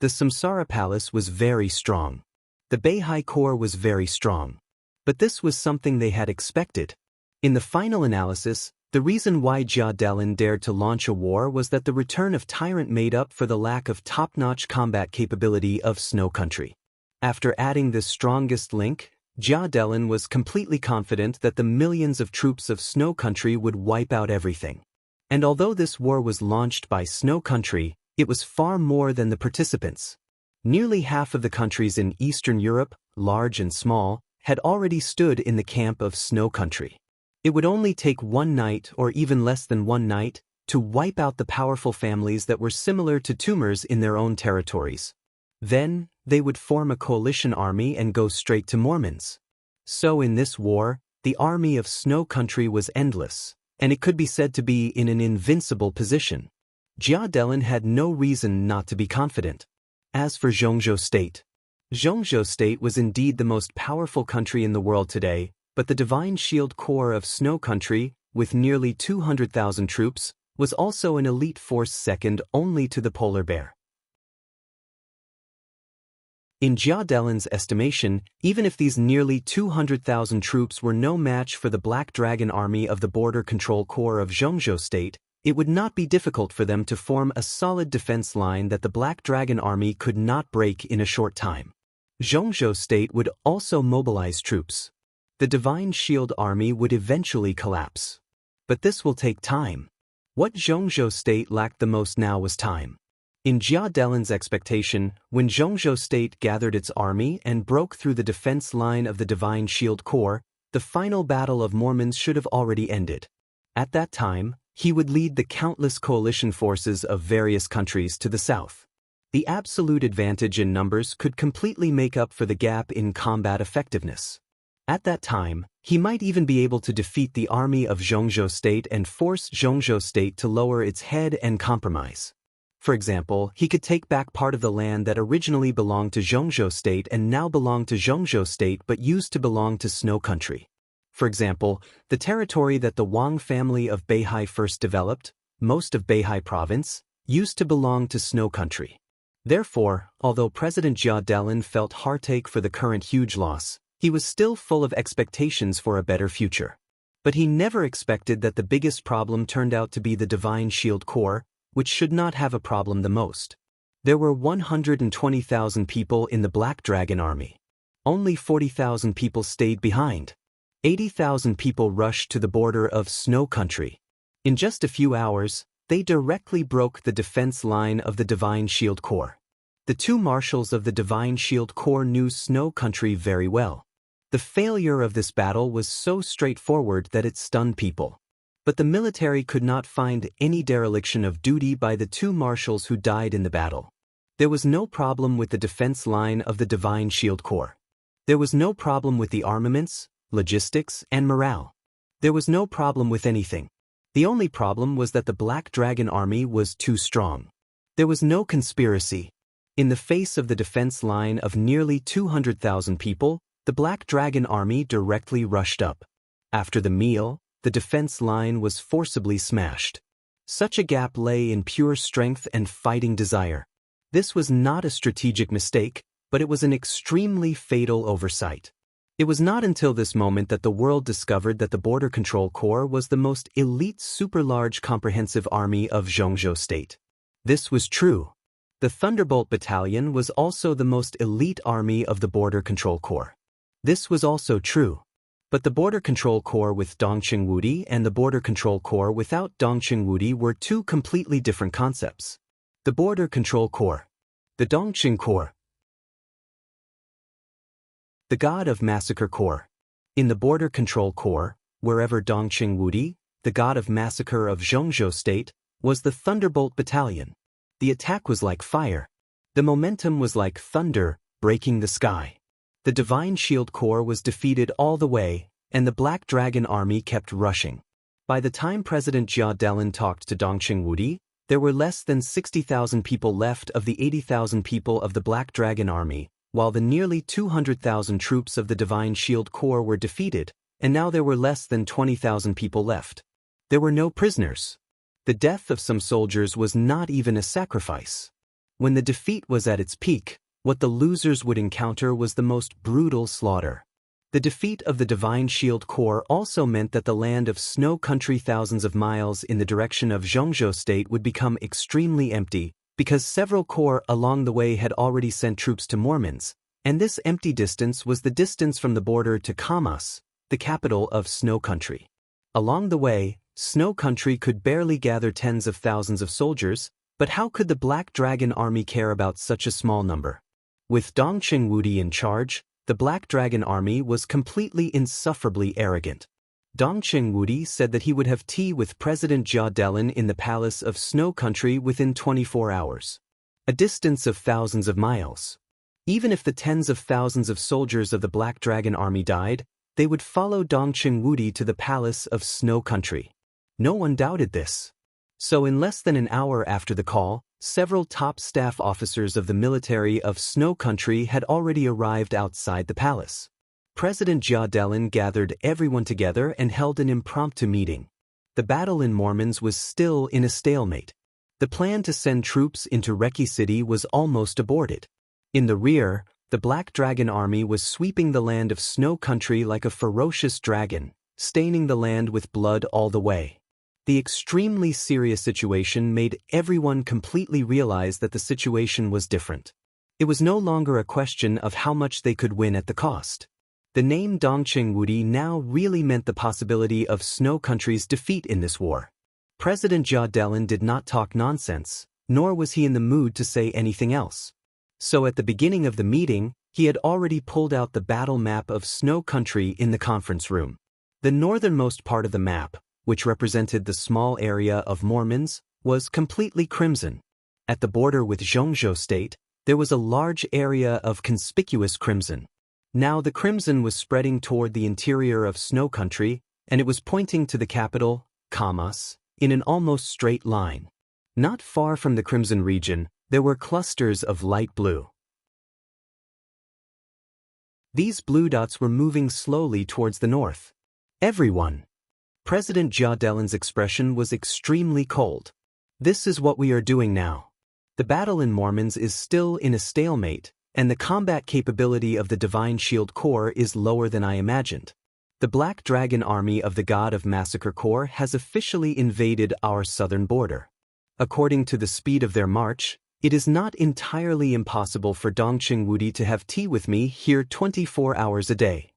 S1: The Samsara Palace was very strong. The Beihai Core was very strong. But this was something they had expected. In the final analysis, the reason why Jia Delin dared to launch a war was that the return of Tyrant made up for the lack of top-notch combat capability of Snow Country. After adding this strongest link, Jia Delin was completely confident that the millions of troops of Snow Country would wipe out everything. And although this war was launched by Snow Country, it was far more than the participants. Nearly half of the countries in Eastern Europe, large and small, had already stood in the camp of Snow Country. It would only take one night or even less than one night to wipe out the powerful families that were similar to tumors in their own territories. Then, they would form a coalition army and go straight to Mormons. So in this war, the army of Snow Country was endless, and it could be said to be in an invincible position. Jia Delin had no reason not to be confident. As for Zhongzhou State was indeed the most powerful country in the world today, but the Divine Shield Corps of Snow Country, with nearly 200,000 troops, was also an elite force second only to the Polar Bear. In Jia Delin's estimation, even if these nearly 200,000 troops were no match for the Black Dragon Army of the Border Control Corps of Zhongzhou State, it would not be difficult for them to form a solid defense line that the Black Dragon Army could not break in a short time. Zhongzhou State would also mobilize troops. The Divine Shield Army would eventually collapse. But this will take time. What Zhongzhou State lacked the most now was time. In Jia Delin's expectation, when Zhongzhou State gathered its army and broke through the defense line of the Divine Shield Corps, the final battle of Mormons should have already ended. At that time, he would lead the countless coalition forces of various countries to the south. The absolute advantage in numbers could completely make up for the gap in combat effectiveness. At that time, he might even be able to defeat the army of Zhongzhou State and force Zhongzhou State to lower its head and compromise. For example, he could take back part of the land that originally belonged to Zhongzhou State and now belonged to Zhongzhou State but used to belong to Snow Country. For example, the territory that the Wang family of Beihai first developed, most of Beihai province, used to belong to Snow Country. Therefore, although President Jia Delin felt heartache for the current huge loss, he was still full of expectations for a better future. But he never expected that the biggest problem turned out to be the Divine Shield Corps, which should not have a problem the most. There were 120,000 people in the Black Dragon Army. Only 40,000 people stayed behind. 80,000 people rushed to the border of Snow Country. In just a few hours, they directly broke the defense line of the Divine Shield Corps. The two marshals of the Divine Shield Corps knew Snow Country very well. The failure of this battle was so straightforward that it stunned people. But the military could not find any dereliction of duty by the two marshals who died in the battle. There was no problem with the defense line of the Divine Shield Corps. There was no problem with the armaments, logistics, and morale. There was no problem with anything. The only problem was that the Black Dragon Army was too strong. There was no conspiracy. In the face of the defense line of nearly 200,000 people, the Black Dragon Army directly rushed up. After the meal, the defense line was forcibly smashed. Such a gap lay in pure strength and fighting desire. This was not a strategic mistake, but it was an extremely fatal oversight. It was not until this moment that the world discovered that the Border Control Corps was the most elite super-large comprehensive army of Zhongzhou State. This was true. The Thunderbolt Battalion was also the most elite army of the Border Control Corps. This was also true. But the Border Control Corps with Dongqing Wudi and the Border Control Corps without Dongqing Wudi were two completely different concepts. The Border Control Corps. The Dongqing Corps. The God of Massacre Corps. In the Border Control Corps, wherever Dongqing Wudi, the God of Massacre of Zhongzhou State, was the Thunderbolt Battalion. The attack was like fire. The momentum was like thunder, breaking the sky. The Divine Shield Corps was defeated all the way, and the Black Dragon Army kept rushing. By the time President Jia Delin talked to Dongqing Wudi, there were less than 60,000 people left of the 80,000 people of the Black Dragon Army, while the nearly 200,000 troops of the Divine Shield Corps were defeated, and now there were less than 20,000 people left. There were no prisoners. The death of some soldiers was not even a sacrifice. When the defeat was at its peak, what the losers would encounter was the most brutal slaughter. The defeat of the Divine Shield Corps also meant that the land of Snow Country thousands of miles in the direction of Zhongzhou State would become extremely empty, because several corps along the way had already sent troops to Mormons, and this empty distance was the distance from the border to Kamas, the capital of Snow Country. Along the way, Snow Country could barely gather tens of thousands of soldiers, but how could the Black Dragon Army care about such a small number? With Dongqing Wudi in charge, the Black Dragon Army was completely insufferably arrogant. Dongqing Wudi said that he would have tea with President Jia Delin in the palace of Snow Country within 24 hours. A distance of thousands of miles. Even if the tens of thousands of soldiers of the Black Dragon Army died, they would follow Dongqing Wudi to the palace of Snow Country. No one doubted this. So in less than an hour after the call, several top staff officers of the military of Snow Country had already arrived outside the palace. President Jia Delin gathered everyone together and held an impromptu meeting. The battle in Mormons was still in a stalemate. The plan to send troops into Reki City was almost aborted. In the rear, the Black Dragon Army was sweeping the land of Snow Country like a ferocious dragon, staining the land with blood all the way. The extremely serious situation made everyone completely realize that the situation was different. It was no longer a question of how much they could win at the cost. The name Dongqing Wudi now really meant the possibility of Snow Country's defeat in this war. President Jia Delin did not talk nonsense, nor was he in the mood to say anything else. So at the beginning of the meeting, he had already pulled out the battle map of Snow Country in the conference room. The northernmost part of the map, which represented the small area of Mormons, was completely crimson. At the border with Zhongzhou State, there was a large area of conspicuous crimson. Now the crimson was spreading toward the interior of Snow Country, and it was pointing to the capital, Kamas, in an almost straight line. Not far from the crimson region, there were clusters of light blue. These blue dots were moving slowly towards the north. Everyone. President Jia Delin's expression was extremely cold. This is what we are doing now. The battle in Mormons is still in a stalemate, and the combat capability of the Divine Shield Corps is lower than I imagined. The Black Dragon Army of the God of Massacre Corps has officially invaded our southern border. According to the speed of their march, it is not entirely impossible for Dongqing Wudi to have tea with me here 24 hours a day.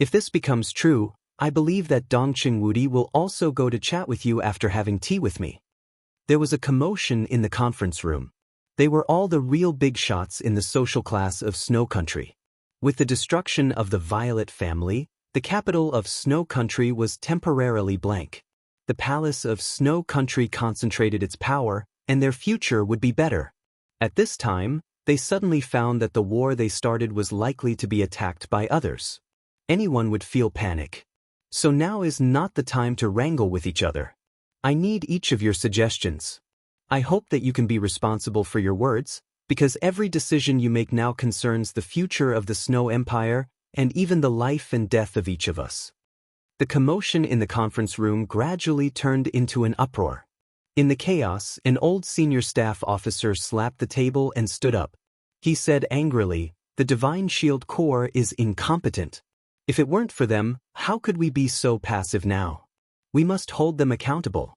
S1: If this becomes true, I believe that Dongqing Wudi will also go to chat with you after having tea with me. There was a commotion in the conference room. They were all the real big shots in the social class of Snow Country. With the destruction of the Violet family, the capital of Snow Country was temporarily blank. The palace of Snow Country concentrated its power, and their future would be better. At this time, they suddenly found that the war they started was likely to be attacked by others. Anyone would feel panic. So now is not the time to wrangle with each other. I need each of your suggestions. I hope that you can be responsible for your words, because every decision you make now concerns the future of the Snow Empire and even the life and death of each of us. The commotion in the conference room gradually turned into an uproar. In the chaos, an old senior staff officer slapped the table and stood up. He said angrily, "The Divine Shield Corps is incompetent. If it weren't for them, how could we be so passive now? We must hold them accountable.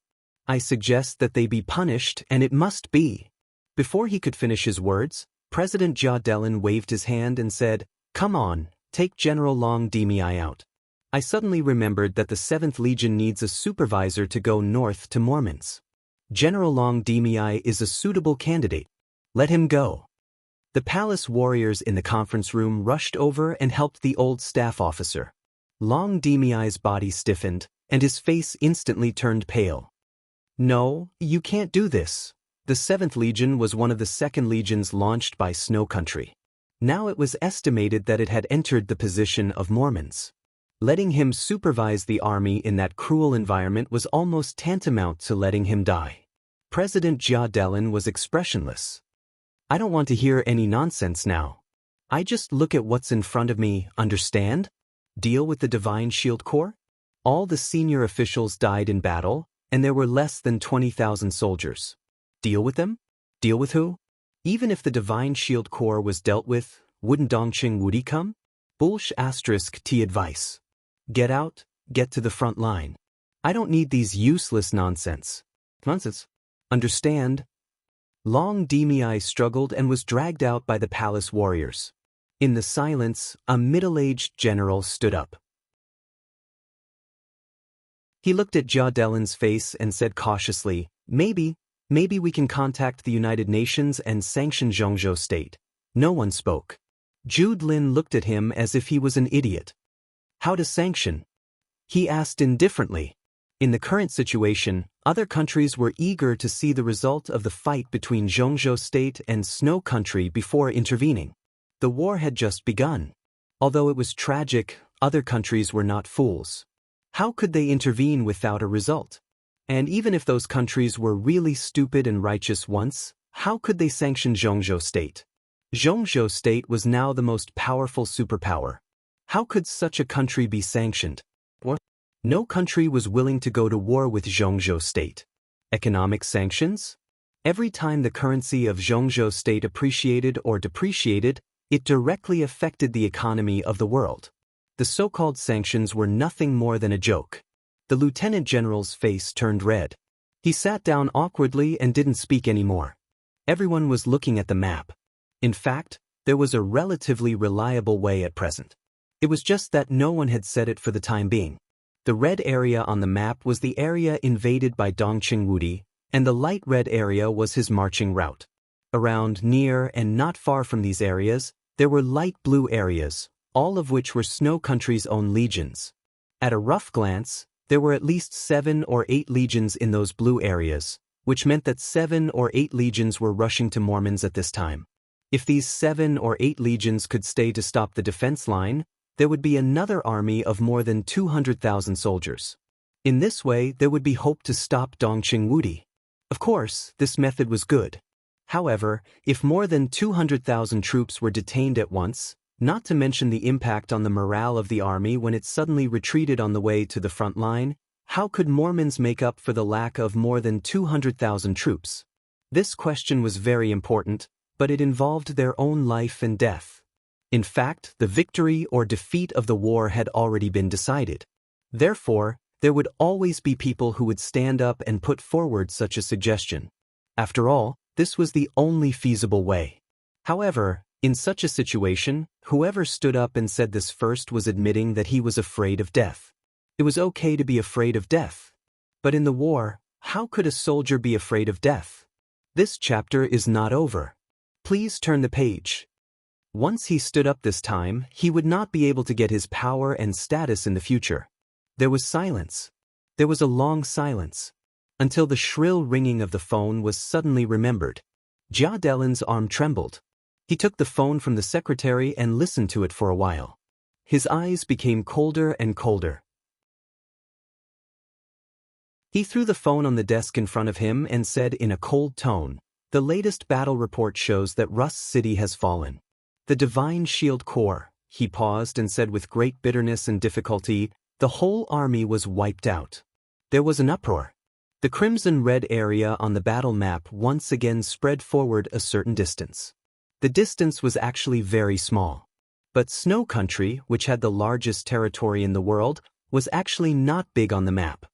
S1: I suggest that they be punished, and it must be." Before he could finish his words, President Jia Delin waved his hand and said, "Come on, take General Long Dimi out." I suddenly remembered that the 7th Legion needs a supervisor to go north to Mormons. General Long Dimi is a suitable candidate. Let him go. The palace warriors in the conference room rushed over and helped the old staff officer. Long Dimi's body stiffened, and his face instantly turned pale. "No, you can't do this." The 7th Legion was one of the 2nd Legions launched by Snow Country. Now it was estimated that it had entered the position of Mormons. Letting him supervise the army in that cruel environment was almost tantamount to letting him die. President Jia Delin was expressionless. "I don't want to hear any nonsense now. I just look at what's in front of me, understand? Deal with the Divine Shield Corps?" All the senior officials died in battle, and there were less than 20,000 soldiers. Deal with them? Deal with who? Even if the Divine Shield Corps was dealt with, wouldn't Dongqing Wudi come? Bulsh asterisk T advice. Get out, get to the front line. I don't need these useless nonsense. Nonsense. Understand? Long Demi struggled and was dragged out by the palace warriors. In the silence, a middle-aged general stood up. He looked at Jia Delin's face and said cautiously, Maybe we can contact the United Nations and sanction Zhongzhou state. No one spoke. Jude Lin looked at him as if he was an idiot. How to sanction? He asked indifferently. In the current situation, other countries were eager to see the result of the fight between Zhongzhou state and Snow Country before intervening. The war had just begun. Although it was tragic, other countries were not fools. How could they intervene without a result? And even if those countries were really stupid and righteous once, how could they sanction Zhongzhou state? Zhongzhou state was now the most powerful superpower. How could such a country be sanctioned? No country was willing to go to war with Zhongzhou state. Economic sanctions? Every time the currency of Zhongzhou state appreciated or depreciated, it directly affected the economy of the world. The so-called sanctions were nothing more than a joke. The lieutenant general's face turned red. He sat down awkwardly and didn't speak anymore. Everyone was looking at the map. In fact, there was a relatively reliable way at present. It was just that no one had said it for the time being. The red area on the map was the area invaded by Dongqing Wudi, and the light red area was his marching route. Around, near, and not far from these areas, there were light blue areas, all of which were Snow Country's own legions. At a rough glance, there were at least 7 or 8 legions in those blue areas, which meant that 7 or 8 legions were rushing to Mormons at this time. If these 7 or 8 legions could stay to stop the defense line, there would be another army of more than 200,000 soldiers. In this way, there would be hope to stop Dongqing Wudi. Of course, this method was good. However, if more than 200,000 troops were detained at once, not to mention the impact on the morale of the army when it suddenly retreated on the way to the front line, how could Mormons make up for the lack of more than 200,000 troops? This question was very important, but it involved their own life and death. In fact, the victory or defeat of the war had already been decided. Therefore, there would always be people who would stand up and put forward such a suggestion. After all, this was the only feasible way. However, in such a situation, whoever stood up and said this first was admitting that he was afraid of death. It was okay to be afraid of death. But in the war, how could a soldier be afraid of death? This chapter is not over. Please turn the page. Once he stood up this time, he would not be able to get his power and status in the future. There was silence. There was a long silence. Until the shrill ringing of the phone was suddenly remembered. Jia Delin's arm trembled. He took the phone from the secretary and listened to it for a while. His eyes became colder and colder. He threw the phone on the desk in front of him and said in a cold tone, "The latest battle report shows that Rus City has fallen. The Divine Shield Corps," he paused and said with great bitterness and difficulty, "the whole army was wiped out." There was an uproar. The crimson-red area on the battle map once again spread forward a certain distance. The distance was actually very small. But Snow Country, which had the largest territory in the world, was actually not big on the map.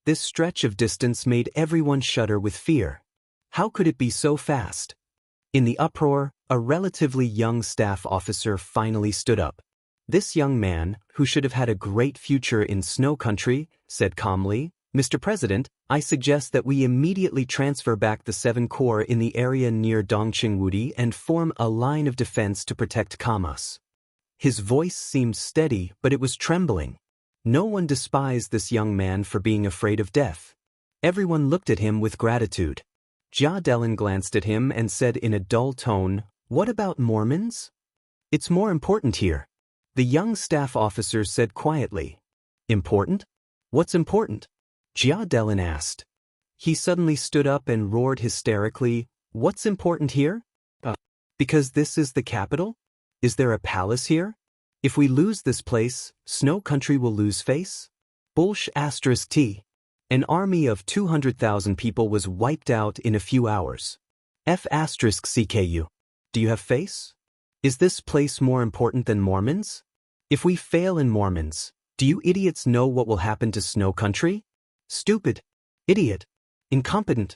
S1: This stretch of distance made everyone shudder with fear. How could it be so fast? In the uproar, a relatively young staff officer finally stood up. This young man, who should have had a great future in Snow Country, said calmly, "Mr. President, I suggest that we immediately transfer back the 7 Corps in the area near Dongqing Wudi and form a line of defense to protect Kamas." His voice seemed steady, but it was trembling. No one despised this young man for being afraid of death. Everyone looked at him with gratitude. Jia Delin glanced at him and said in a dull tone, "What about Mormons?" "It's more important here," the young staff officer said quietly. "Important? What's important?" Jia Delin asked. He suddenly stood up and roared hysterically, "What's important here? Because this is the capital? Is there a palace here? If we lose this place, Snow Country will lose face?" Bulsh asterisk T. An army of 200,000 people was wiped out in a few hours. F asterisk CKU. Do you have face? Is this place more important than Mormons? If we fail in Mormons, do you idiots know what will happen to Snow Country? Stupid. Idiot. Incompetent.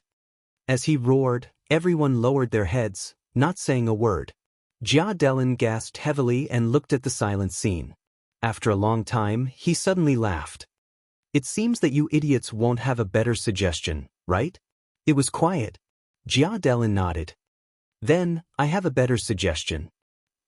S1: As he roared, everyone lowered their heads, not saying a word. Jia Delin gasped heavily and looked at the silent scene. After a long time, he suddenly laughed. It seems that you idiots won't have a better suggestion, right? It was quiet. Jia Delin nodded. Then, I have a better suggestion.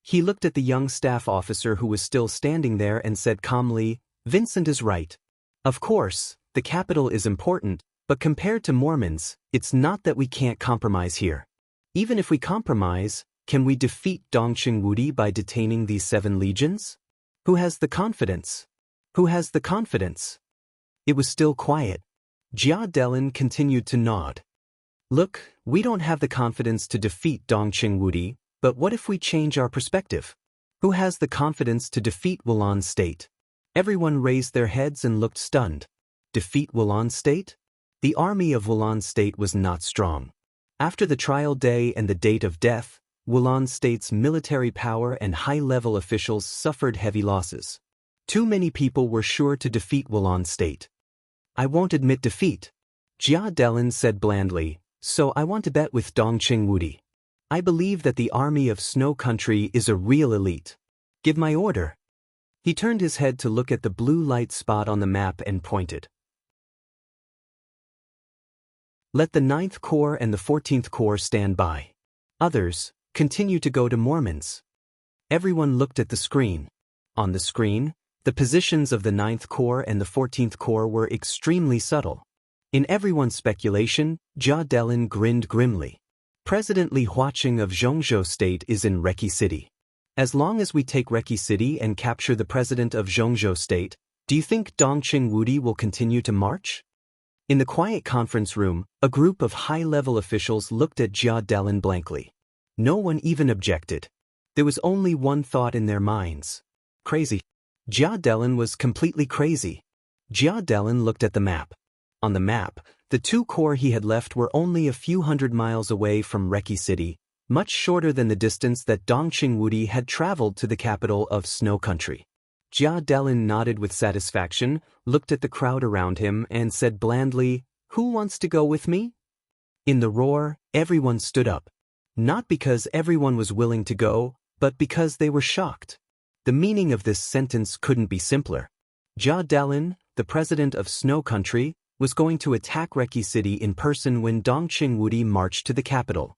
S1: He looked at the young staff officer who was still standing there and said calmly, Vincent is right. Of course, the capital is important, but compared to Mormons, it's not that we can't compromise here. Even if we compromise, can we defeat Dongqing Wudi by detaining these 7 legions? Who has the confidence? Who has the confidence? It was still quiet. Jia Delin continued to nod. Look, we don't have the confidence to defeat Dongqing Wudi, but what if we change our perspective? Who has the confidence to defeat Wulan State? Everyone raised their heads and looked stunned. Defeat Wulan State? The army of Wulan State was not strong. After the trial day and the date of death, Wulan State's military power and high-level officials suffered heavy losses. Too many people were sure to defeat Wulan State. I won't admit defeat, Jia Delin said blandly, so I want to bet with Dongqing Wudi. I believe that the army of Snow Country is a real elite. Give my order. He turned his head to look at the blue light spot on the map and pointed. Let the 9th Corps and the 14th Corps stand by. Others, continue to go to Mormons. Everyone looked at the screen. On the screen, the positions of the 9th Corps and the 14th Corps were extremely subtle. In everyone's speculation, Jia Delin grinned grimly. President Li Huaqing of Zhongzhou State is in Reki City. As long as we take Reki City and capture the president of Zhongzhou State, do you think Dongqing Wudi will continue to march? In the quiet conference room, a group of high-level officials looked at Jia Delin blankly. No one even objected. There was only one thought in their minds. Crazy. Jia Delin was completely crazy. Jia Delin looked at the map. On the map, the 2 corps he had left were only a few hundred miles away from Reki City, much shorter than the distance that Dongqing Wudi had traveled to the capital of Snow Country. Jia Delin nodded with satisfaction, looked at the crowd around him, and said blandly, Who wants to go with me? In the roar, everyone stood up. Not because everyone was willing to go, but because they were shocked. The meaning of this sentence couldn't be simpler. Jia Delin, the president of Snow Country, was going to attack Reki City in person when Dongqing Wudi marched to the capital.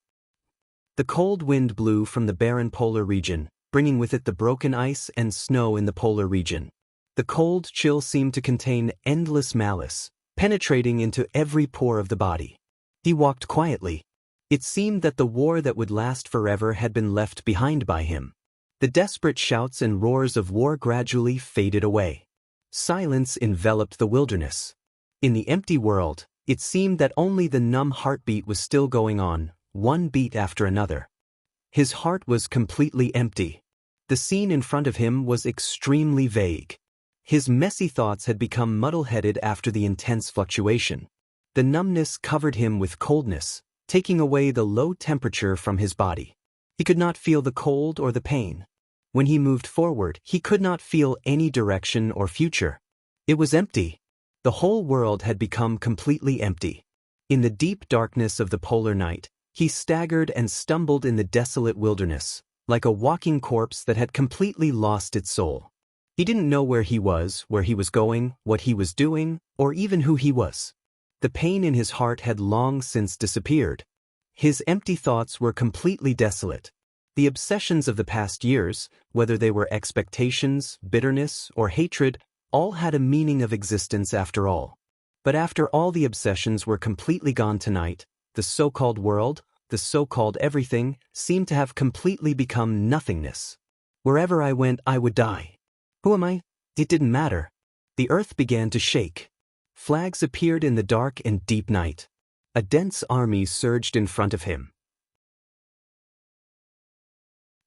S1: The cold wind blew from the barren polar region, bringing with it the broken ice and snow in the polar region. The cold chill seemed to contain endless malice, penetrating into every pore of the body. He walked quietly. It seemed that the war that would last forever had been left behind by him. The desperate shouts and roars of war gradually faded away. Silence enveloped the wilderness. In the empty world, it seemed that only the numb heartbeat was still going on, one beat after another. His heart was completely empty. The scene in front of him was extremely vague. His messy thoughts had become muddle-headed after the intense fluctuation. The numbness covered him with coldness, taking away the low temperature from his body. He could not feel the cold or the pain. When he moved forward, he could not feel any direction or future. It was empty. The whole world had become completely empty. In the deep darkness of the polar night, he staggered and stumbled in the desolate wilderness, like a walking corpse that had completely lost its soul. He didn't know where he was going, what he was doing, or even who he was. The pain in his heart had long since disappeared. His empty thoughts were completely desolate. The obsessions of the past years, whether they were expectations, bitterness, or hatred, all had a meaning of existence after all. But after all the obsessions were completely gone tonight, the so-called world, the so-called everything, seemed to have completely become nothingness. Wherever I went, I would die. Who am I? It didn't matter. The earth began to shake. Flags appeared in the dark and deep night. A dense army surged in front of him.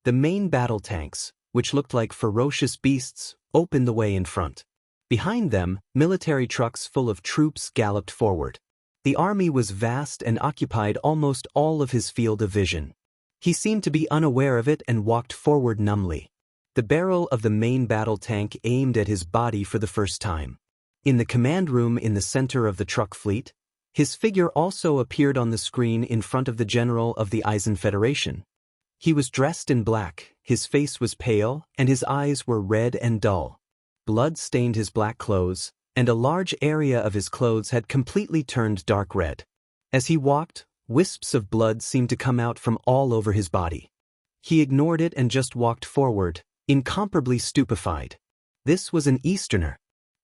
S1: The main battle tanks, which looked like ferocious beasts, opened the way in front. Behind them, military trucks full of troops galloped forward. The army was vast and occupied almost all of his field of vision. He seemed to be unaware of it and walked forward numbly. The barrel of the main battle tank aimed at his body for the first time. In the command room in the center of the truck fleet, his figure also appeared on the screen in front of the general of the Eisen Federation. He was dressed in black, his face was pale, and his eyes were red and dull. Blood stained his black clothes, and a large area of his clothes had completely turned dark red. As he walked, wisps of blood seemed to come out from all over his body. He ignored it and just walked forward, incomparably stupefied. This was an Easterner.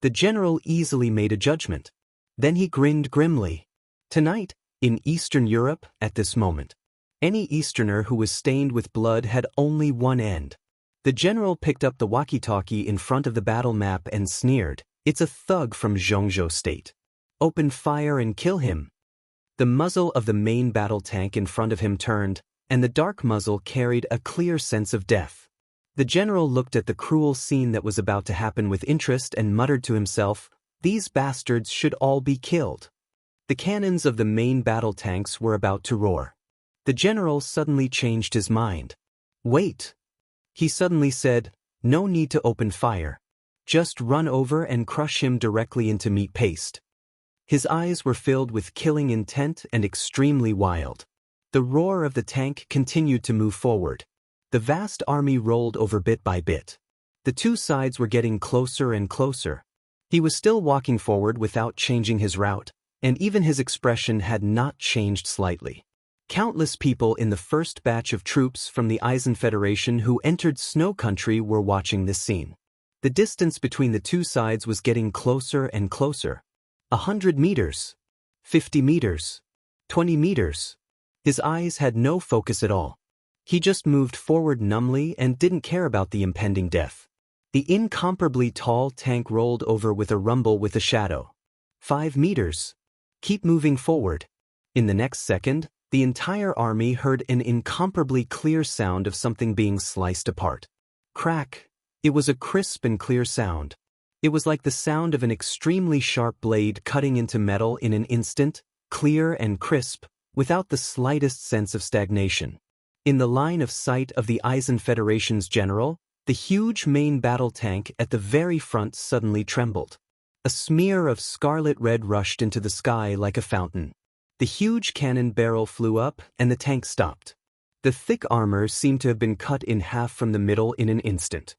S1: The general easily made a judgment. Then he grinned grimly. Tonight, in Eastern Europe, at this moment, any Easterner who was stained with blood had only one end. The general picked up the walkie-talkie in front of the battle map and sneered, "It's a thug from Zhongzhou State. Open fire and kill him." The muzzle of the main battle tank in front of him turned, and the dark muzzle carried a clear sense of death. The general looked at the cruel scene that was about to happen with interest and muttered to himself, "These bastards should all be killed." The cannons of the main battle tanks were about to roar. The general suddenly changed his mind. "Wait," he suddenly said, "no need to open fire. Just run over and crush him directly into meat paste." His eyes were filled with killing intent and extremely wild. The roar of the tank continued to move forward. The vast army rolled over bit by bit. The two sides were getting closer and closer. He was still walking forward without changing his route, and even his expression had not changed slightly. Countless people in the first batch of troops from the Eisen Federation who entered Snow Country were watching this scene. The distance between the two sides was getting closer and closer. 100 meters. 50 meters. 20 meters. His eyes had no focus at all. He just moved forward numbly and didn't care about the impending death. The incomparably tall tank rolled over with a rumble with a shadow. 5 meters. Keep moving forward. In the next second, the entire army heard an incomparably clear sound of something being sliced apart. Crack. It was a crisp and clear sound. It was like the sound of an extremely sharp blade cutting into metal in an instant, clear and crisp, without the slightest sense of stagnation. In the line of sight of the Eisen Federation's general, the huge main battle tank at the very front suddenly trembled. A smear of scarlet red rushed into the sky like a fountain. The huge cannon barrel flew up, and the tank stopped. The thick armor seemed to have been cut in half from the middle in an instant.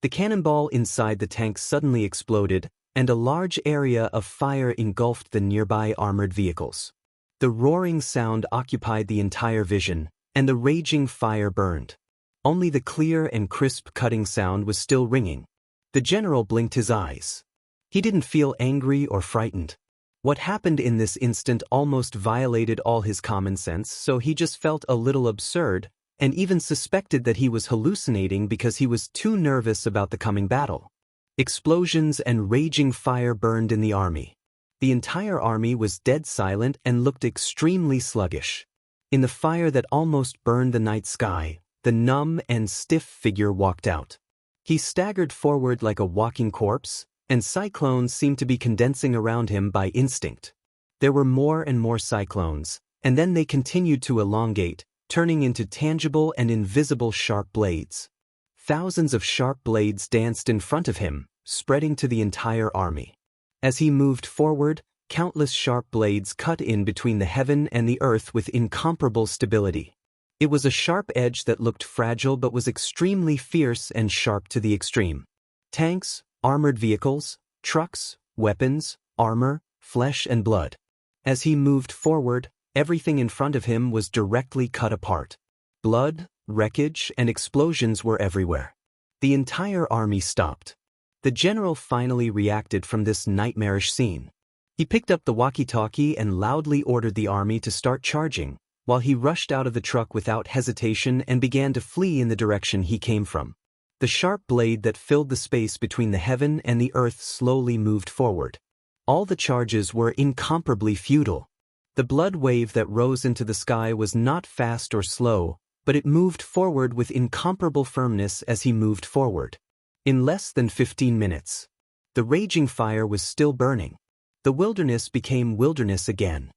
S1: The cannonball inside the tank suddenly exploded, and a large area of fire engulfed the nearby armored vehicles. The roaring sound occupied the entire vision, and the raging fire burned. Only the clear and crisp cutting sound was still ringing. The general blinked his eyes. He didn't feel angry or frightened. What happened in this instant almost violated all his common sense, so he just felt a little absurd, and even suspected that he was hallucinating because he was too nervous about the coming battle. Explosions and raging fire burned in the army. The entire army was dead silent and looked extremely sluggish. In the fire that almost burned the night sky, the numb and stiff figure walked out. He staggered forward like a walking corpse, and cyclones seemed to be condensing around him by instinct. There were more and more cyclones, and then they continued to elongate, turning into tangible and invisible sharp blades. Thousands of sharp blades danced in front of him, spreading to the entire army. As he moved forward, countless sharp blades cut in between the heaven and the earth with incomparable stability. It was a sharp edge that looked fragile but was extremely fierce and sharp to the extreme. Tanks, armored vehicles, trucks, weapons, armor, flesh and blood. As he moved forward, everything in front of him was directly cut apart. Blood, wreckage, and explosions were everywhere. The entire army stopped. The general finally reacted from this nightmarish scene. He picked up the walkie-talkie and loudly ordered the army to start charging, while he rushed out of the truck without hesitation and began to flee in the direction he came from. The sharp blade that filled the space between the heaven and the earth slowly moved forward. All the charges were incomparably futile. The blood wave that rose into the sky was not fast or slow, but it moved forward with incomparable firmness as he moved forward. In less than 15 minutes, the raging fire was still burning. The wilderness became wilderness again.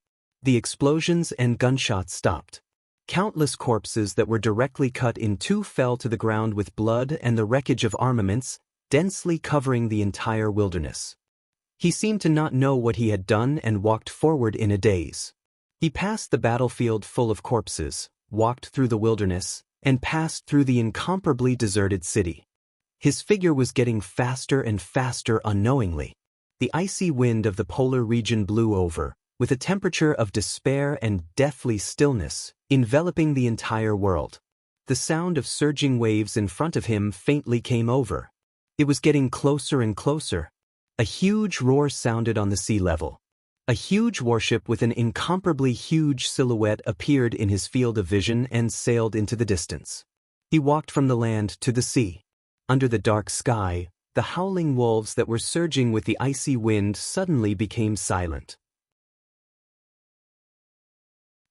S1: The explosions and gunshots stopped. Countless corpses that were directly cut in two fell to the ground with blood and the wreckage of armaments, densely covering the entire wilderness. He seemed to not know what he had done and walked forward in a daze. He passed the battlefield full of corpses, walked through the wilderness, and passed through the incomparably deserted city. His figure was getting faster and faster unknowingly. The icy wind of the polar region blew over, with a temperature of despair and deathly stillness, enveloping the entire world. The sound of surging waves in front of him faintly came over. It was getting closer and closer. A huge roar sounded on the sea level. A huge warship with an incomparably huge silhouette appeared in his field of vision and sailed into the distance. He walked from the land to the sea. Under the dark sky, the howling wolves that were surging with the icy wind suddenly became silent.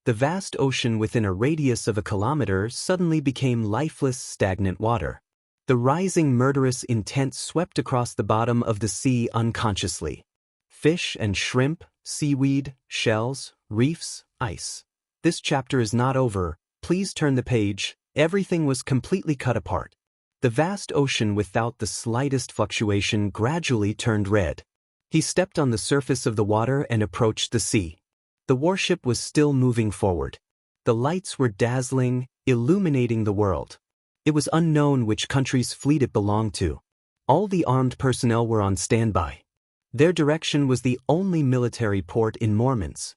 S1: The vast ocean within a radius of a kilometer suddenly became lifeless, stagnant water. The rising murderous intent swept across the bottom of the sea unconsciously. Fish and shrimp, seaweed, shells, reefs, ice. This chapter is not over. Please turn the page. Everything was completely cut apart. The vast ocean without the slightest fluctuation gradually turned red. He stepped on the surface of the water and approached the sea. The warship was still moving forward. The lights were dazzling, illuminating the world. It was unknown which country's fleet it belonged to. All the armed personnel were on standby. Their direction was the only military port in Mormons.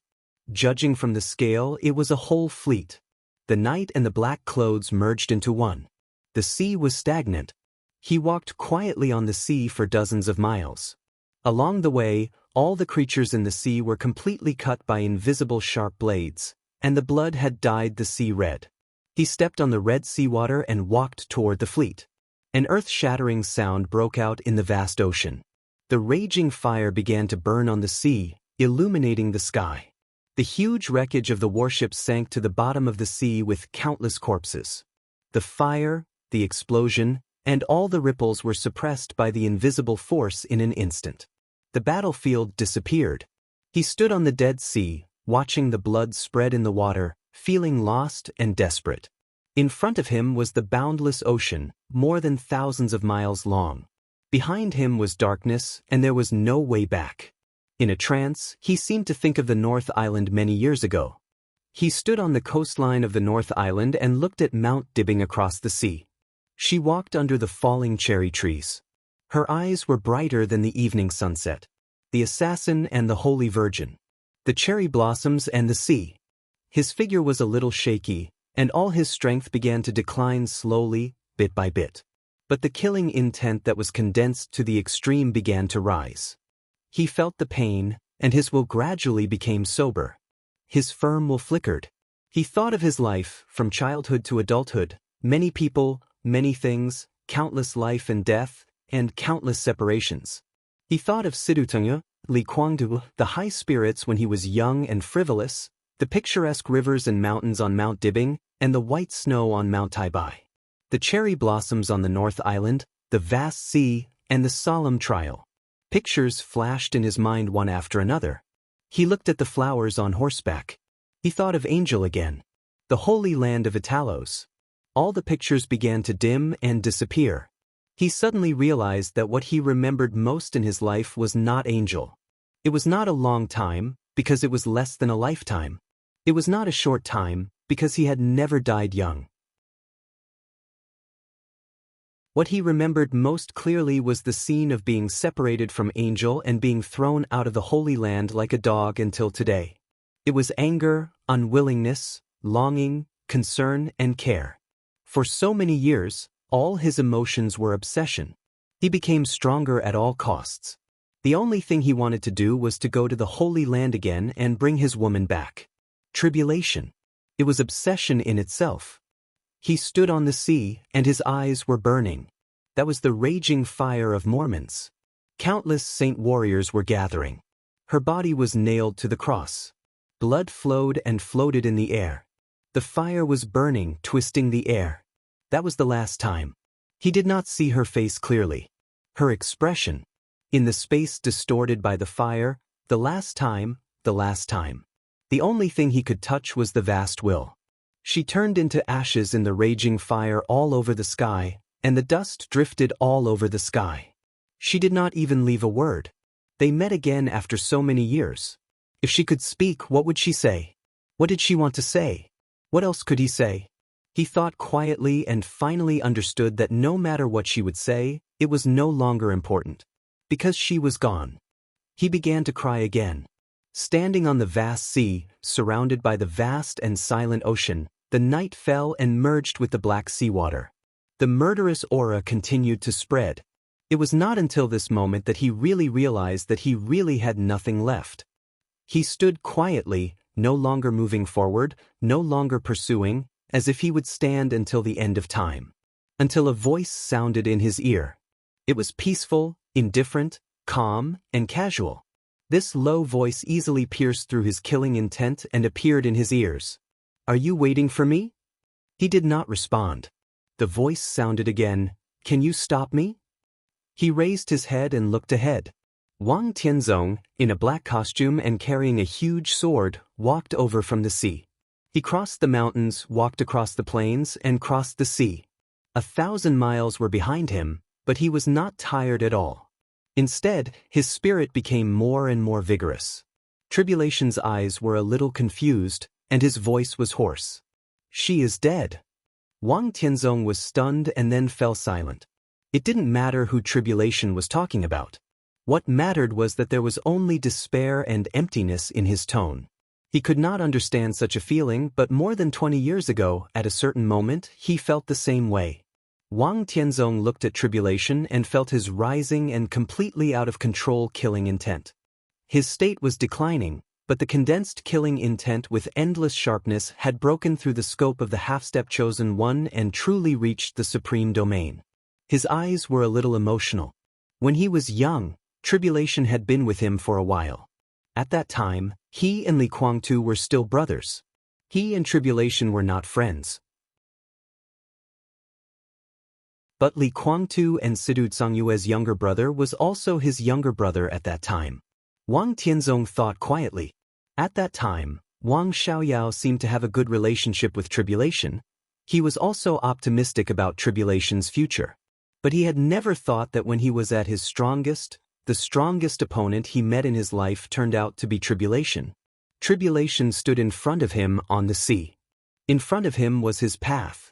S1: Judging from the scale, it was a whole fleet. The night and the black clouds merged into one. The sea was stagnant. He walked quietly on the sea for dozens of miles. Along the way, all the creatures in the sea were completely cut by invisible sharp blades, and the blood had dyed the sea red. He stepped on the red seawater and walked toward the fleet. An earth-shattering sound broke out in the vast ocean. The raging fire began to burn on the sea, illuminating the sky. The huge wreckage of the warship sank to the bottom of the sea with countless corpses. The fire, the explosion, and all the ripples were suppressed by the invisible force in an instant. The battlefield disappeared. He stood on the dead sea, watching the blood spread in the water, feeling lost and desperate. In front of him was the boundless ocean, more than thousands of miles long. Behind him was darkness, and there was no way back. In a trance, he seemed to think of the North Island many years ago. He stood on the coastline of the North Island and looked at Mount Dibbing across the sea. She walked under the falling cherry trees. Her eyes were brighter than the evening sunset. The assassin and the Holy Virgin. The cherry blossoms and the sea. His figure was a little shaky, and all his strength began to decline slowly, bit by bit. But the killing intent that was condensed to the extreme began to rise. He felt the pain, and his will gradually became sober. His firm will flickered. He thought of his life, from childhood to adulthood, many people, many things, countless life and death, and countless separations. He thought of Sidutunga, Li Kuangdu, the high spirits when he was young and frivolous, the picturesque rivers and mountains on Mount Dibbing, and the white snow on Mount Taibai. The cherry blossoms on the North Island, the vast sea, and the solemn trial. Pictures flashed in his mind one after another. He looked at the flowers on horseback. He thought of Angel again. The holy land of Italos. All the pictures began to dim and disappear. He suddenly realized that what he remembered most in his life was not Angel. It was not a long time, because it was less than a lifetime. It was not a short time, because he had never died young. What he remembered most clearly was the scene of being separated from Angel and being thrown out of the Holy Land like a dog until today. It was anger, unwillingness, longing, concern, and care. For so many years, all his emotions were obsession. He became stronger at all costs. The only thing he wanted to do was to go to the Holy Land again and bring his woman back. Tribulation. It was obsession in itself. He stood on the sea, and his eyes were burning. That was the raging fire of Mormons. Countless saint warriors were gathering. Her body was nailed to the cross. Blood flowed and floated in the air. The fire was burning, twisting the air. That was the last time. He did not see her face clearly. Her expression. In the space distorted by the fire, the last time, the last time. The only thing he could touch was the vast will. She turned into ashes in the raging fire all over the sky, and the dust drifted all over the sky. She did not even leave a word. They met again after so many years. If she could speak, what would she say? What did she want to say? What else could he say? He thought quietly and finally understood that no matter what she would say, it was no longer important. Because she was gone. He began to cry again. Standing on the vast sea, surrounded by the vast and silent ocean, the night fell and merged with the black seawater. The murderous aura continued to spread. It was not until this moment that he really realized that he really had nothing left. He stood quietly, no longer moving forward, no longer pursuing, as if he would stand until the end of time. Until a voice sounded in his ear. It was peaceful, indifferent, calm, and casual. This low voice easily pierced through his killing intent and appeared in his ears. "Are you waiting for me?" He did not respond. The voice sounded again, "Can you stop me?" He raised his head and looked ahead. Wang Tianzong, in a black costume and carrying a huge sword, walked over from the sea. He crossed the mountains, walked across the plains, and crossed the sea. 1,000 miles were behind him, but he was not tired at all. Instead, his spirit became more and more vigorous. Tribulation's eyes were a little confused, and his voice was hoarse. "She is dead." Wang Tianzong was stunned and then fell silent. It didn't matter who Tribulation was talking about. What mattered was that there was only despair and emptiness in his tone. He could not understand such a feeling, but more than 20 years ago, at a certain moment, he felt the same way. Wang Tianzong looked at Tribulation and felt his rising and completely out of control killing intent. His state was declining, but the condensed killing intent with endless sharpness had broken through the scope of the half-step chosen one and truly reached the supreme domain. His eyes were a little emotional. When he was young, Tribulation had been with him for a while. At that time, he and Li Kuangtu were still brothers. He and Tribulation were not friends. But Li Kuangtu and Sidu Zhongyue's younger brother was also his younger brother at that time. Wang Tianzong thought quietly. At that time, Wang Xiaoyao seemed to have a good relationship with Tribulation. He was also optimistic about Tribulation's future. But he had never thought that when he was at his strongest, the strongest opponent he met in his life turned out to be Tribulation. Tribulation stood in front of him on the sea. In front of him was his path.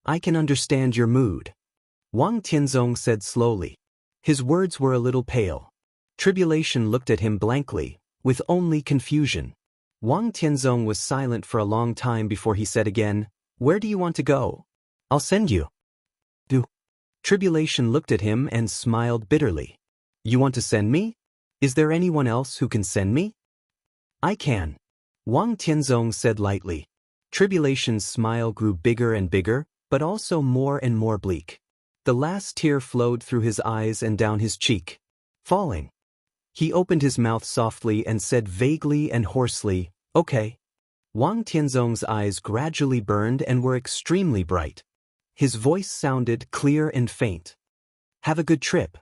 S1: "I can understand your mood," Wang Tianzong said slowly. His words were a little pale. Tribulation looked at him blankly, with only confusion. Wang Tianzong was silent for a long time before he said again, "Where do you want to go? I'll send you." Tribulation looked at him and smiled bitterly. "You want to send me? Is there anyone else who can send me?" "I can," Wang Tianzong said lightly. Tribulation's smile grew bigger and bigger, but also more and more bleak. The last tear flowed through his eyes and down his cheek, falling. He opened his mouth softly and said vaguely and hoarsely, "Okay." Wang Tianzong's eyes gradually burned and were extremely bright. His voice sounded clear and faint. "Have a good trip."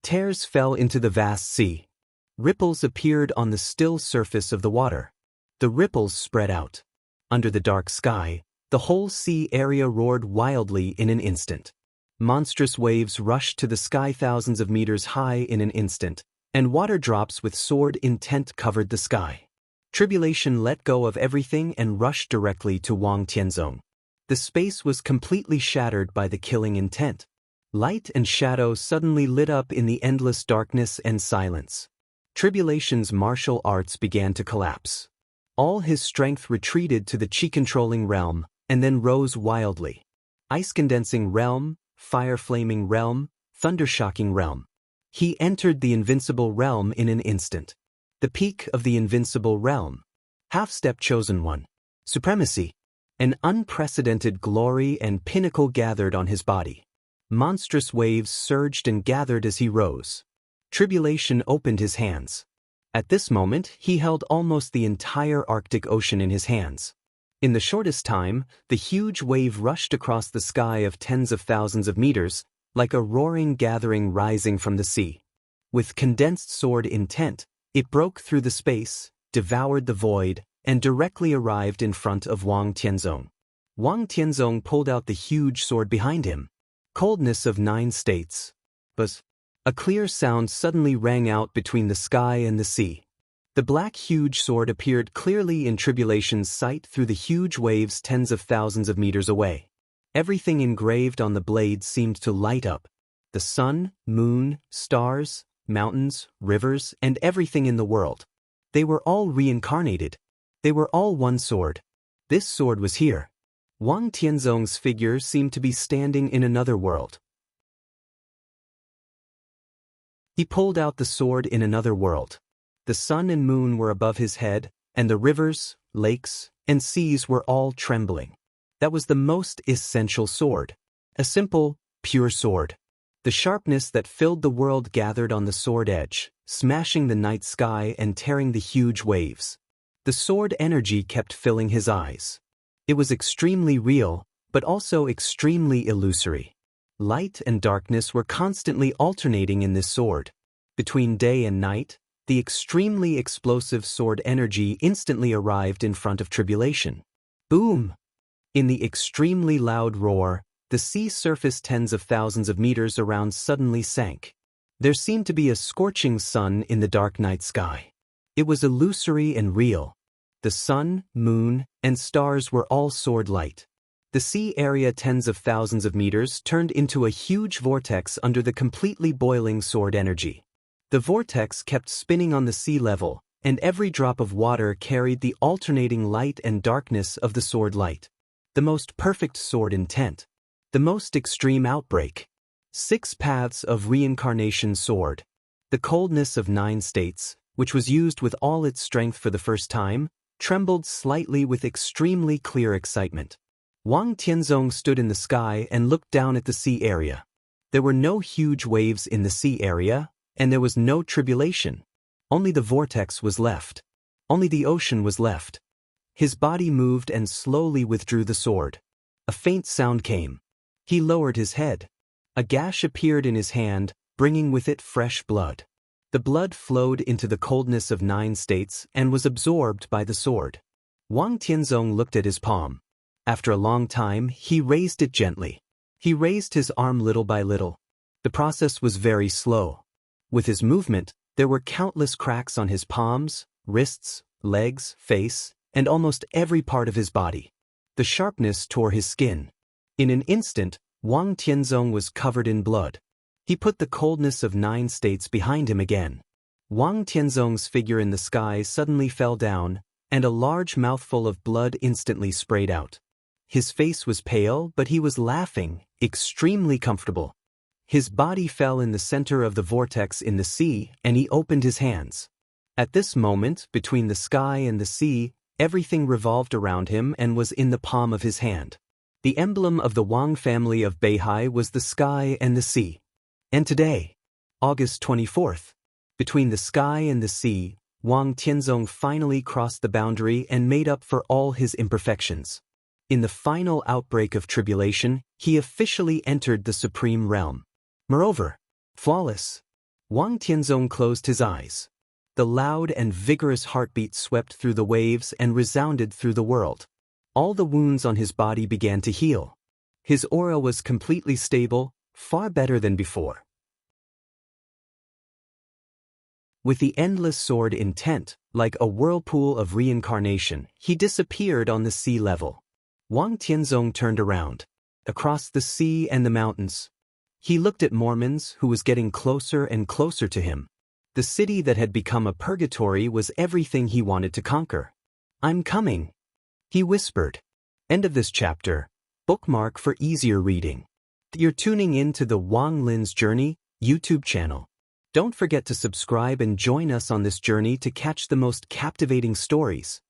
S1: Tears fell into the vast sea. Ripples appeared on the still surface of the water. The ripples spread out. Under the dark sky, the whole sea area roared wildly in an instant. Monstrous waves rushed to the sky thousands of meters high in an instant, and water drops with sword intent covered the sky. Tribulation let go of everything and rushed directly to Wang Tianzong. The space was completely shattered by the killing intent. Light and shadow suddenly lit up in the endless darkness and silence. Tribulation's martial arts began to collapse. All his strength retreated to the chi-controlling realm, and then rose wildly. Ice-condensing realm, fire-flaming realm, thunder-shocking realm. He entered the invincible realm in an instant. The peak of the invincible realm. Half-step chosen one. Supremacy. An unprecedented glory and pinnacle gathered on his body. Monstrous waves surged and gathered as he rose. Tribulation opened his hands. At this moment, he held almost the entire Arctic Ocean in his hands. In the shortest time, the huge wave rushed across the sky of tens of thousands of meters, like a roaring gathering rising from the sea. With condensed sword intent, it broke through the space, devoured the void, and directly arrived in front of Wang Tianzong. Wang Tianzong pulled out the huge sword behind him. Coldness of 9 states. Buzz. A clear sound suddenly rang out between the sky and the sea. The black huge sword appeared clearly in Tribulation's sight through the huge waves tens of thousands of meters away. Everything engraved on the blade seemed to light up. The sun, moon, stars, mountains, rivers, and everything in the world. They were all reincarnated. They were all one sword. This sword was here. Wang Tianzong's figure seemed to be standing in another world. He pulled out the sword in another world. The sun and moon were above his head, and the rivers, lakes, and seas were all trembling. That was the most essential sword. A simple, pure sword. The sharpness that filled the world gathered on the sword edge, smashing the night sky and tearing the huge waves. The sword energy kept filling his eyes. It was extremely real, but also extremely illusory. Light and darkness were constantly alternating in this sword. Between day and night, the extremely explosive sword energy instantly arrived in front of Tribulation. Boom! In the extremely loud roar, the sea surface tens of thousands of meters around suddenly sank. There seemed to be a scorching sun in the dark night sky. It was illusory and real. The sun, moon, and stars were all sword light. The sea area tens of thousands of meters turned into a huge vortex under the completely boiling sword energy. The vortex kept spinning on the sea level, and every drop of water carried the alternating light and darkness of the sword light. The most perfect sword intent. The most extreme outbreak. 6 paths of reincarnation sword. The coldness of 9 states, which was used with all its strength for the first time, trembled slightly with extremely clear excitement. Wang Tianzong stood in the sky and looked down at the sea area. There were no huge waves in the sea area, and there was no tribulation. Only the vortex was left. Only the ocean was left. His body moved and slowly withdrew the sword. A faint sound came. He lowered his head. A gash appeared in his hand, bringing with it fresh blood. The blood flowed into the coldness of 9 states and was absorbed by the sword. Wang Tianzong looked at his palm. After a long time, he raised it gently. He raised his arm little by little. The process was very slow. With his movement, there were countless cracks on his palms, wrists, legs, face, and almost every part of his body. The sharpness tore his skin. In an instant, Wang Tianzong was covered in blood. He put the coldness of 9 states behind him again. Wang Tianzong's figure in the sky suddenly fell down, and a large mouthful of blood instantly sprayed out. His face was pale, but he was laughing, extremely comfortable. His body fell in the center of the vortex in the sea, and he opened his hands. At this moment, between the sky and the sea, everything revolved around him and was in the palm of his hand. The emblem of the Wang family of Beihai was the sky and the sea. And today, August 24th, between the sky and the sea, Wang Tianzong finally crossed the boundary and made up for all his imperfections. In the final outbreak of tribulation, he officially entered the supreme realm. Moreover, flawless. Wang Tianzong closed his eyes. The loud and vigorous heartbeat swept through the waves and resounded through the world. All the wounds on his body began to heal. His aura was completely stable, far better than before. With the endless sword intent, like a whirlpool of reincarnation, he disappeared on the sea level. Wang Tianzong turned around. Across the sea and the mountains. He looked at Mormons, who was getting closer and closer to him. The city that had become a purgatory was everything he wanted to conquer. "I'm coming," he whispered. End of this chapter. Bookmark for easier reading. You're tuning in to the Wang Lin's Journey YouTube channel. Don't forget to subscribe and join us on this journey to catch the most captivating stories.